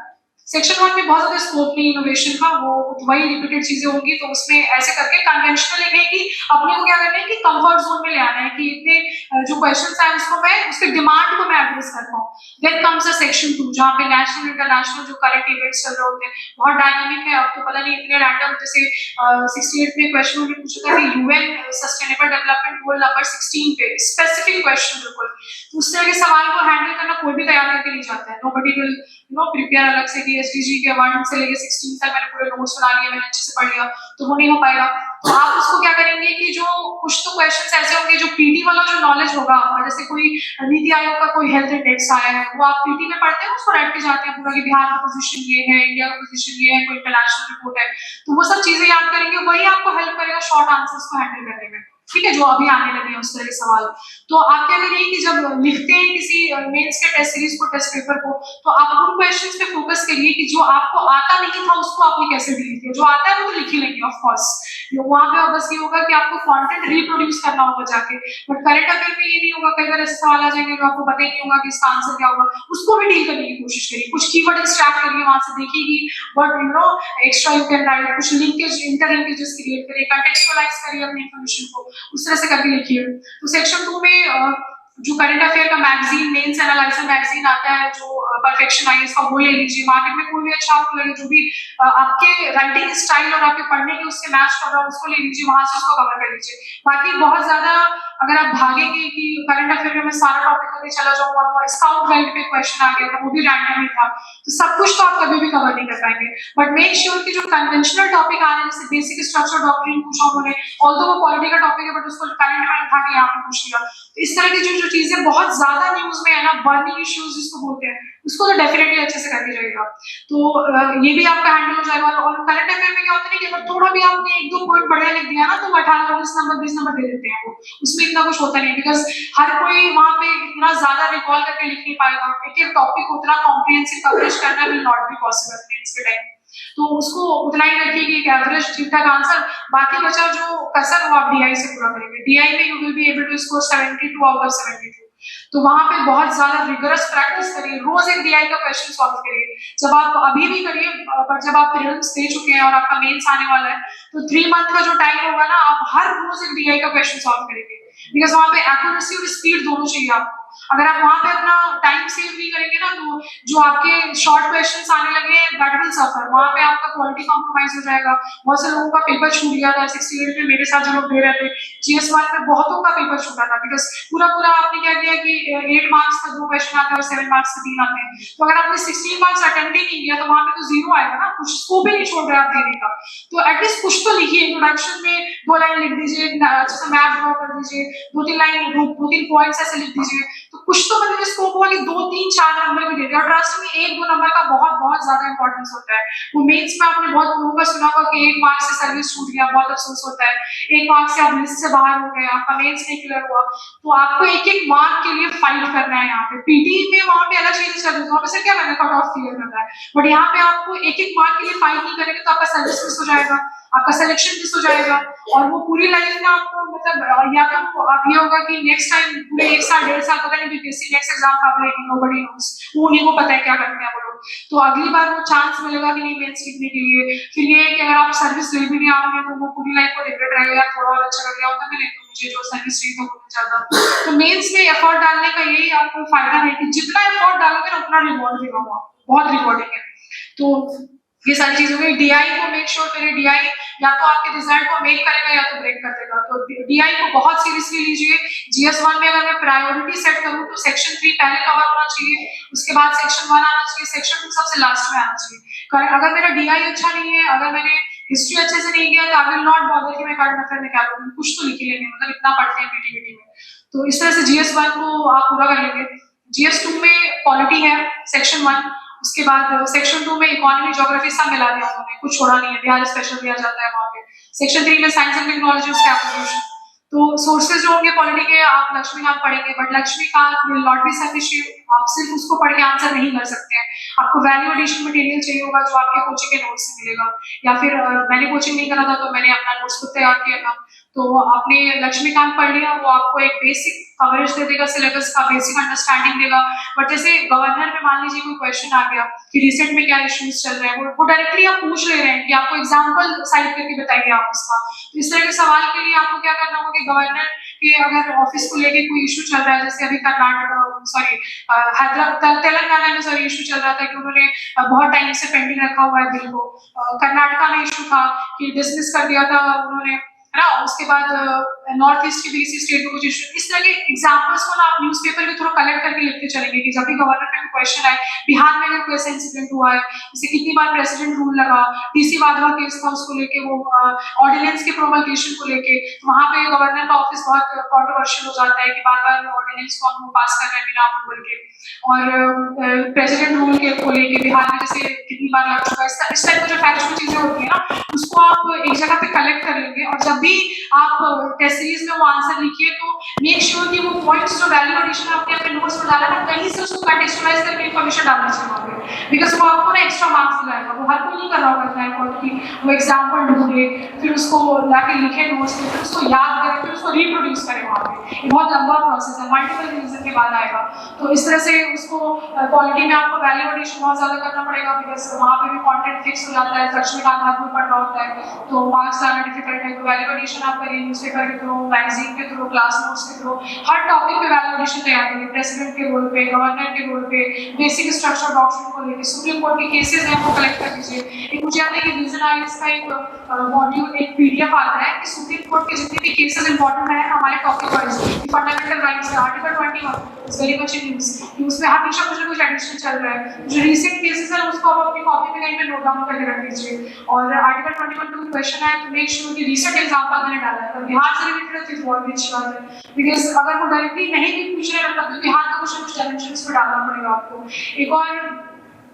Speaker 2: Section 1 में बहुत ज्यादा स्कोप नहीं इनोवेशन का, वो वही रिपीटेड चीजें होंगी, तो उसमें ऐसे करके कन्वेंशनल है कि अपने को क्या करना है कि कंफर्ट जोन में ले आना है कि इतने जो क्वेश्चंस आए उसको मैं उसके डिमांड को मैं एड्रेस कर पाऊँ। देन कम्स अ सेक्शन 2 जहाँ पे नेशनल इंटरनेशनल जो करंट इवेंट्स चल रहे होते हैं, बहुत डायनामिक है, अब तो पता नहीं इतने रैंडम, जैसे 68 में क्वेश्चन उन्होंने पूछा था कि UN sustainable development goal number 16 पे स्पेसिफिक क्वेश्चन, बिल्कुल उस तरह के सवाल को हैंडल करना कोई भी तैयार करके नहीं जाता है। नोबडी विल प्रिपेयर अलग से कि एसडीजी के 1 से लेके 16 तक मैंने पूरे नोट्स बना लिए, मैंने अच्छे से पढ़ लिया, तो वो नहीं हो पाएगा। तो आप उसको क्या करेंगे कि जो कुछ तो क्वेश्चंस ऐसे होंगे जो पीटी वाला जो नॉलेज होगा आपका, जैसे कोई नीति आयोग का कोई हेल्थ इंडेक्स आया है, वो आप पीटी में पढ़ते हैं, उसको रट के जाते हैं पूरा कि बिहार का पोजीशन ये है, इंडिया का पोजीशन ये है, कोई इंटरनेशनल रिपोर्ट है, तो वो सब चीजें याद करेंगे, वही आपको हेल्प करेगा शॉर्ट आंसर्स को हैंडल करने में, ठीक है, जो अभी आने लगे हैं उस तरह के सवाल। तो आप क्या करिए कि जब लिखते हैं किसी मेंस के टेस्ट सीरीज को, टेस्ट पेपर को, तो आप उन क्वेश्चंस पे फोकस करिए कि जो आपको आता नहीं था उसको आपने कैसे डील किया। जो आता है वो तो लिख ही लेंगे ऑफ कोर्स, वहां पे बस ये होगा कि आपको कंटेंट रिप्रोड्यूस करना होगा जाके, बट करंट अफेयर में ये नहीं होगा, कई बार ऐसे सवाल आ जाएंगे जो आपको पता ही नहीं होगा कि इसका आंसर क्या होगा, उसको भी डील करने की कोशिश करिए। कुछ कीवर्ड एक्सट्रैक्ट करिए वहां से, देखिए कि what extra you can write, कुछ लिंकेज इंटर लिंकेजेस क्रिएट करिए, कंटेक्चुअलाइज करिए अपनी इंफॉर्मेशन को, उस तरह से करके लिखिए। तो सेक्शन 2 में जो करंट अफेयर का मैगजीन, मेंस एनालाइजर मैगजीन आता है, जो परफेक्शन आईएएस का, वो ले लीजिए। मार्केट में कोई भी अच्छा आपको लगे, जो भी आपके राइटिंग स्टाइल और आपके पढ़ने के उससे मैच कर रहा है, उसको ले लीजिए, वहां से उसको कवर कर लीजिए। बाकी बहुत ज्यादा अगर आप भागेंगे कि करंट अफेयर में मैं सारा टॉपिक करके चला जाऊंगा, और स्काउट गाइड पे क्वेश्चन आ गया था, वो भी रैंडम ही था, तो सब कुछ तो आप कभी भी कवर नहीं कर पाएंगे। बट मेक श्योर कि जो कन्वेंशनल टॉपिक आ रहे हैं, जैसे बेसिक स्ट्रक्चर डॉक्ट्रिन पूछा उन्होंने, ऑल्दो वो पॉलिटी का टॉपिक है, बट उसको करंट में उठा के यहाँ पे पूछ लिया। तो इस तरह की जो चीजें बहुत ज्यादा न्यूज में है ना, बर्निंग इश्यूज जिसको बोलते हैं, उसको तो डेफिनेटली अच्छे से करके जाइएगा। तो ये भी आपका हैंडल हो जाएगा। और करंट अफेयर में क्या होता है कि अगर थोड़ा भी आपने 1-2 पॉइंट बढ़िया लिख दिया ना, तो 18, 19 नंबर, 20 नंबर दे देते हैं वो, उसमें इतना कुछ होता नहीं, बिकॉज हर कोई वहां पे इतना ज्यादा रिकॉल करके लिख नहीं पाएगा। एक टॉपिक को उतना कॉम्प्रिहेंसिव कवरेज करना will not be possible mains के टाइम, तो उसको उतना ही रखिए कि एक एवरेज ठीक ठाक आंसर, बाकी बचा जो कसर वो आप डीआई से पूरा करेंगे। डीआई में you will be able to score 72 out of 72। तो वहां पे बहुत ज्यादा रिगरस प्रैक्टिस करिए, रोज एक डीआई का क्वेश्चन सॉल्व करिए। जब आप अभी भी करिए, पर जब आप प्रीलिम्स दे चुके हैं और आपका मेंस आने वाला है, तो 3 मंथ का जो टाइम होगा ना, आप हर रोज एक डीआई का क्वेश्चन सॉल्व करेंगे, बिकॉज वहां पे एक्यूरेसी और स्पीड दोनों चाहिए आपको। अगर आप वहां पे अपना टाइम सेव नहीं करेंगे ना, तो जो आपके शॉर्ट क्वेश्चंस आने लगे दैट विल सफर, वहां पे आपका क्वालिटी कॉम्प्रोमाइज हो जाएगा। बहुत से लोगों का पेपर छूट गया था 68 में, मेरे साथ जो लोग दे रहे थे GS1 में, बहुतों का पेपर छूटा था, बिकॉज पूरा आपने क्या किया कि 8 मार्क्स का 2 क्वेश्चन आते हैं और 7 मार्क्स का 3 आते हैं। तो अगर आपने 16 मार्क्स अटेम्प्ट ही नहीं किया, तो वहां पे तो 0 आएगा ना, कुछ स्कोप ही नहीं छोड़ रहे आप देने का। तो एटलीस्ट कुछ तो लिखिए, इंट्रोडक्शन में 2 लाइन लिख दीजिए, अच्छा सा मैप ड्रॉ कर दीजिए, 2-3 लाइन, 2-3 पॉइंट्स ऐसे लिख दीजिए, तो कुछ तो मतलब स्कोप हो कि 2-3-4 नंबर भी दे दे। और ट्रस्ट में 1-2 नंबर का बहुत बहुत ज्यादा इंपॉर्टेंस होता है। वो मेंस में आपने बहुत लोगों का सुना होगा कि 1 मार्क्स से सर्विस छूट गया, बहुत अफसोस होता है, 1 मार्क्स से आप लिस्ट से बाहर हो गए, आपका मेंस नहीं क्लियर हुआ, तो आपको एक मार्क के लिए फाइट करना है। यहाँ पे पीटी में वहां पे अलग चीजें चल रही है, वहां पे सिर्फ क्या करना है, कट ऑफ क्लियर करना है, बट यहाँ पे आपको एक मार्क के लिए फाइट नहीं करेंगे तो आपका सर्विस मिस हो जाएगा, आपका सिलेक्शन मिस हो जाएगा, और वो पूरी लाइफ में आपको मतलब या तो आप ये होगा कि नेक्स्ट टाइम पूरे 1 साल 1.5 साल पता नहीं बीपीएससी नेक्स्ट एग्जाम कब लेगी, नोबडी नोस, वो उन्हीं को पता है क्या करते हैं वो लोग। तो अगली बार वो चांस मिलेगा कि नहीं मेंस लिखने के लिए, फिर ये कि अगर आप सर्विस ले भी नहीं आओगे तो वो पूरी लाइफ को रिग्रेट रहेगा, यार थोड़ा और अच्छा कर दिया होता मैंने, तो मुझे जो सर्विस चाहिए था वो मिल जाता। तो मेंस में एफर्ट डालने का यही आपको फायदा है कि जितना एफर्ट डालोगे ना उतना रिवॉर्ड देगा, बहुत रिवॉर्डिंग है। तो ये सारी चीजों में डीआई को मेक श्योर करें। डीआई या तो आपके रिजल्ट को मेक करेगा या तो ब्रेक कर देगा, तो डीआई को बहुत सीरियसली लीजिए। GS1 में अगर मैं प्रायोरिटी सेट करूं तो सेक्शन 3 पहले कवर होना चाहिए, उसके बाद सेक्शन 1 आना चाहिए, सेक्शन 2 सबसे लास्ट में आना चाहिए। अगर मेरा डीआई अच्छा नहीं है, अगर मैंने हिस्ट्री अच्छे से नहीं किया, तो आई विल नॉट बॉदर कि मैं करंट अफेयर में क्या करूं, कुछ तो लिख ही लेंगे, मतलब इतना पढ़ते हैं पीटीबीटी में। तो इस तरह से GS1 को आप पूरा कर लेंगे। GS2 में पॉलिटी है सेक्शन 1, उसके बाद सेक्शन 2 में इकोनॉमी ज्योग्राफी सब मिला दिया उन्होंने, कुछ छोड़ा नहीं है, बिहार स्पेशल दिया जाता है वहाँ पे। सेक्शन 3 में साइंस एंड टेक्नोलॉजी, उसके एप्लीकेशन। तो सोर्सेज जो होंगे पॉलिटी के, आप लक्ष्मीकांत पढ़ेंगे, but Laxmikanth will not be sufficient, आप सिर्फ उसको पढ़ के आंसर नहीं कर सकते हैं, आपको वैल्यू एडिशन मटेरियल चाहिए होगा जो आपके कोचिंग के नोट्स से मिलेगा, या फिर मैंने कोचिंग नहीं करा था तो मैंने अपना नोट्स खुद तैयार किया था। तो आपने लक्ष्मीकांत पढ़ लिया, वो आपको एक बेसिक कवरेज दे देगा, सिलेबस का बेसिक अंडरस्टैंडिंग देगा। बट जैसे गवर्नर में मान लीजिए कोई क्वेश्चन आ गया कि रिसेंट में क्या इश्यूज चल रहे हैं, वो डायरेक्टली आप पूछ ले रहे हैं कि आपको एग्जांपल साइड करके बताइए आप उसका। तो इस तरह के सवाल के लिए आपको क्या करना होगा कि गवर्नर के अगर ऑफिस को लेके कोई इशू चल रहा है, जैसे अभी तेलंगाना में इशू चल रहा था कि उन्होंने बहुत टाइम से पेंडिंग रखा हुआ है बिल को, कर्नाटका में इशू था कि डिसमिस कर दिया था उन्होंने, है ना, उसके बाद नॉर्थ ईस्ट के बीसी स्टेट में कुछ इशू, इस तरह के एग्जांपल्स को ना आप न्यूज़पेपर के थ्रू कलेक्ट करके लिखते चलेंगे कि जब भी गवर्नर पे क्वेश्चन आए, बिहार में अगर कोई ऐसा इंसिडेंट हुआ है, जैसे कितनी बार प्रेसिडेंट रूल लगा, DC वाधवा केस था, उसको लेके वो ऑर्डिनेंस के प्रोमलगेशन को लेके, वहां पे गवर्नर का ऑफिस बहुत कॉन्ट्रोवर्शियल हो जाता है कि बार-बार ऑर्डिनेंस को हम पास कर रहे हैं बिना अप्रूवल के, और प्रेसिडेंट रूल के को लेके बिहार में जैसे कितनी बार लग चुका है, इस टाइप की जो फैक्चुअल चीजें होती है ना, उसको आप एक जगह पे कलेक्ट कर लेंगे, और जब भी आप टेस्ट सीरीज में वो आंसर लिखिए तो मेक श्योर कि वो पॉइंट्स जो वैल्यू एडिशन आपने अपने नोट्स में डाला ना, कहीं से उसको कंटेक्चुअलाइज करके इंफॉर्मेशन डालना चाहिए वहाँ पे, बिकॉज वो आपको ना एक्स्ट्रा मार्क्स दिलाएगा। वो हर कोई नहीं कर रहा होगा इतना एफर्ट कि वो एग्जाम्पल ढूंढे, फिर उसको लाके लिखे नोट्स में, फिर उसको याद करे, फिर उसको रिप्रोड्यूस करे वहाँ पे। ये बहुत लंबा प्रोसेस है, मल्टीपल रिवीजन के बाद आएगा। तो इस तरह से उसको क्वालिटी में आपको वैल्यू एडिशन बहुत ज्यादा करना पड़ेगा, बिकॉज वहाँ पे भी कंटेंट फिक्स हो जाता है, लक्ष्मीकांत हर कोई पढ़ रहा होता है, तो मार्क्स लाना डिफिकल्ट है। तो वैल्यू एडिशन आप करिए न्यूज़पेपर के थ्रू, थ्रू, मैगजीन के थ्रू, क्लास नोट्स के थ्रू, हर टॉपिक पे वैल्यूएशन तैयार करेंगे, प्रेसिडेंट के रोल पे, गवर्नर के रोल पे, बेसिक स्ट्रक्चर डॉक्ट्रिन को लेकर, सुप्रीम कोर्ट के केसेस हैं वो कलेक्ट कर लीजिए। एक मुझे याद है कि रीजन आइज का एक मॉड्यूल, एक पीडीएफ आता है कि सुप्रीम कोर्ट के जितने भी केसेस इंपॉर्टेंट है हमारे टॉपिक वाइज, फंडामेंटल राइट्स का article 21 is very much in use, कि उसमें हमेशा कुछ ना कुछ एडिशन चल रहा है। जो रिसेंट केसेस है उसको आप अपनी कॉपी में कहीं पे नोट डाउन करके रख लीजिए। और आर्टिकल 21 टू क्वेश्चन है तो मेक श्योर कि रिसेंट एग्जांपल मैंने डाला है, तो बिहार से रिलेटेड है तो बहुत ही अच्छी बात है, बिकॉज अगर वो डायरेक्टली नहीं भी पूछ रहे हैं मतलब तो बिहार का कुछ ना कुछ डायमेंशंस में डालना पड़ेगा आपको। एक और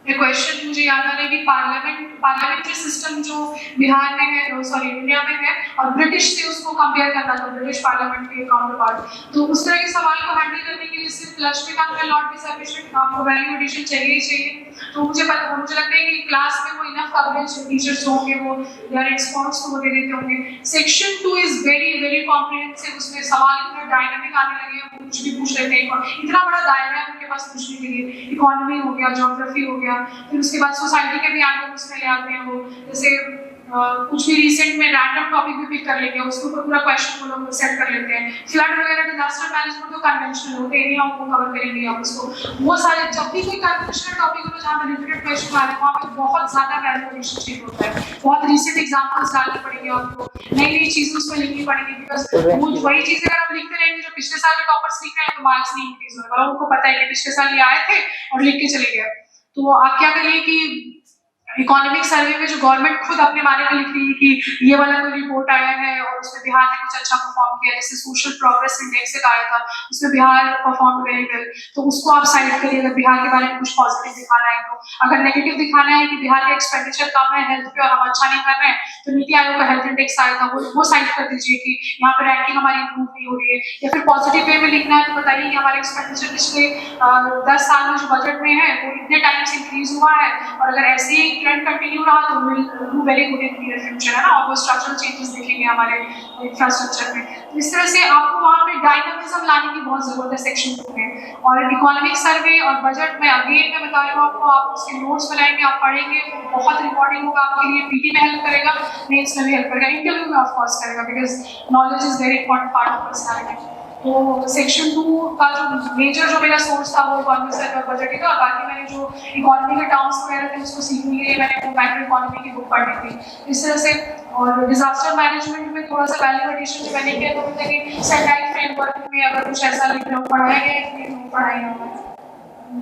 Speaker 2: क्वेश्चन मुझे याद आ रहा है कि पार्लियामेंट्री सिस्टम जो बिहार में है, सॉरी इंडिया में है, और ब्रिटिश से उसको कंपेयर करना था, ब्रिटिश पार्लियामेंट के काउंटर पार्ट, तो उस तरह के सवाल को हैंडल करने के लिए सिर्फ लक्ष्मीकांत में नॉट बी सफिशिएंट, आपको वैल्यू एडिशन चाहिए ही चाहिए। तो मुझे लगता है कि क्लास में वो इनफ कवरेज टीचर्स होंगे, वो देयर एक्सपर्ट्स को दे देते होंगे। Section 2 is very very comprehensive, उसमें सवाल इतने डायनामिक आने लगे हैं, कुछ भी पूछ लेते हैं, इतना बड़ा दायरा है उनके पास पूछने के लिए। इकोनॉमी हो गया, ज्योग्राफी हो गया, फिर उसके बाद सोसाइटी के भी एंगल उसमें ले आते हैं वो, जैसे कुछ भी रिसेंट में रैंडम टॉपिक भी पिक कर लेंगे, उसके ऊपर पूरा क्वेश्चन वो लोग सेट कर लेते हैं। फ्लड वगैरह डिजास्टर मैनेजमेंट तो कन्वेंशनल होते हैं, हम वो कवर करेंगे आप उसको। वो सारे जब भी कोई कन्वेंशनल टॉपिक हो जहाँ पे रिपीटेड क्वेश्चन आ रहे हैं वहाँ पे बहुत ज्यादा वैल्यूएशन चाहिए होता है, बहुत रिसेंट एग्जांपल्स डालने पड़ेंगे आपको, नई नई चीजें उसमें लिखनी पड़ेगी, बिकॉज वो वही चीजें अगर आप लिखते रहेंगे जो पिछले साल के टॉपर्स लिख रहे हैं तो मार्क्स नहीं इंक्रीज होगा, उनको पता है कि पिछले साल ये आए थे और लिख के चले गए। तो आप क्या करिए कि इकोनॉमिक सर्वे में जो गवर्नमेंट खुद अपने बारे में लिख रही है कि ये वाला कोई रिपोर्ट आया है और उसमें बिहार ने कुछ अच्छा परफॉर्म किया, जैसे सोशल प्रोग्रेस इंडेक्स एक आया था उसमें बिहार परफॉर्म वेरी वेल, तो उसको आप साइड करिए अगर बिहार के बारे में कुछ पॉजिटिव दिखाना है तो। अगर नेगेटिव दिखाना है कि बिहार का एक्सपेंडिचर कम है हेल्थ पे और हम अच्छा नहीं कर रहे हैं, तो नीति आयोग का हेल्थ इंडेक्स आया था वो साइड कर दीजिए कि यहाँ पे रैंकिंग हमारी इंप्रूव नहीं हो रही है। या फिर पॉजिटिव वे में लिखना है तो बताइए कि हमारे एक्सपेंडिचर पिछले 10 साल में जो बजट में है वो इतने टाइम से इंक्रीज हुआ है, और अगर ऐसे ही ट्रेंड कंटिन्यू रहा तो will do very good in near future, है ना, और वो स्ट्रक्चरल चेंजेस देखेंगे हमारे इंफ्रास्ट्रक्चर में। तो इस तरह से आपको वहाँ पे डायनामिज्म लाने की बहुत जरूरत है सेक्शन 2 में। और इकोनॉमिक सर्वे और बजट में अगेन मैं बता रही हूँ आपको, आप उसके नोट्स बनाएंगे, आप पढ़ेंगे, वो बहुत रिकॉर्डिंग होगा आपके लिए, पीटी में हेल्प करेगा, मेंस में भी हेल्प करेगा, इंटरव्यू में ऑफ कोर्स करेगा, because knowledge is very important part of personality. तो सेक्शन 2 का जो मेजर जो मेरा सोर्स था वो इकोनॉमिक सर्वे और बजट ही था, बाकी मैंने जो इकोनॉमी के टर्म्स वगैरह थे उसको सीखने के लिए मैंने वो मैक्रो इकोनॉमी की बुक पढ़ी थी इस तरह से। और डिजास्टर मैनेजमेंट में थोड़ा सा वैल्यू एडिशन मैंने किया, तो मुझे कि सेंटाइल फ्रेमवर्क में अगर कुछ ऐसा लिख रहा हूँ पढ़ाया गया है कि नहीं पढ़ाई होगा,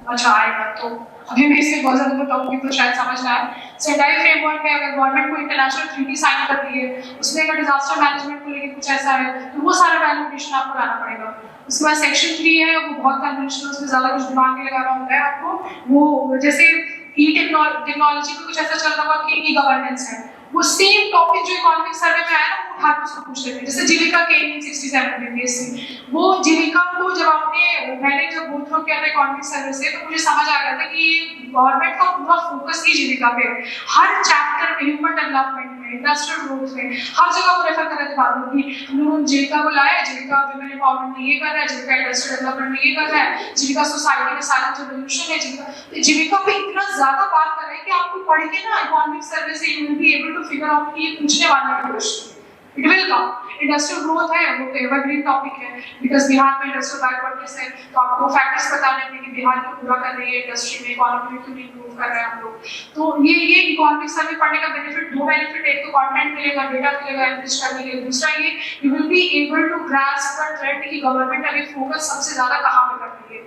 Speaker 2: अच्छा आएगा तो अभी मैं इससे बहुत ज़्यादा बताऊंगी तो शायद समझ ना आए। सेंटाइल फ्रेमवर्क में अगर गवर्नमेंट को इंटरनेशनल ट्रीटी साइन कर दी है, उसमें अगर डिजास्टर मैनेजमेंट को लेकर कुछ ऐसा है तो वो सारा वैल्यू एडिशन आपको लाना पड़ेगा। उसके बाद सेक्शन 3 है, वो बहुत कन्वेंशनल, उसमें ज़्यादा कुछ दिमाग नहीं लगाना होता है आपको। वो जैसे ई टेक्नोलॉजी में कुछ ऐसा चल रहा होगा कि ई गवर्नेंस है, वो सेम टॉपिक जो इकोनॉमिक सर्वे में आया ना वो उठा के उसको पूछ लेते हैं, जैसे जीविका के 67 में बीएससी, वो जीविका को जब मैंने जब गो थ्रू किया था इकोनॉमिक सर्वे से तो मुझे समझ आ गया था कि गवर्नमेंट का पूरा फोकस ही जीविका पे है। हर चैप्टर में, ह्यूमन डेवलपमेंट में, इंडस्ट्रियल ग्रोथ में, हर जगह वो रेफर कर रहे थे बात कि हम लोग जीविका को लाया, जीविका वुमेन एम्पावरमेंट में ये कर रहा है, जीविका इंडस्ट्रियल डेवलपमेंट में ये कर रहा है, जीविका सोसाइटी में साइलेंट रेवोल्यूशन है, जीविका पे इतना ज्यादा बात कर रहे हैं कि आपको पढ़ के ना इकोनॉमिक सर्वे से you will be able to figure out कि ये पूछने वाला है question, it will come. Industrial growth है वो तो एवरग्रीन टॉपिक है, बिकॉज बिहार में इंडस्ट्रियल बैकवर्डनेस है, तो आपको फैक्टर्स बताने हैं कि बिहार को पूरा कर रही है इंडस्ट्री में, इकोनॉमी में क्यों इंप्रूव कर रहे हैं हम लोग। तो ये इकोनॉमिक सर्वे पढ़ने का बेनिफिट, दो बेनिफिट, एक तो कंटेंट मिलेगा, डेटा मिलेगा एनालिसिस करने के लिए, दूसरा ये you will be able to grasp the trend कि गवर्नमेंट अभी फोकस सबसे ज्यादा कहां पे कर रही है,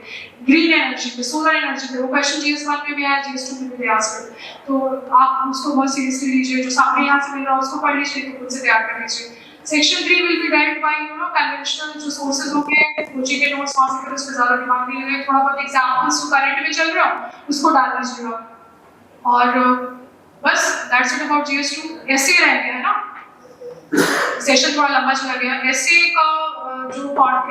Speaker 2: ग्रीन एनर्जी पे, सोलर एनर्जी पे। वो क्वेश्चन GS1 में भी आया, GS2 में भी आया, तो आप उसको बहुत सीरियसली लीजिए, जो सामने यहाँ से मिल रहा है उसको पढ़ लीजिए, तो खुद से तैयार कर लीजिए। Section 3 will be dive by conventional जो सोर्सेज होंगे, कोचिंग के नोट्स वहां से फिर उस पे ज्यादा दिमाग नहीं लगे, थोड़ा बहुत एग्जांपल्स जो करंट में चल रहा हो उसको डाल दीजिएगा। और बस दैट्स इट अबाउट GS2। ऐसे रह गया है ना, सेशन थोड़ा लंबा चला गया। ऐसे का जो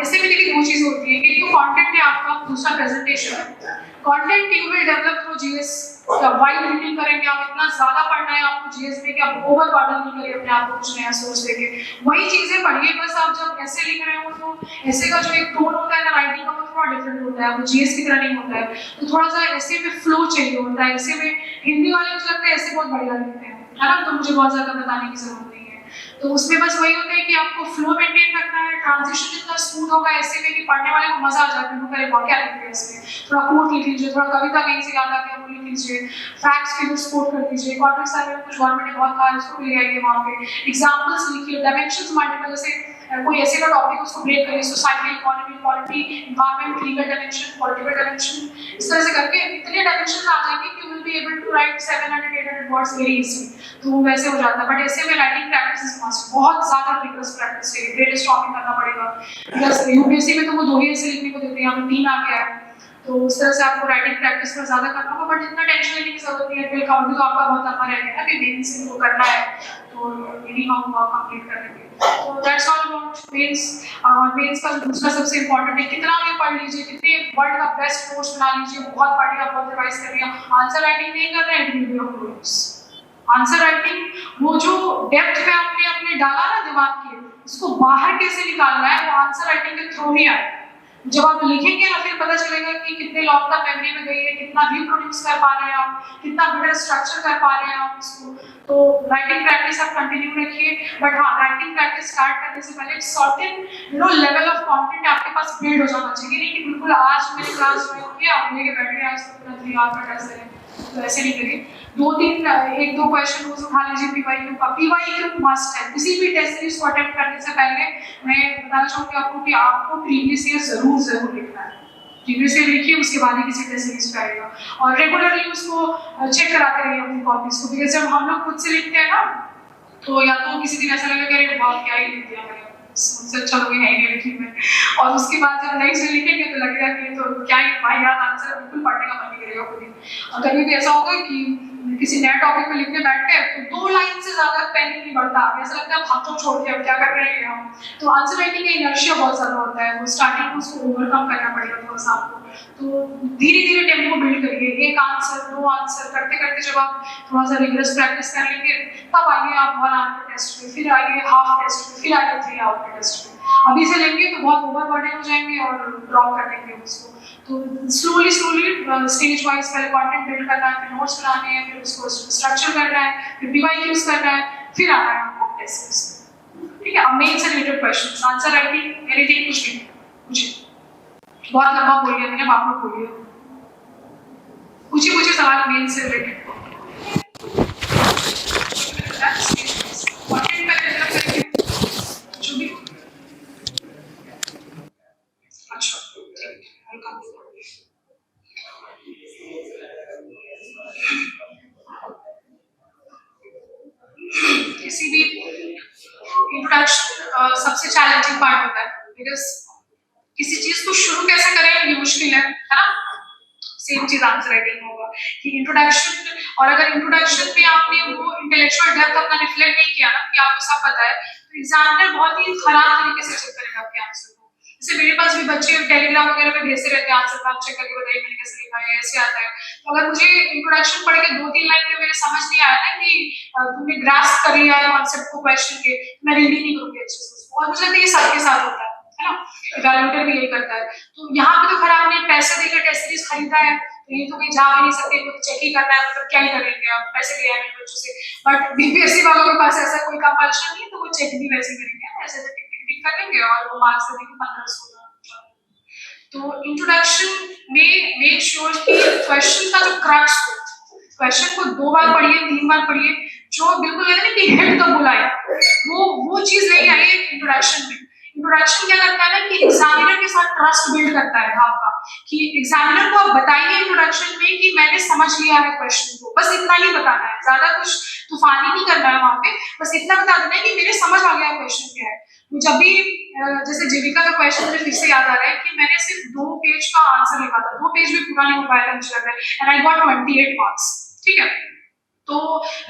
Speaker 2: ऐसे में देखिए दो चीज होती है, एक तो कंटेंट है आपका, दूसरा प्रेजेंटेशन है। Content you will develop through GS, wide reading करेंगे आप, इतना ज्यादा पढ़ना है आपको GS में कि आप ओवर बर्डन नहीं करिए अपने आप को कुछ नया सोच देके, वही चीजें पढ़िए। बस आप जब ऐसे लिख रहे हो तो ऐसे का जो एक टोन होता है ना राइटिंग का, वो थोड़ा डिफरेंट होता है, वो GS की तरह नहीं होता है, तो थोड़ा सा ऐसे में फ्लो चाहिए होता है। ऐसे में हिंदी वाले मुझे लगता है ऐसे बहुत बढ़िया लिखते हैं, है ना, तो मुझे बहुत ज्यादा बताने की जरूरत नहीं है। तो उसमें बस वही होता है कि आपको फ्लो मेंटेन रखना है, ट्रांजिशन जितना स्मूथ होगा ऐसे में कि पढ़ने वाले को मजा आ जाता है, पहले बहुत क्या लिख दिया इसमें, थोड़ा कोट लिख लीजिए, थोड़ा कविता कहीं से याद आ गया वो लिख लीजिए, फैक्ट्स फिगर्स कोट कर दीजिए, कॉन्ट्रिक सर्वे में कुछ गवर्नमेंट ने बहुत कहा उसको ले आइए वहाँ पे, एग्जाम्पल्स लिखिए, डायमेंशंस मल्टीपल, जैसे कोई ऐसे का टॉपिक उसको ब्रेक करिए, society, economy, polity, environment, legal dimension, political dimension, इस तरह से करके इतने डायमेंशंस आ जाएंगे कि you will be able to write 700-800 words very easily, तो वैसे हो जाता है। बट ऐसे में राइटिंग प्रैक्टिस इज मस्ट, बहुत ज्यादा रिगरस प्रैक्टिस चाहिए, ब्रेन स्टॉर्मिंग करना पड़ेगा, बिकॉज यूपीएससी में तो वो 2 ही ऐसे लिखने को देते हैं, यहाँ पे 3 आ गया है, तो उस तरह से आपको राइटिंग प्रैक्टिस पर ज्यादा करना होगा, बट इतना टेंशन लेने की जरूरत नहीं है, फिर काउंट तो आपका बहुत लंबा रहेगा ना, कि मेंस से वो करना है तो मिनिमम कंप्लीट कर लेंगे। तो that's all about mains. Mains का दूसरा सबसे इंपॉर्टेंट है, कितना भी पढ़ लीजिए, कितने वर्ल्ड का बेस्ट कोर्स बना लीजिए, बहुत पढ़ लिया, बहुत रिवाइज कर लिया, आंसर राइटिंग नहीं कर रहे हैं, it will be of no use. Answer writing वो जो डेप्थ में आपने अपने डाला ना दिमाग के, उसको बाहर कैसे निकालना है, वो आंसर राइटिंग के थ्रू ही आएगा। जब आप लिखेंगे ना, फिर पता चलेगा कि कितने लॉन्ग टर्म मेमोरी में गई है, कितना रिप्रोड्यूस कर पा रहे हैं आप, कितना बेटर स्ट्रक्चर कर पा रहे हैं आप उसको। तो राइटिंग प्रैक्टिस आप कंटिन्यू रखिए, बट हाँ, राइटिंग प्रैक्टिस स्टार्ट करने से पहले सर्टेन लेवल ऑफ कंटेंट आपके पास बिल्ड हो जाना चाहिए, नहीं कि बिल्कुल आज मैंने क्लास ज्वाइन किया और लेके बैठ गया, आज तो पूरा 3 आवर का टेस्ट है, तो ऐसे नहीं करिए। 2-3 1-2 क्वेश्चन रोज उठा लीजिए पीवाईक्यू का। पीवाईक्यू मस्ट है, किसी भी टेस्ट सीरीज को अटेम्प्ट करने से पहले मैं बताना चाहूँगी आपको कि आपको प्रीवियस ईयर जरूर लिखना है, प्रीवियस ईयर लिखिए, उसके बाद ही किसी टेस्ट सीरीज पे आएगा, और रेगुलरली उसको चेक कराते रहिए अपनी कॉपीज को, बिकॉज जब हम लोग खुद से लिखते हैं ना, तो या तो किसी दिन ऐसा लगेगा कि अरे बहुत क्या ही लिख दिया मैंने, मुझसे अच्छा लोग है नहीं लिखने में, और उसके बाद जब नेक्स्ट डे लिखेंगे तो लगेगा कि तो क्या ही वाहियात आंसर, बिल्कुल पढ़ने का मन नहीं करेगा खुद ही। और कभी भी ऐसा होगा कि किसी नए टॉपिक पे लिखने बैठते हैं तो 2 लाइन से ज्यादा पेन नहीं बढ़ता, ऐसा लगता है अब हाथों छोड़ के अब क्या कर रहे हैं हम। तो आंसर राइटिंग का इनर्शिया बहुत ज्यादा होता है, वो स्टार्टिंग में उसको ओवरकम करना पड़ेगा थोड़ा सा आपको, तो धीरे धीरे टेम्पो बिल्ड करिए, 1 आंसर 2 आंसर करते करते जब आप थोड़ा सा रिगरस प्रैक्टिस कर लेंगे, तब आइए आप 1 आवर के टेस्ट में, फिर आइए हाफ टेस्ट में, फिर आइए 3 आवर के टेस्ट में। अभी से लेंगे तो बहुत ओवरबर्डन हो जाएंगे और ड्रॉप कर देंगे उसको। तो स्लोली स्टेज वाइज पहले कंटेंट बिल्ड करना है, फिर नोट्स बनाने हैं, फिर उसको स्ट्रक्चर करना है, फिर पीवाईक्यूज करना है, फिर आना है आपको टेस्ट। ठीक है, अब मेन से related questions, answer writing, anything, कुछ भी पूछिए। बहुत लंबा बोल लिया मैंने, आप लोग बोलिए, पूछिए सवाल मेन से रिलेटेड। कंटेंट पे डेवलप करेंगे जो भी। अच्छा, किसी भी इंट्रोडक्शन सबसे चैलेंजिंग पार्ट होता है, बिकॉज किसी चीज को शुरू कैसे करें ये मुश्किल है ना। सेम चीज आंसर राइटिंग होगा कि इंट्रोडक्शन, और अगर इंट्रोडक्शन में आपने वो इंटेलेक्चुअल डेप्थ अपना रिफ्लेक्ट नहीं किया ना कि आपको सब पता है, तो एग्जामिनर बहुत ही खराब तरीके से चेक करेगा आपके आंसर को। जैसे मेरे पास भी बच्चे टेलीग्राम वगैरह पे भेजते रहते हैं आंसर, आप चेक करके बताइए मैंने कैसे लिखा है, ऐसे आता है। तो अगर मुझे इंट्रोडक्शन पढ़ के 2-3 लाइन में मेरे समझ नहीं आया ना कि तुमने ग्रास्प कर लिया है कॉन्सेप्ट को क्वेश्चन के, मैं रीडिंग नहीं करूंगी अच्छे से, और मुझे लगता है ये सबके साथ होता है ना, इवैल्यूएटर भी यही करता है। तो यहाँ पे तो खैर आपने पैसे देकर टेस्ट सीरीज खरीदा है, तो ये तो कहीं जा भी नहीं सकते, इनको चेक ही करना है, मतलब क्या ही करेंगे आप, पैसे लिया है बच्चों से। बट बीपीएससी वालों के पास ऐसा कोई कंपल्शन नहीं है, तो वो चेक भी वैसे करेंगे, ऐसे टिक कर लेंगे और वो मार्क्स देंगे 15-16। तो इंट्रोडक्शन में मेक श्योर कि क्वेश्चन का जो क्रक्स हो, क्वेश्चन को 2 बार पढ़िए, 3 बार पढ़िए, जो बिल्कुल है ना कि हिट द बुलाए, वो चीज नहीं आई है इंट्रोडक्शन में। इंट्रोडक्शन क्या करता है ना कि एग्जामिनर के साथ ट्रस्ट बिल्ड करता है आपका, कि एग्जामिनर को आप बताइए इंट्रोडक्शन में कि मैंने समझ लिया है क्वेश्चन को, बस इतना ही बताना है, ज्यादा कुछ तूफानी नहीं करना है वहां पे, बस इतना बता देना है कि मेरे समझ आ गया क्वेश्चन क्या है। जब भी जैसे जीविका का क्वेश्चन मुझे फिर से याद आ रहा है कि मैंने सिर्फ 2 पेज का आंसर लिखा था, 2 पेज भी पूरा नहीं हो पाया था मुझे लग रहा है, एंड आई गॉट 28 मार्क्स। ठीक है, तो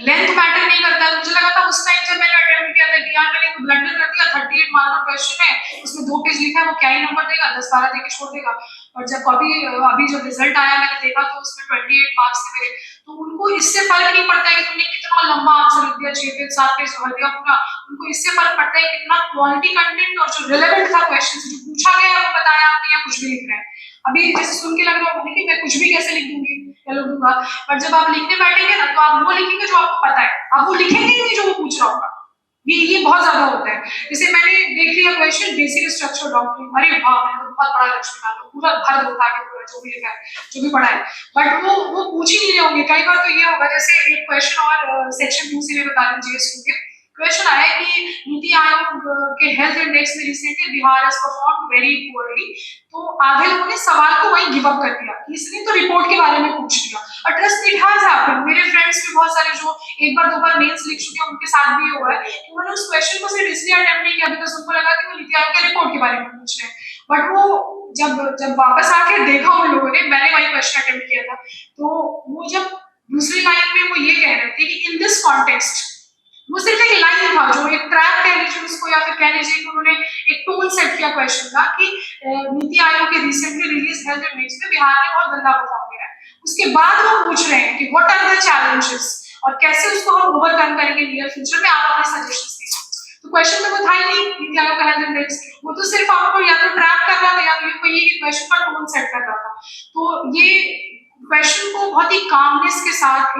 Speaker 2: लेंथ मैटर नहीं करता है। मुझे लगा था उस टाइम जब मैंने अटेम्प्ट किया था कि यार मैंने तो ब्लंडर कर दिया, 38 मार्क का क्वेश्चन है, उसमें 2 पेज लिखा है, वो क्या ही नंबर देगा, 10-12 देके छोड़ देगा। और जब अभी जब रिजल्ट आया मैंने देखा तो उसमें 28 मार्क्स थे मेरे। तो उनको इससे फर्क नहीं पड़ता है कि तुमने कितना लंबा आंसर लिख दिया, 6 पेज 7 पेज भर दिया पूरा, उनको इससे फर्क पड़ता है कितना क्वालिटी कंटेंट और जो रिलेवेंट था क्वेश्चन से जो पूछा गया है वो बताया आपने, या कुछ भी लिख रहे हैं। अभी जैसे सुन के लग रहा होगा कि मैं कुछ भी कैसे लिख दूंगी या लिख दूंगा, पर जब आप लिखने बैठेंगे ना तो आप वो लिखेंगे जो आपको पता है, आप वो लिखेंगे नहीं जो वो पूछ रहा होगा। ये बहुत ज्यादा होता है। जैसे मैंने देख लिया क्वेश्चन बेसिक स्ट्रक्चर डॉक्ट्रिन, अरे वाह मैंने तो बहुत बड़ा लक्ष्य निकाला, पूरा भर उठा के पूरा जो भी लिखा है जो भी पढ़ा है, बट वो पूछ ही नहीं रहे होंगे। कई बार तो ये होगा, जैसे एक क्वेश्चन और सेक्शन 2 से भी बता दीजिए स्टूडेंट, क्वेश्चन आया कि नीति आयोग के हेल्थ इंडेक्स में recently Bihar has performed very poorly, तो आधे लोगों ने सवाल को वहीं गिव अप कर दिया, इसने तो रिपोर्ट के बारे में पूछ लिया। और ट्रस्ट इट हैज हैपेंड, मेरे फ्रेंड्स भी बहुत सारे जो एक बार दो बार मेंस लिख चुके हैं उनके साथ भी हुआ है कि उन्होंने उस क्वेश्चन को सिर्फ इसलिए अटेम्प्ट नहीं किया बिकॉज उनको लगा कि वो नीति आयोग के रिपोर्ट के बारे में पूछ रहे हैं, बट वो जब वापस आके देखा उन लोगों ने, मैंने वही क्वेश्चन अटेम्प्ट किया था, तो वो जब दूसरी लाइन में वो ये कह रहे थे कि इन दिस कॉन्टेक्स्ट, वो सिर्फ एक लाइन था जो एक ट्रैप कह लीजिए उसको, या फिर कह लीजिए कि उन्होंने एक टोन सेट किया क्वेश्चन का कि नीति आयोग के रिसेंटली रिलीज हेल्थ इंडेक्स में बिहार ने बहुत गंदा परफॉर्म किया है। उसके बाद वो पूछ रहे हैं कि व्हाट आर द चैलेंजेस और कैसे उसको हम ओवरकम करेंगे नियर फ्यूचर में, आप अपने सजेशंस दीजिए। तो क्वेश्चन में वो था ही नहीं नीति आयोग का हेल्थ इंडेक्स, वो तो सिर्फ आपको या तो ट्रैप कर रहा था या तो ये क्वेश्चन का टोन सेट कर रहा था। तो ये क्वेश्चन को बहुत ही कामनेस के साथ,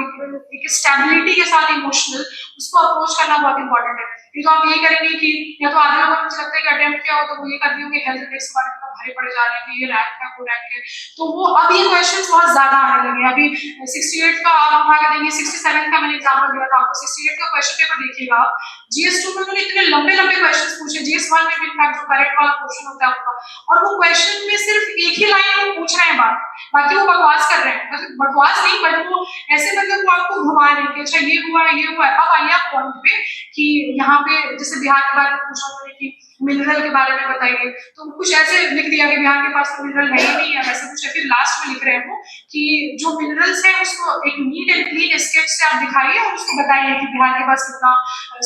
Speaker 2: एक स्टेबिलिटी के साथ, इमोशनल उसको अप्रोच करना बहुत इंपॉर्टेंट है। ये तो आप ये करेंगे कि या तो आधे लोगों को मुझे लगता है कि अटेम्प्ट किया हो तो वो ये कर दिए हेल्थ इंडेक्स के बारे में भारी पड़े जा रहे हैं, ये रैंक है वो रैंक है, तो वो अब ये क्वेश्चंस बहुत ज्यादा आने लगे। अभी 68 का आप उठा के देंगे, 67 का मैंने एग्जांपल दिया था आपको, 68 का क्वेश्चन पेपर देखिएगा आप, GS2 में उन्होंने इतने लंबे लंबे क्वेश्चंस पूछे, GS1 में भी इनफैक्ट जो करेक्ट वाला क्वेश्चन होता है आपका, और वो क्वेश्चन में सिर्फ एक ही लाइन में पूछ रहे हैं बात, बाकी वो बकवास कर रहे हैं, मतलब बकवास नहीं बट वो ऐसे मतलब वो आपको घुमा रहे हैं कि अच्छा ये हुआ है ये हुआ है। अब आइए आप पॉइंट पे कि यहाँ पे जैसे बिहार के बारे में पूछा उन्होंने कि मिनरल के बारे में बताइए, तो कुछ ऐसे लिख दिया कि बिहार के पास तो मिनरल है ही नहीं है वैसे कुछ है, फिर लास्ट में लिख रहे हैं वो कि जो मिनरल्स है उसको एक नीट एंड क्लीन स्केच से आप दिखाइए और उसको बताइए कि बिहार के पास कितना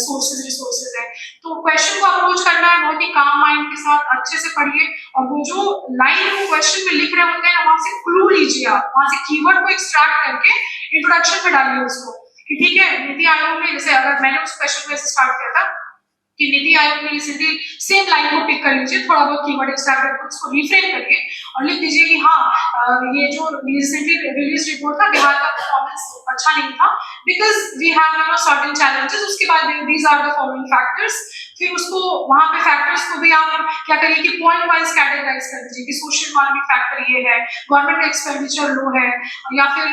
Speaker 2: सोर्सेज रिसोर्सेज है। तो क्वेश्चन को अप्रोच करना है बहुत ही काम माइंड के साथ, अच्छे से पढ़िए, और वो जो लाइन वो क्वेश्चन में लिख रहे होते हैं वहां से क्लू लीजिए, आप वहां से कीवर्ड को एक्सट्रैक्ट करके इंट्रोडक्शन में डालिए उसको कि ठीक है नीति आयोग में, जैसे अगर मैंने उस क्वेश्चन को ऐसे स्टार्ट किया था कि नीति आयोग में रिसेंटली सेम लाइन को पिक कर लीजिए, थोड़ा बहुत कीवर्ड एक्सट्रैक्ट करके उसको रिफ्रेम करिए और लिख दीजिए कि हाँ ये जो रिसेंटली रिलीज रिपोर्ट था बिहार का परफॉर्मेंस अच्छा नहीं था because we have certain challenges, उसके बाद these are the following factors, फिर उसको वहां पे फैक्टर्स को भी आप क्या करिए कि पॉइंट वाइज कैटेगराइज कर दीजिए कि सोशल इकोनॉमिक फैक्टर ये है, गवर्नमेंट एक्सपेंडिचर लो है, या फिर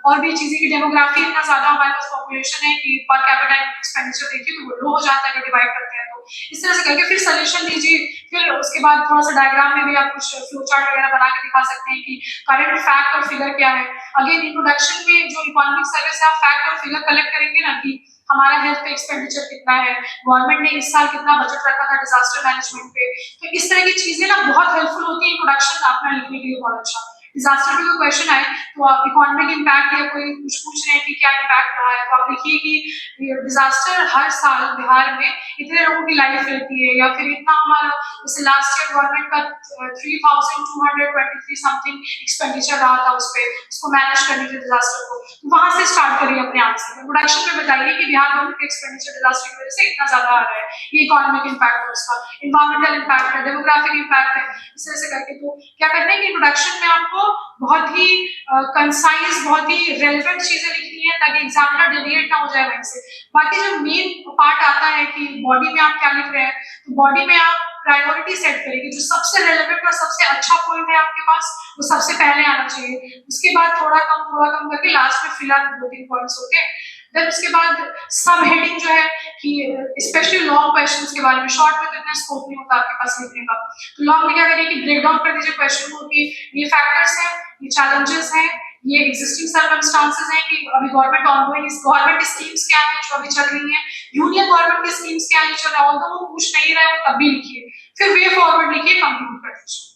Speaker 2: और भी चीजें की डेमोग्राफी इतना ज्यादा हमारे पास पॉपुलेशन है कि पर कैपिटा एक्सपेंडिचर देखिए तो वो लो हो जाता है, डिवाइड करते हैं, तो इस तरह से करके फिर सजेशन दीजिए। फिर उसके बाद थोड़ा सा डायग्राम में भी आप कुछ फ्लो चार्ट वगैरह बना के दिखा सकते हैं कि करंट फैक्ट और फिगर क्या है। अगेन इंट्रोडक्शन में जो इकोनॉमिक सर्वे से आप फैक्ट और फिगर कलेक्ट करेंगे ना कि हमारा हेल्थ पे एक्सपेंडिचर कितना है, गवर्नमेंट ने इस साल कितना बजट रखा था डिजास्टर मैनेजमेंट पे, तो इस तरह की चीजें ना बहुत हेल्पफुल होती है इंट्रोडक्शन अपना लिखने के लिए, बहुत अच्छा। डिजास्टर पे कोई क्वेश्चन आए तो आप इकोनॉमिक इम्पैक्ट या कोई कुछ पूछ रहे हैं कि क्या इम्पैक्ट रहा है, तो आप लिखिए कि डिजास्टर हर साल बिहार में इतने लोगों की लाइफ लेती है, या फिर इतना हमारा जैसे लास्ट ईयर गवर्नमेंट का 3223 समथिंग एक्सपेंडिचर रहा था उस पर, उसको मैनेज करने के डिजास्टर को, तो वहां से स्टार्ट करिए अपने आंसर। इंट्रोडक्शन में बताइए कि बिहार गवर्नमेंट का एक्सपेंडिचर डिजास्टर की वजह से इतना ज्यादा आ रहा है, ये इकोनॉमिक इम्पैक्ट है उसका, इन्वायरमेंटल इम्पैक्ट है, डेमोग्राफिक इम्पैक्ट है, इस तरह से करके। तो क्या करना है कि इंट्रोडक्शन में आपको बहुत ही कंसाइज, बहुत ही रेलेवेंट चीजें लिखनी है ताकि एग्जामिनर डेविएट ना हो जाए वहीं से। बाकी जब मेन पार्ट आता है कि बॉडी में आप क्या लिख रहे हैं, तो बॉडी में आप प्रायोरिटी सेट करेंगे, जो सबसे रेलेवेंट और सबसे अच्छा पॉइंट है आपके पास वो सबसे पहले आना चाहिए, उसके बाद थोड़ा कम करके लास्ट में फिलहाल 2-3 पॉइंट्स होते हैं। देन उसके बाद सब हेडिंग जो है कि स्पेशली लॉन्ग क्वेश्चंस के बारे में, शॉर्ट में तो इतना स्कोप नहीं होता आपके पास लिखने का, तो लॉन्ग में क्या करिए कि ब्रेक डाउन कर दीजिए क्वेश्चन को कि ये फैक्टर्स हैं, ये चैलेंजेस हैं, ये एग्जिस्टिंग सर्कमस्टांसेस हैं कि अभी गवर्नमेंट ऑनगोइंग गवर्नमेंट स्कीम्स क्या हैं जो अभी चल रही हैं, यूनियन गवर्नमेंट की स्कीम्स क्या हैं चल रहा है, ऑल्दो वो पूछ नहीं रहे हो तब भी लिखिए, फिर वे फॉरवर्ड लिखिए, कंक्लूड कर दीजिए।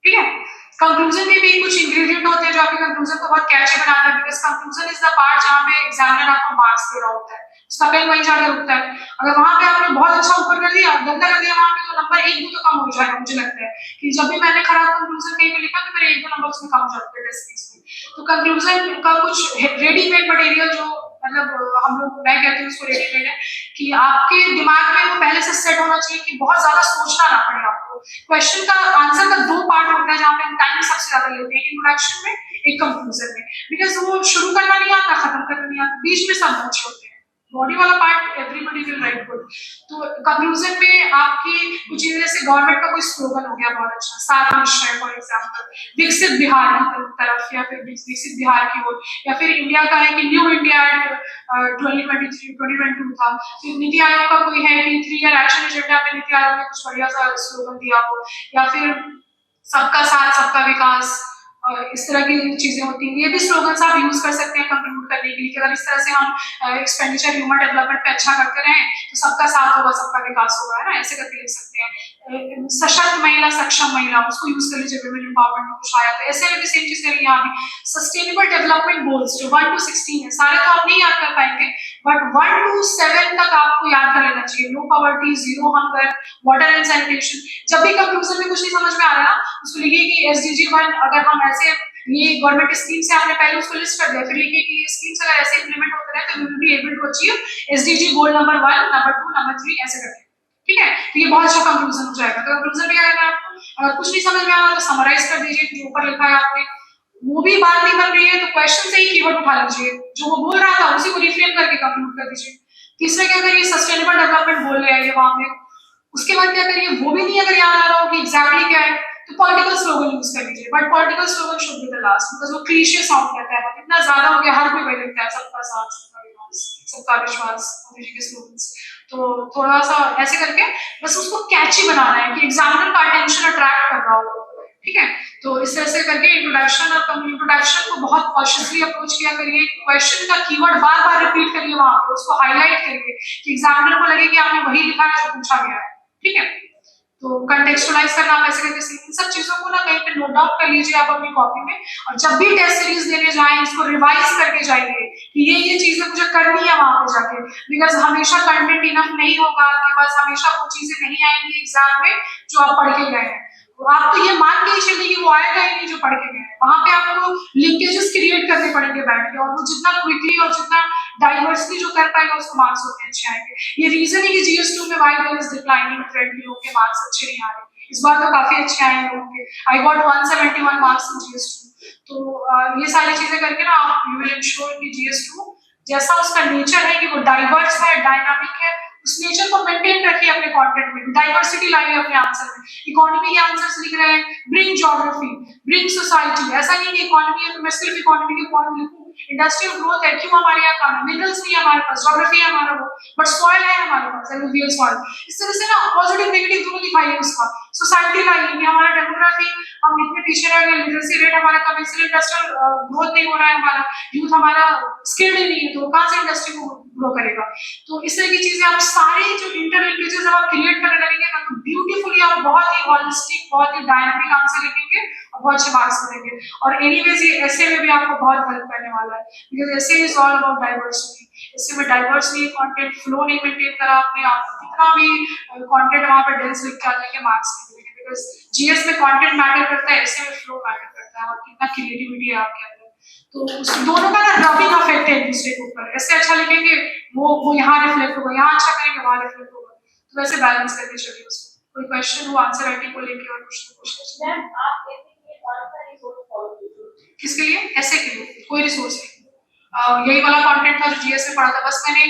Speaker 2: ठीक है, कंक्लूजन में भी कुछ इंग्रेडिएंट होते हैं जो आपके कंक्लूजन को बहुत कैची बनाता है, because conclusion is the part जहां पे एग्जामिनर आपको मार्क्स दे रहा होता है, उसका पेन वहीं जाकर रुकता है। अगर वहां पे आपने बहुत अच्छा ऊपर कर दिया, गंदा कर दिया वहां पे, तो नंबर 1-2 तो कम हो जाएगा। मुझे लगता है कि जब भी मैंने खराब कंक्लूजन कहीं पे लिखा तो मेरे 1-2 नंबर उसमें कम हो जाते हैं टेस्ट केस में। तो कंक्लूजन का कुछ रेडीमेड मटेरियल जो मतलब हम लोग, मैं कहती हूँ उसको रेडीमेड है कि आपके दिमाग में वो पहले से सेट होना चाहिए कि बहुत ज्यादा सोचना ना पड़े आपको। क्वेश्चन का आंसर का 2 पार्ट होता है जहाँ पे हम टाइम सबसे ज्यादा लेते हैं, इंट्रोडक्शन में, एक कंक्लूजन में, बिकॉज वो शुरू करना नहीं आता, खत्म करना नहीं आता, बीच में सब बचे होते हैं। बॉडी वाला part everybody will write good. तो कंक्लूजन में आपकी कुछ चीजें, जैसे गवर्नमेंट का कोई स्लोगन हो गया बहुत अच्छा, 7 निश्चय फॉर एग्जाम्पल, विकसित बिहार की तरफ या फिर विकसित बिहार की ओर, या फिर इंडिया का है कि न्यू इंडिया 2022 था, तो नीति आयोग का कोई है कि 3 ईयर एक्शन एजेंडा में नीति आयोग ने कुछ बढ़िया सा स्लोगन दिया हो, या फिर सबका साथ सबका विकास, इस तरह की चीजें होती हैं। ये भी स्लोगन्स आप यूज कर सकते हैं कंक्लूड करने के लिए कि अगर इस तरह से हम एक्सपेंडिचर ह्यूमन डेवलपमेंट पे अच्छा करते रहें तो सबका साथ होगा, सबका विकास होगा, है ना, ऐसे करके लिख सकते हैं। सशक्त महिला, सक्षम महिला, उसको यूज कर लीजिए, विमेन एम्पावरमेंट में कुछ आया तो ऐसे में भी सेम चीज करेंगे। यहाँ भी सस्टेनेबल डेवलपमेंट गोल्स जो 1 to 16 है, सारे तो आप नहीं याद कर पाएंगे, बट 1 to 7 तक आपको याद कर लेना चाहिए। No poverty, zero hunger, water and sanitation. जब भी कंक्लूजन में कुछ नहीं समझ में आ रहा ना, उसको लिखिए कि SDG 1 अगर हम ऐसे, ये गवर्नमेंट स्कीम से आपने पहले उसको लिस्ट कर दिया, फिर लिखिए कि ये स्कीम्स अगर ऐसे इंप्लीमेंट होते रहे तो we will be able to achieve SDG goal number 1, number 2, number 3, ऐसे करके, ठीक है। तो ये बहुत अच्छा कंक्लूजन हो जाएगा। तो कंक्लूजन में क्या करना है आपको, अगर कुछ नहीं समझ में आ रहा तो समराइज कर दीजिए जो ऊपर लिखा है आपने। वो भी बात नहीं बन रही है तो क्वेश्चन से ही कीवर्ड उठा लीजिए, जो वो बोल रहा था उसी को रिफ्रेम करके कंक्लूड कर दीजिए। तीसरा क्या करिए, सस्टेनेबल डेवलपमेंट बोल रहे आइए वहां पे। उसके बाद क्या करिए, वो भी नहीं अगर याद आ रहा हो कि एग्जैक्टली क्या है तो पॉलिटिकल स्लोगन यूज कर लीजिए, but political slogan should be the last, because वो क्लीशे साउंड करता है, इतना ज्यादा हो गया, हर कोई वही लिखता है, सबका साथ सबका विकास, सबका विश्वास, मोदी जी के स्लोगन्स। तो थोड़ा सा ऐसे करके बस उसको कैची बनाना है कि एग्जामिनर का अटेंशन अट्रैक्ट कर रहा हो, ठीक है। तो इस तरह से करके इंट्रोडक्शन और इंट्रोडक्शन को बहुत कॉशियसली अप्रोच किया करिए। क्वेश्चन का कीवर्ड बार बार रिपीट करिए वहां पे, उसको हाईलाइट करिए कि एग्जामिनर को लगे कि आपने वही लिखा है जो पूछा गया है, ठीक है। तो कंटेक्चुअलाइज करना आप ऐसे करके इन सब चीजों को ना कहीं पे नोट डाउन कर लीजिए आप अपनी कॉपी में, और जब भी टेस्ट सीरीज देने जाएं इसको रिवाइज करके जाइए कि ये चीजें मुझे करनी है वहां पे जाके, बिकॉज हमेशा कंटेंट इनफ नहीं होगा आपके पास, हमेशा वो चीजें नहीं आएंगी एग्जाम में जो आप पढ़ के गए हैं। तो आप तो ये मान के ही चलिए कि वो आएगा ही नहीं जो पढ़ के गए हैं, वहां पे आपको लिंकेजेस क्रिएट करने पड़ेंगे बैठ के, और वो जितना क्विकली और जितना डाइवर्सली जो कर पाएगा उसको मार्क्स होते हैं अच्छे आएंगे। ये रीजन है कि GS2 में why there is declining trend, लोगों के मार्क्स अच्छे नहीं आ रहे। इस बार तो काफी अच्छे आए हैं लोगों के, I got 171 marks in GS2। तो ये सारी चीजें करके ना आप यू विल इंश्योर कि GS2 जैसा उसका नेचर है कि वो डाइवर्स है, डायनामिक है, उस नेचर को मेंटेन रखिए अपने कंटेंट में, डाइवर्सिटी लाइए अपने आंसर में। इकोनॉमी के आंसर्स लिख रहे हैं, ब्रिंग ज्योग्राफी, ब्रिंग सोसाइटी, ऐसा नहीं कि इकोनॉमी है तो मैं सिर्फ इकोनॉमी के पॉइंट लिखूं। इंडस्ट्रियल ग्रोथ है, क्यों हमारे यहाँ कम है, मिनरल्स नहीं है हमारे पास, ज्योग्राफी है हमारा वो, बट सॉइल है हमारे पास, एलुवियल सॉइल। इस तरह से ना पॉजिटिव नेगेटिव दोनों दिखाइए उसका। सोसाइटी लाइए कि हमारा डेमोग्राफी, हम इतने पीछे रह गए, लिटरेसी रेट हमारा कम, इसलिए इंडस्ट्रियल ग्रोथ नहीं हो रहा है, हमारा यूथ हमारा स्किल्ड नहीं है, तो कहाँ से इंडस्ट्री को ग्रो करेगा। तो इस तरह की चीजें आप सारी जो इंटरलिंकेजेस जब आप क्रिएट करने लगेंगे ना, तो ब्यूटीफुली आप बहुत ही हॉलिस्टिक, बहुत ही डायनामिक आंसर लिखेंगे और बहुत अच्छे मार्क्स करेंगे। और एनीवेज ये ऐसे में भी आपको बहुत हेल्प करने वाला है, बिकॉज ऐसे इज ऑल अबाउट डाइवर्सिटी। इससे में डाइवर्सली कंटेंट फ्लो नहीं मेंटेन करा आपने, आप कितना भी कंटेंट वहां पर डेंस लिख के आने के मार्क्स नहीं मिलेंगे, बिकॉज GS में कंटेंट मैटर करता है, ऐसे में फ्लो मैटर करता है और कितना क्रिएटिविटी है आपके अंदर। तो उस दोनों का ना रबिंग इफेक्ट है एक दूसरे के ऊपर, ऐसे अच्छा लिखेंगे वो यहाँ रिफ्लेक्ट होगा, यहाँ अच्छा करेंगे वहाँ रिफ्लेक्ट होगा, तो वैसे बैलेंस करके चलिए उसको। कोई क्वेश्चन हो आंसर राइटिंग को लेके और कुछ तो पूछ लीजिए।
Speaker 3: मैम आप कैसे लिए कौन सा रिसोर्स फॉलो कीजिए?
Speaker 2: किसके लिए, ऐसे के लिए कोई रिसोर्स नहीं, यही वाला कंटेंट था जो GS में पढ़ा था, बस मैंने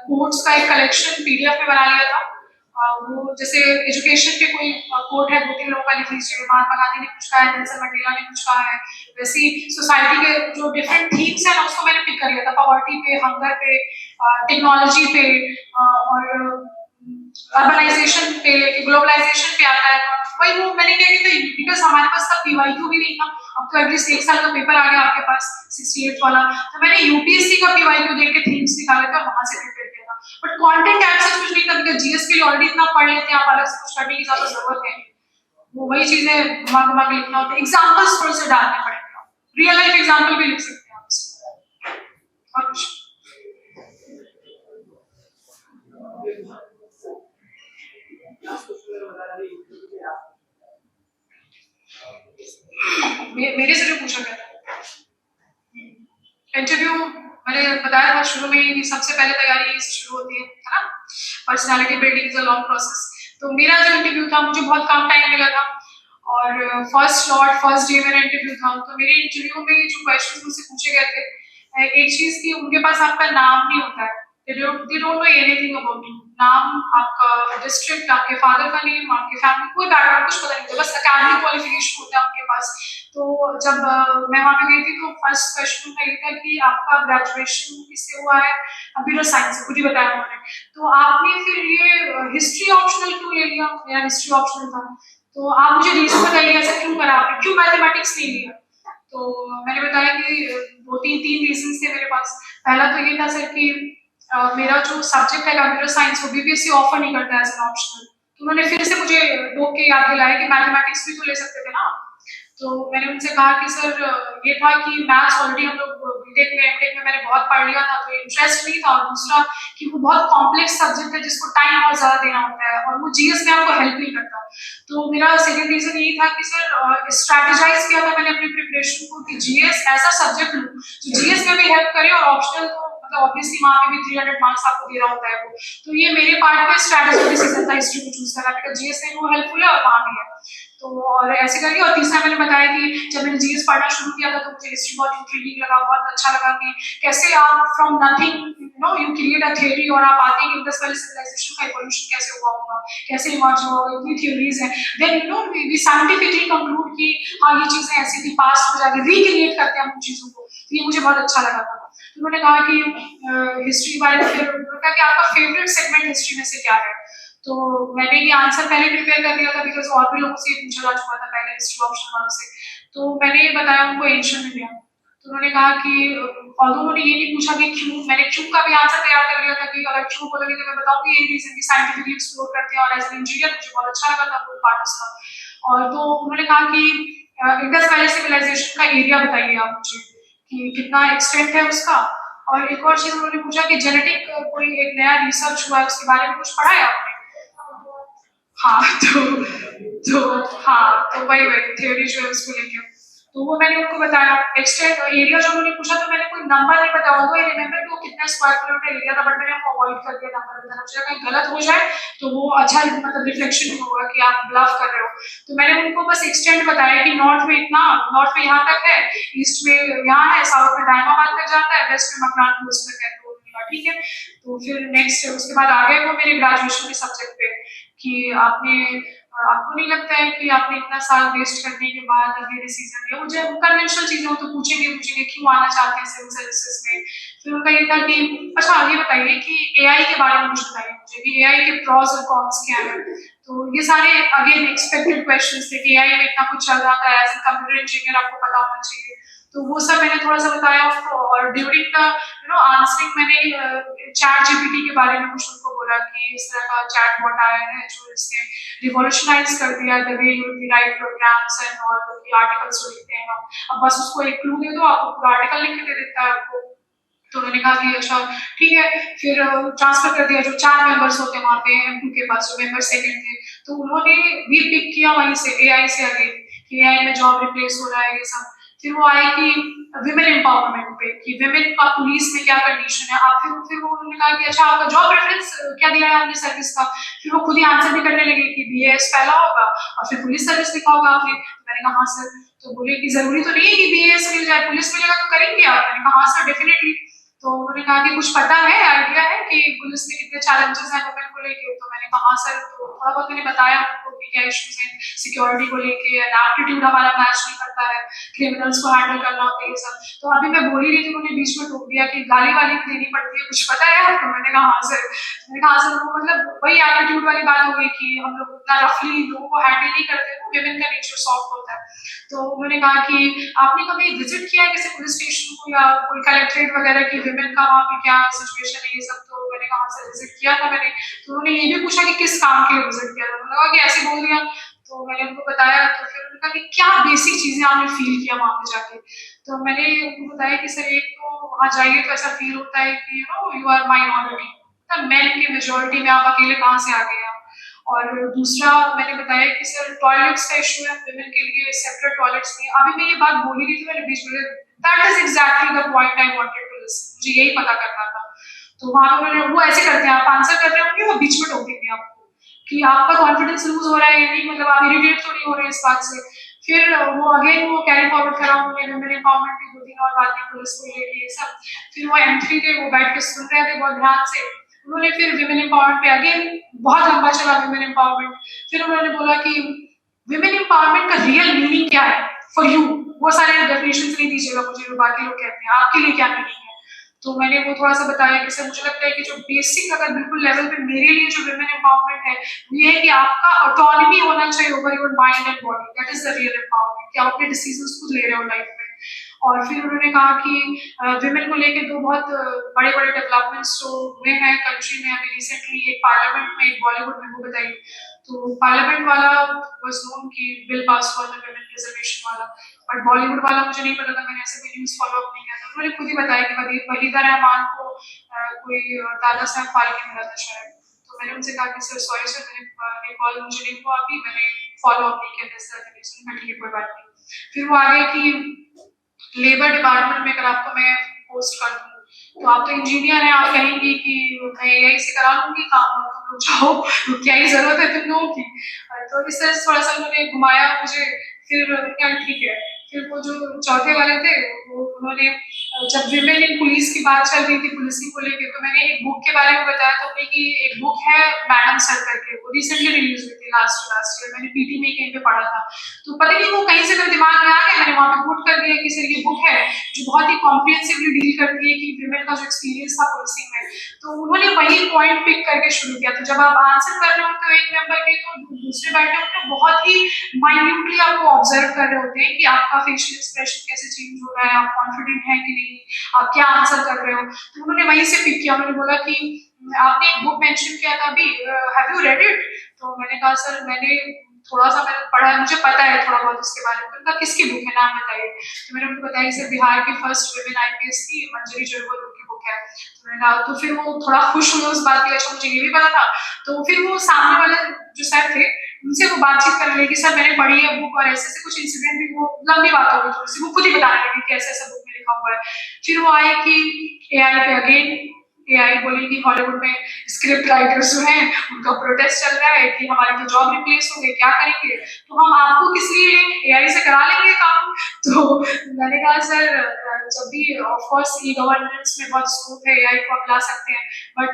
Speaker 2: कोट्स का एक कलेक्शन PDF में बना लिया था। वो जैसे एजुकेशन पे कोई कोट है 2-3 लोगों का लिख लीजिए, महात्मा गांधी ने कुछ कहा है, नेल्सन मंडेला ने कुछ कहा है, वैसे ही सोसाइटी के जो डिफरेंट थीम्स है ना उसको मैंने पिक कर लिया था, पॉवर्टी पे, हंगर पे, टेक्नोलॉजी पे, और अर्बनाइजेशन पे, ग्लोबलाइजेशन पे आता है। वही वो मैंने क्या किया था, बिकॉज हमारे पास तब PYQ भी नहीं था, अब तो एटलीस्ट 1 साल का पेपर आ गया आपके पास 68 वाला, तो मैंने UPSC का PYQ देख के थीम्स निकाले थे, वहां से प्रिपेयर किया था। बट कंटेंट ऐसा कुछ नहीं था, बिकॉज GS के लिए ऑलरेडी इतना पढ़ लेते हैं आप, अलग से कुछ करने की ज्यादा जरूरत है नहीं, वो वही चीजें घुमा के लिखना होता है। एग्जांपल्स थोड़े से डालने पड़ेंगे, रियल लाइफ एग्जांपल भी लिख सकते हैं आप इसमें। और कुछ मेरे से जो पूछा गया था इंटरव्यू, मैंने बताया था शुरू में ही, सबसे पहले तैयारी इससे शुरू होती है ना, personality building is a long process. तो मेरा जो इंटरव्यू था मुझे बहुत कम टाइम मिला था, और फर्स्ट डे मेरा इंटरव्यू था। तो मेरे इंटरव्यू में जो क्वेश्चंस मुझसे पूछे गए थे, एक चीज थी, उनके पास आपका नाम नहीं होता है, they don't know anything about you. नाम, आपका डिस्ट्रिक्ट, आपके फादर का नेम, आपके फैमिली, कोई बैकग्राउंड कुछ पता नहीं होता, बस एकेडमिक क्वालिफिकेशन होता है आपके पास। तो जब मैं वहाँ पे गई थी तो फर्स्ट क्वेश्चन उनका ये था कि आपका ग्रेजुएशन किससे हुआ है? कंप्यूटर साइंस से, खुद ही बताया उन्होंने। तो आपने फिर ये हिस्ट्री ऑप्शनल क्यों ले लिया? मेरा हिस्ट्री ऑप्शनल था। तो आप मुझे रीजन बताइए ऐसा क्यों करा आपने, क्यों मैथमेटिक्स नहीं लिया? तो मैंने बताया कि तीन रीजन थे मेरे पास। पहला तो ये था सर कि मेरा जो सब्जेक्ट है कंप्यूटर साइंस, वो बीपीएससी ऑफर नहीं करता है एज एन ऑप्शनल। तो उन्होंने फिर से मुझे टोक के याद दिलाया कि मैथमेटिक्स भी तो ले सकते थे ना। तो मैंने उनसे कहा कि सर ये था कि मैथ्स ऑलरेडी हम लोग बीटेक में एमटेक में मैंने बहुत पढ़ लिया था, तो इंटरेस्ट नहीं था। और दूसरा कि वो बहुत कॉम्प्लेक्स सब्जेक्ट है जिसको टाइम बहुत ज्यादा देना होता है, और वो जीएस में आपको हेल्प नहीं करता। तो मेरा सेकंड रीजन यही था कि सर स्ट्रैटेजाइज किया था मैंने अपनी प्रिपरेशन को कि जीएस ऐसा सब्जेक्ट लूं जो जीएस में भी हेल्प करे, और ऑप्शनल तो मतलब ऑब्वियसली वहाँ पे भी 300 मार्क्स आपको दे रहा होता है वो। तो ये मेरे पार्ट पे स्ट्रैटेजी डिसीजन था हिस्ट्री को चूज करना, बिकॉज जीएस में वो हेल्पफुल है और वहाँ भी है। तो और ऐसे करके, और तीसरा मैंने बताया कि जब मैंने जीएस पढ़ना शुरू किया था तो मुझे हिस्ट्री बहुत इंट्रिगिंग लगा, बहुत अच्छा लगा कि कैसे आप from nothing you create a theory, और आप आते हैं कि इंडस वैली सिविलाइजेशन का इवोल्यूशन कैसे हुआ होगा, कैसे इमर्ज हुआ होगा, इतनी थ्योरीज हैं। देन वी साइंटिफिकली कंक्लूड कि हाँ ये चीजें ऐसी थी, पास्ट में जाके रिक्रिएट करते हैं हम उन चीजों को। तो ये मुझे बहुत अच्छा लगा था। तो उन्होंने कहा कि हिस्ट्री के बारे में, फिर उन्होंने कहा कि आपका फेवरेट सेगमेंट हिस्ट्री में से क्या है? तो मैंने ये आंसर पहले प्रिपेयर कर दिया था, बिकॉज और भी लोगों से पूछा जा चुका था पहले हिस्ट्री ऑप्शन वालों से। तो मैंने ये बताया उनको एंशिएंट इंडिया। तो उन्होंने कहा कि ऑल्दो उन्होंने ये नहीं पूछा कि क्यों, मैंने क्यों का भी आंसर तैयार कर लिया था कि अगर क्यों बोलोगे तो मैं बताऊंगी यही रीजन कि साइंटिफिकली एक्सप्लोर करते हैं, और एज एन इंजीनियर मुझे बहुत अच्छा लगा था वो पार्ट उसका। और तो उन्होंने कहा कि इंडस वैली सिविलाइजेशन का एरिया बताइए आप मुझे कि कितना एक्सटेंट है उसका। और एक और चीज उन्होंने पूछा कि जेनेटिक कोई एक नया रिसर्च हुआ है उसके बारे में कुछ पढ़ा है आपने? हाँ तो वही थ्योरी जो है उसको लेके, तो वो मैंने उनको बताया। एक्सटेंट एरिया जो उन्होंने पूछा तो मैंने कोई नंबर नहीं बताया, ऑल्दो आई रिमेंबर कि वो कितना स्क्वायर किलोमीटर एरिया था, बट मैंने उनको अवॉइड कर दिया नंबर बताना। मुझे कहीं गलत हो जाए तो वो अच्छा मतलब रिफ्लेक्शन होगा कि आप ब्लफ कर रहे हो। तो मैंने उनको बस एक्सटेंट बताया कि नॉर्थ में इतना, नॉर्थ में यहाँ तक है, ईस्ट में यहाँ है, साउथ में दायमाबाद तक जाता है, वेस्ट में मकरान पोस्ट तक है। तो ठीक है। तो फिर नेक्स्ट उसके बाद आ गए वो मेरे ग्रेजुएशन के सब्जेक्ट पे कि आपको नहीं लगता है कि आपने इतना साल वेस्ट करने के बाद ये डिसीजन लिया? मुझे कन्वेंशनल चीजों तो पूछेंगे क्यों आना चाहते हैं सिविल सर्विसेज में। फिर उनका ये था कि अच्छा ये बताइए कि एआई के बारे में कुछ बताइए मुझे कि एआई के प्रॉस और कॉन्स क्या है। तो ये सारे अगेन एक्सपेक्टेड क्वेश्चंस थे कि एआई में इतना कुछ चल रहा था, एज ए कंप्यूटर इंजीनियर आपको पता होना चाहिए। तो वो सब मैंने थोड़ा सा बताया उनको। और ड्यूरिंग द आंसरिंग मैंने चैट जीपीटी के बारे में कुछ उनको बोला कि इस तरह का चैट बॉट आया है जो इसने रिवॉल्यूशनाइज कर दिया the way you write programs and all, articles जो लिखते हैं हम। अब बस उसको एक क्लू दे दो, आपको पूरा आर्टिकल लिख के दे देता है आपको। तो उन्होंने कहा कि अच्छा ठीक है। फिर ट्रांसफर कर दिया जो 4 मेंबर्स होते हैं वहाँ पे M2 के पास, जो मेंबर सेकंड थे, तो उन्होंने भी पिक किया वहीं से एआई से अगेन कि एआई में जॉब रिप्लेस हो रहा है ये सब। फिर वो आई कि विमेन एम्पावरमेंट पे कि विमेन का पुलिस में क्या कंडीशन है। आप फिर वो उन्होंने कहा कि अच्छा आपका जॉब प्रेफरेंस क्या दिया है आपने सर्विस का। फिर वो खुद ही आंसर भी करने लगे कि BAS पहला होगा और फिर पुलिस सर्विस लिखा होगा आपने। मैंने कहा हाँ सर। तो बोले कि जरूरी तो नहीं है कि BAS मिल जाए, पुलिस मिलेगा तो करेंगे आप? मैंने कहा हाँ सर डेफिनेटली। तो उन्होंने कहा कि कुछ पता है, आइडिया है कि पुलिस में कितने चैलेंजेस हैं वुमेन को लेके? तो मैंने कहा हाँ सर। तो थोड़ा बहुत मैंने बताया उनको कि क्या इश्यूज हैं सिक्योरिटी को लेके, एप्टीट्यूड हमारा मैच नहीं करता है, क्रिमिनल्स को हैंडल करना होता है, ये सब। तो अभी मैं बोल ही रही थी, उन्होंने बीच में टोक दिया कि गाली वाली भी देनी पड़ती है, कुछ पता है आपको? मैंने कहा हाँ सर। मैंने कहा हाँ सर। वो मतलब वही एप्टीट्यूड वाली बात हो गई कि हम लोग उतना रफली लोगों को हैंडल नहीं करते, विमेन का नेचर सॉफ्ट होता है। तो उन्होंने कहा कि आपने कभी विजिट किया है किसी पुलिस स्टेशन को या कोई कलेक्ट्रेट वगैरह की, विमेन का वहाँ पे क्या सिचुएशन है ये सब? तो मैंने कहा सर विजिट किया था मैंने। तो उन्होंने ये भी पूछा कि किस काम के लिए विजिट किया था? उन्होंने कहा कि ऐसे बोल दिया। तो मैंने उनको बताया। तो फिर उन्होंने कहा कि क्या बेसिक चीजें आपने फील किया वहाँ पे जाके? तो मैंने उनको बताया कि सर एक तो वहाँ जाइए तो ऐसा फील होता है कि यू आर माइनॉरिटी, मेन के मेजोरिटी में आप अकेले कहाँ से आ गए हैं। और दूसरा मैंने बताया कि सर टॉयलेट्स का इशू है, विमेन के लिए सेपरेट टॉयलेट्स नहीं। अभी मैं ये बात बोली थी मैंने बीच में, that is exactly the point I wanted to listen. मुझे यही पता करना था। तो वहां पे उन्होंने वो ऐसे करते हैं, आप आंसर कर रहे होंगे वो बीच में टोक देंगे आपको कि आपका कॉन्फिडेंस लूज हो रहा है या नहीं, मतलब आप इरिटेट तो नहीं हो रहे इस बात से। फिर वो अगेन वो कैरी फॉरवर्ड करा उन्होंने विमेन एम्पावरमेंट की 2-3 और बातें पुलिस को लेके ये सब। फिर फिर वो M3 थे, वो बैठ के सुन रहे थे बहुत ध्यान से। उन्होंने फिर विमेन एम्पावरमेंट पे अगेन बहुत लंबा चला विमेन एम्पावरमेंट। फिर उन्होंने बोला कि विमेन एम्पावरमेंट का रियल मीनिंग क्या है फॉर यू, वो सारे डेफिनेशन नहीं दीजिएगा मुझे जो बाकी लोग कहते हैं, आपके लिए क्या मीनिंग है। तो मैंने वो थोड़ा सा बताया कि सर मुझे लगता है कि जो बेसिक अगर बिल्कुल लेवल पे मेरे लिए जो विमेन एम्पावरमेंट है वो ये है कि आपका ऑटोनॉमी होना चाहिए over your mind and body, that is the real empowerment, कि आप अपने डिसीजंस खुद ले रहे हो लाइफ में। और फिर उन्होंने कहा कि विमेन को लेकर दो बहुत बड़े बड़े डेवलपमेंट्स जो हुए हैं कंट्री में अभी रिसेंटली, एक पार्लियामेंट में, एक बॉलीवुड में, वो बताइए। तो पार्लियामेंट वाला वाज नोन कि बिल पास हुआ था विमेन रिजर्वेशन वाला, बट बॉलीवुड वाला मुझे नहीं पता था, मैंने ऐसे कोई न्यूज फॉलो अप नहीं किया था। उन्होंने खुद ही बताया कि वहीदा रहमान को कोई दादा साहब फाल्के मिला था शायद। तो मैंने उनसे कहा कि सर सॉरी सर, मैंने कॉल मुझे नहीं हुआ अभी, मैंने फॉलो अप नहीं किया इस तरह के न्यूज में, ठीक है कोई बात नहीं। फिर वो आगे कि लेबर डिपार्टमेंट में अगर आपको मैं पोस्ट कर दूँ तो आप तो इंजीनियर हैं, आप कहेंगी कि मैं यही से करा लूंगी काम, तुम लोग जाओ, क्या ही जरूरत है तुम लोगों की। तो इस तरह से थोड़ा सा उन्होंने घुमाया मुझे। फिर क्या ठीक है, फिर वो जो चौथे वाले थे वो उन्होंने जब विमेन इन पुलिस की बात चल रही थी पुलिसिंग को लेकर, तो मैंने एक बुक के बारे में बताया था उन्हें कि एक बुक है मैडम सर करके, वो रिसेंटली रिलीज हुई थी लास्ट ईयर, मैंने पीटी में कहीं पे पढ़ा था। तो पता नहीं वो कहीं से मेरे दिमाग में आ गया, मैंने वहाँ पे कोट कर दिया कि सर ये बुक है जो बहुत ही कॉम्प्रिहेंसिवली डील करती है कि विमेन का जो एक्सपीरियंस था पुलिसिंग में। तो उन्होंने वही पॉइंट पिक करके शुरू किया। तो जब आप आंसर कर रहे होते हो एक मेंबर के, तो दूसरे बैठे होते हैं बहुत ही माइन्यूटली आपको ऑब्जर्व कर रहे होते हैं कि आपका फेशियल एक्सप्रेशन कैसे चेंज हो रहा है, आप कॉन्फिडेंट है कि नहीं, आप क्या आंसर कर रहे हो। तो उन्होंने वहीं से पिक किया। उन्होंने बोला कि आपने एक बुक मेंशन किया था अभी, हैव यू रेड इट? तो मैंने कहा सर मैंने थोड़ा सा मैंने पढ़ा है, मुझे पता है थोड़ा बहुत उसके बारे में। उनका किसकी बुक है, नाम बताइए। तो मैंने उनको बताया सर बिहार की फर्स्ट विमेन IPS की मंजरी जरगोल की बुक है। तो मैंने कहा, तो फिर वो थोड़ा खुश हुए उस बात की, अच्छा मुझे ये भी पता था। तो फिर वो सामने वाले जो सर थे उनसे वो बातचीत करने लगी कि सर मैंने पढ़ी है बुक और ऐसे ऐसे कुछ इंसिडेंट भी, वो लंबी बात हो गई थोड़ी सी, वो खुद ही बताने लगी कि ऐसे ऐसा बुक में लिखा हुआ है। फिर वो आए कि AI पे अगेन, AI बोली कि हॉलीवुड में स्क्रिप्ट राइटर्स जो हैं उनका प्रोटेस्ट चल रहा है कि हमारे तो जॉब रिप्लेस हो गए, क्या करेंगे, तो हम आपको किस लिए लें, AI से करा लेंगे काम। तो मैंने कहा सर जब भी ऑफकोर्स ई गवर्नेंस में बहुत स्कोप है, AI को आप ला सकते हैं, बट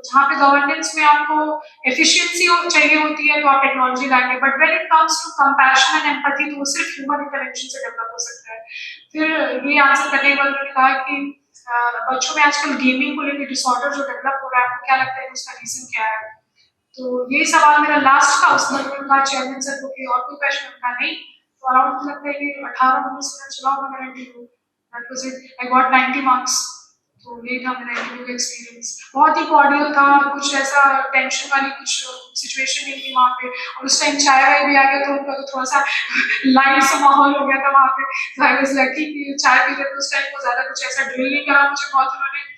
Speaker 2: जहाँ पे गवर्नेंस में आपको एफिशिएंसी चाहिए होती है तो आप टेक्नोलॉजी लाएंगे, but when it comes to compassion and empathy तो वो सिर्फ ह्यूमन इंटरवेंशन से डेवलप हो सकता है। फिर ये आंसर करने के बाद उन्होंने कहा कि बच्चों में आजकल गेमिंग को लेकर डिसऑर्डर जो डेवलप हो रहा है, आपको क्या लगता है उसका रीजन क्या है? तो यही सवाल मेरा लास्ट था। उसमें उन्होंने चेयरमैन सर को कि और कोई क्वेश्चन उनका नहीं, तो अराउंड लगता है कि 18-19 मिनट चला होगा मेरा interview. That was it, I got 90 marks. तो ये था मेरा इंटरव्यू का एक्सपीरियंस, बहुत ही कॉर्डियल था, कुछ ऐसा टेंशन वाली कुछ सिचुएशन नहीं थी वहाँ पे। और उस टाइम चाय वाय भी आ गया तो उनका तो थोड़ा सा लाइट सा माहौल हो गया था वहाँ पे। तो आई वाज लकी कि चाय पी रहे थे उस टाइम, को ज्यादा कुछ ऐसा ड्रिल नहीं करा मुझे बहुत उन्होंने।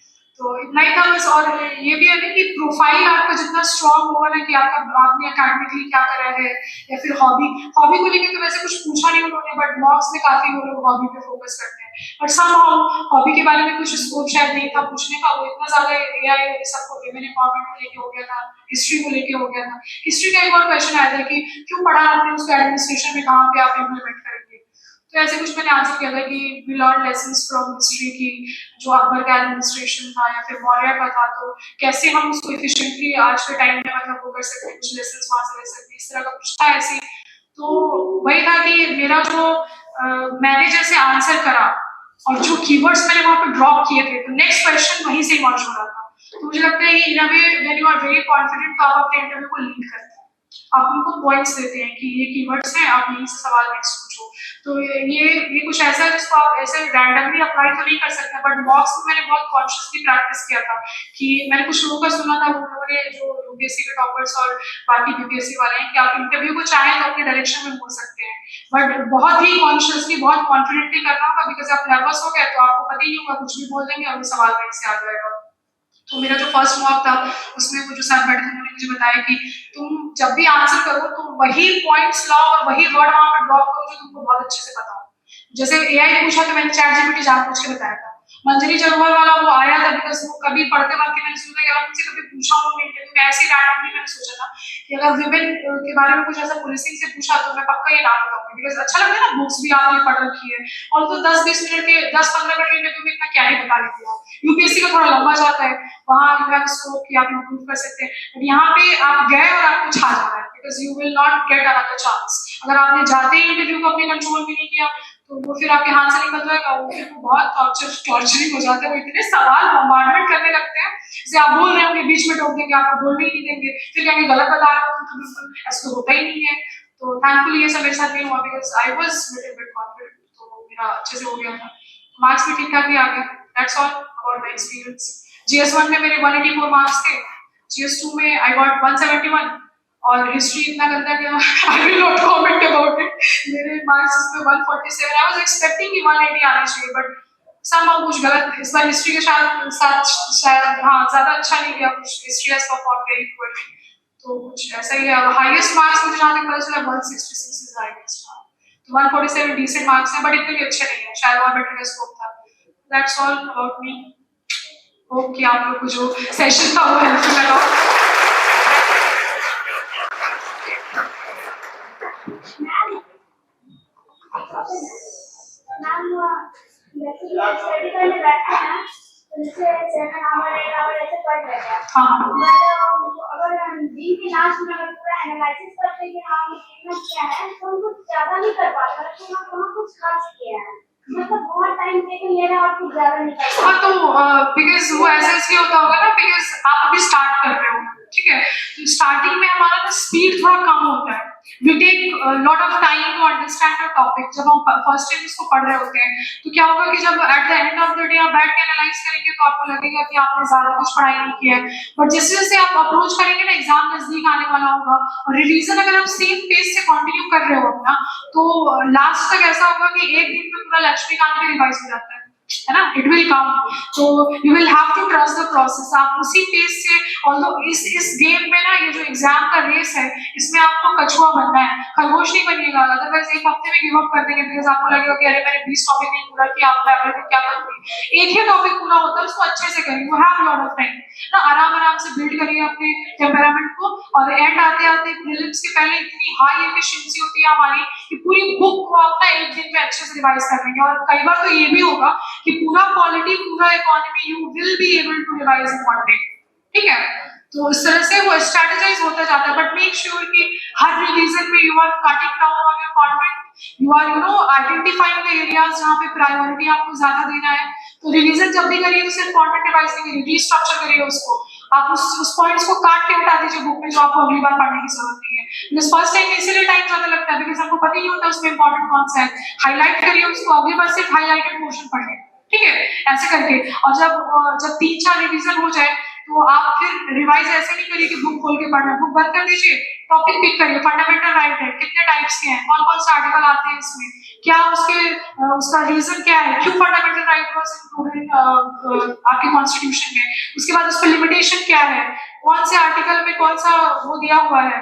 Speaker 2: तो इतना ही था बस। और ये भी है ना कि प्रोफाइल आपका जितना स्ट्रॉन्ग होगा ना, कि आपने अकेडमिकली क्या करा है या फिर हॉबी को लेकर तो वैसे कुछ पूछा नहीं उन्होंने, बट मॉक्स में काफी वो लोग हॉबी पे फोकस करते हैं। बट समहाउ हॉबी के बारे में कुछ स्कोप शायद नहीं था पूछने का, वो इतना ज्यादा AI सबको विमेन एम्पावरमेंट को लेके हो गया था, हिस्ट्री को लेके हो गया था। हिस्ट्री का एक और क्वेश्चन आया था कि क्यों पढ़ा आपने उसको एडमिनिस्ट्रेशन में, कहाँ पे आप इम्प्लीमेंट करेंगे। तो ऐसे कुछ मैंने आंसर किया था कि we learn lessons from history की, जो अकबर का एडमिनिस्ट्रेशन था या फिर मौर्य का था, तो कैसे हम उसको एफिशिएंटली आज के टाइम में मतलब वो कर सकते हैं, कुछ लेसन्स वहां से ले सकते हैं, इस तरह का कुछ था ऐसे। तो वही था कि मेरा जो मैंने जैसे आंसर करा और जो कीवर्ड्स मैंने वहां पे ड्रॉप किए थे, तो नेक्स्ट क्वेश्चन वहीं से इमर्ज हो रहा था। तो मुझे लगता है in a way when you are very confident तो आप अपने इंटरव्यू को लीड करते हैं, आप उनको पॉइंट्स देते हैं कि ये कीवर्ड्स हैं, आप यहीं से सवाल नेक्स्ट पूछो। तो ये कुछ ऐसा है जिसको आप ऐसे रैंडमली अप्लाई तो नहीं कर सकते, बट मॉक्स में मैंने बहुत कॉन्शियसली प्रैक्टिस किया था। कि मैंने कुछ लोगों का सुना था, उन लोगों ने जो UPSC के टॉपर्स और बाकी BPSC वाले हैं, कि आप इंटरव्यू को चाहें तो अपने डायरेक्शन में बोल सकते हैं, बट बहुत ही कॉन्शियसली बहुत कॉन्फिडेंटली करना होगा, बिकॉज आप नर्वस हो गए तो आपको पता ही नहीं होगा, कुछ भी बोल देंगे और वो सवाल कहीं से आ जाएगा। तो मेरा जो फर्स्ट मॉक था उसमें वो जो सर बैठे थे उन्होंने मुझे बताया कि तुम जब भी आंसर करो तो वही पॉइंट्स लाओ और वही वर्ड वहां पर ड्रॉप करो जो तुमको बहुत अच्छे से पता हो। जैसे AI पूछा तो मैंने ChatGPT जान पूछ के बताया था। मंजरी जरवाल वाला वो आया था बिकॉज वो कभी पढ़ते वक्त मैंने सोचा कि अगर मुझसे कभी पूछा हो इंटरव्यू में, ऐसे रैंडमली मैंने सोचा था कि अगर विमेन के बारे में कुछ ऐसा पुलिसिंग से पूछा तो मैं पक्का ये नाम बताऊंगी, बिकॉज अच्छा लगता है ना, बुक्स भी आपने पढ़ रखी है और तो 10-20 मिनट के 10-15 मिनट के इंटरव्यू में इतना क्या ही बता लेती हो। यूपीएससी का थोड़ा लंबा जाता है, वहाँ यू हैव स्कोप कि आप इम्प्रूव कर सकते हैं, बट यहाँ पे आप गए और आपको छा जाना है, because you will not get another chance. अगर आपने जाते ही इंटरव्यू को अपने कंट्रोल में नहीं किया तो वो फिर आपके हाथ से निकल जाएगा, वो फिर बहुत टॉर्चरिंग हो जाता है, वो इतने सवाल बम्बार्डमेंट करने लगते हैं, जैसे आप बोल रहे होंगे बीच में टोक देंगे, आपको बोलने ही नहीं देंगे, फिर कहेंगे गलत बता रहे हो, तो बिल्कुल ऐसा तो होता ही नहीं है। तो थैंकफुली ये सब मेरे साथ नहीं हुआ, because I was little bit confident, तो मेरा अच्छे से हो गया था, मार्क्स भी ठीक ठाक ही आ गया। That's all about my experience. GS1 में मेरे 184 मार्क्स थे, GS2 में आई गॉट 171, और हिस्ट्री इतना गंदा गया, आई will not comment about it. मेरे मार्क्स इसमें 147, आई वाज एक्सपेक्टिंग कि 180 आना चाहिए, बट समहाउ कुछ गलत इस बार हिस्ट्री के साथ शायद हाँ ज्यादा अच्छा नहीं गया, कुछ history has perform very good, तो कुछ ऐसा ही है। हाईएस्ट मार्क्स मुझे जहाँ तक पता चला 166 इज हाईएस्ट, तो 147 डिसेंट मार्क्स है, बट इतने भी अच्छे नहीं है, शायद और बेटर का स्कोप था। That's all about me. Hope कि आप लोग को जो सेशन था वो हेल्पफुल लगा।
Speaker 3: स्टडी करने बैठे हैं तो जैसे 7 आवर 8 आवर ऐसे पढ़ रहे हैं,
Speaker 2: हाँ
Speaker 3: बट अगर दिन के लास्ट में अगर पूरा एनालिसिस करते हैं कि हाँ ये कितना क्या है, तो हम कुछ ज्यादा नहीं कर पाते, तो हम कहाँ कुछ खास किया है, मतलब बहुत टाइम टेकन ले रहा है और कुछ ज्यादा नहीं कर पाते।
Speaker 2: हाँ, तो बिकॉज वो ऐसा इसलिए होता होगा ना, बिकॉज आप अभी स्टार्ट कर रहे हो, ठीक है, तो स्टार्टिंग में हमारा ना स्पीड थोड़ा कम होता है, we take lot of time to understand the topic. जब हम फर्स्ट टाइम इसको पढ़ रहे होते हैं तो क्या होगा कि जब at the end of the day आप बैठ के एनालाइज करेंगे तो आपको लगेगा कि आपने ज्यादा कुछ पढ़ाई नहीं किया है, बट जैसे जैसे आप अप्रोच करेंगे ना, एग्जाम नजदीक आने वाला होगा और रिवीजन अगर आप सेम पेस से कंटिन्यू कर रहे हो अपना, तो लास्ट तक ऐसा होगा कि एक दिन में पूरा लक्ष्मीकांत भी रिवाइज हो जाता है ना, इट विल कम। तो you will have to trust the process, आप उसी पेस से, ऑल्दो इस गेम में ना, ये जो एग्जाम का रेस है, इसमें आपको कछुआ बनना है, खरगोश नहीं बनिएगा, अदरवाइज एक हफ्ते में गिव अप कर देंगे, बिकॉज आपको लगेगा कि अरे मैंने 20 टॉपिक नहीं पूरा किया, आप एवरीथिंग क्या करूंगी। एक ही टॉपिक पूरा होता है, उसको अच्छे से करिए, you have lot of time ना, आराम आराम से बिल्ड करिए अपने टेम्परामेंट को, और एंड आते आते प्रीलिम्स के पहले इतनी हाई एफिशिएंसी होती है हमारी कि पूरी बुक को आप ना एक दिन में अच्छे से रिवाइज कर लेंगे, और कई बार तो ये भी होगा कि पूरा पॉलिटी, पूरा economy you will be able to revise in one day, ठीक है। तो इस तरह से वो स्ट्रेटेजाइज होता जाता है, बट मेक श्योर कि हर रिवीजन में you are cutting down on your content, you are identifying the areas जहाँ पे प्रायोरिटी आपको ज्यादा देना है। तो रिवीजन जब भी करिए तो सिर्फ कंटेंट रिवाइज नहीं करिए, रीस्ट्रक्चर करिए उसको, आप उस पॉइंट्स को काट के उठा दीजिए बुक में जो आपको अगली बार पढ़ने की जरूरत नहीं है, बिकॉज फर्स्ट टाइम इसीलिए टाइम ज्यादा लगता है, बिकॉज आपको पता ही नहीं होता उसमें इंपॉर्टेंट कौन सा है। हाईलाइट करिए उसको, अगली बार सिर्फ हाईलाइटेड पोर्शन पढ़िए, ठीक है, ऐसे करके। और जब 3-4 रिवीजन हो जाए तो आप फिर रिवाइज ऐसे नहीं करिए कि बुक खोल के पढ़ना, बुक बंद कर दीजिए, टॉपिक पिक करिए, फंडामेंटल राइट है, कितने टाइप्स के हैं, कौन कौन से आर्टिकल आते हैं इसमें, क्या उसका रीजन क्या है, क्यों फंडामेंटल राइट वाज इंक्लूडेड आपके कॉन्स्टिट्यूशन में, उसके बाद उस पर लिमिटेशन क्या है, कौन से आर्टिकल में कौन सा वो दिया हुआ है,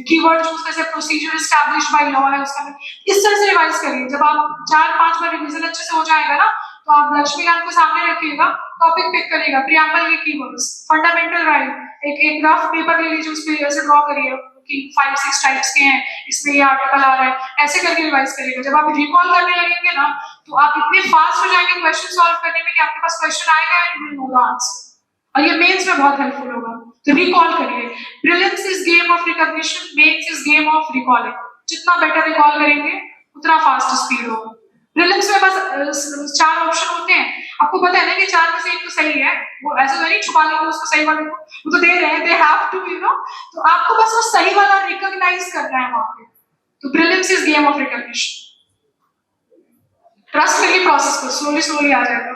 Speaker 2: कीवर्ड यूज कैसे, प्रोसीजर एस्टैब्लिश्ड बाय लॉ है उसका, इस तरह से रिवाइज करिए। जब आप 4-5 बार रिवीजन अच्छे से हो जाएगा ना, तो आप लक्ष्मीकांत को सामने रखिएगा, टॉपिक पिक करिएगा, प्रियम्बल के कीवर्ड्स, फंडामेंटल राइट, एक रफ पेपर ले लीजिए, उस पे ऐसे ड्रॉ करिए कि 5-6 टाइप्स के हैं, इसमें ये आर्टिकल आ रहा है, ऐसे करके रिवाइज करिएगा। जब आप रिकॉल करने लगेंगे ना, तो आप इतने फास्ट हो जाएंगे क्वेश्चन सॉल्व करने में कि आपके पास क्वेश्चन आएगा and you will know the answer, और ये मेंस में बहुत हेल्पफुल होगा। तो रिकॉल करिए, prelims is game of recognition, mains is game of recalling, जितना बेटर रिकॉल करेंगे उतना फास्ट स्पीड होगा। प्रीलिम्स में बस 4 ऑप्शन होते हैं, आपको पता है ना कि 4 में से एक तो सही है, वो ऐसे नहीं छुपा लेंगे उसको सही वाले को, वो तो दे रहे हैं, they have to, you know, तो आपको बस वो सही वाला रिकॉग्नाइज करना है वहां पे। तो prelims is game of recognition, trust करिए प्रोसेस को, स्लोली आ जाएगा।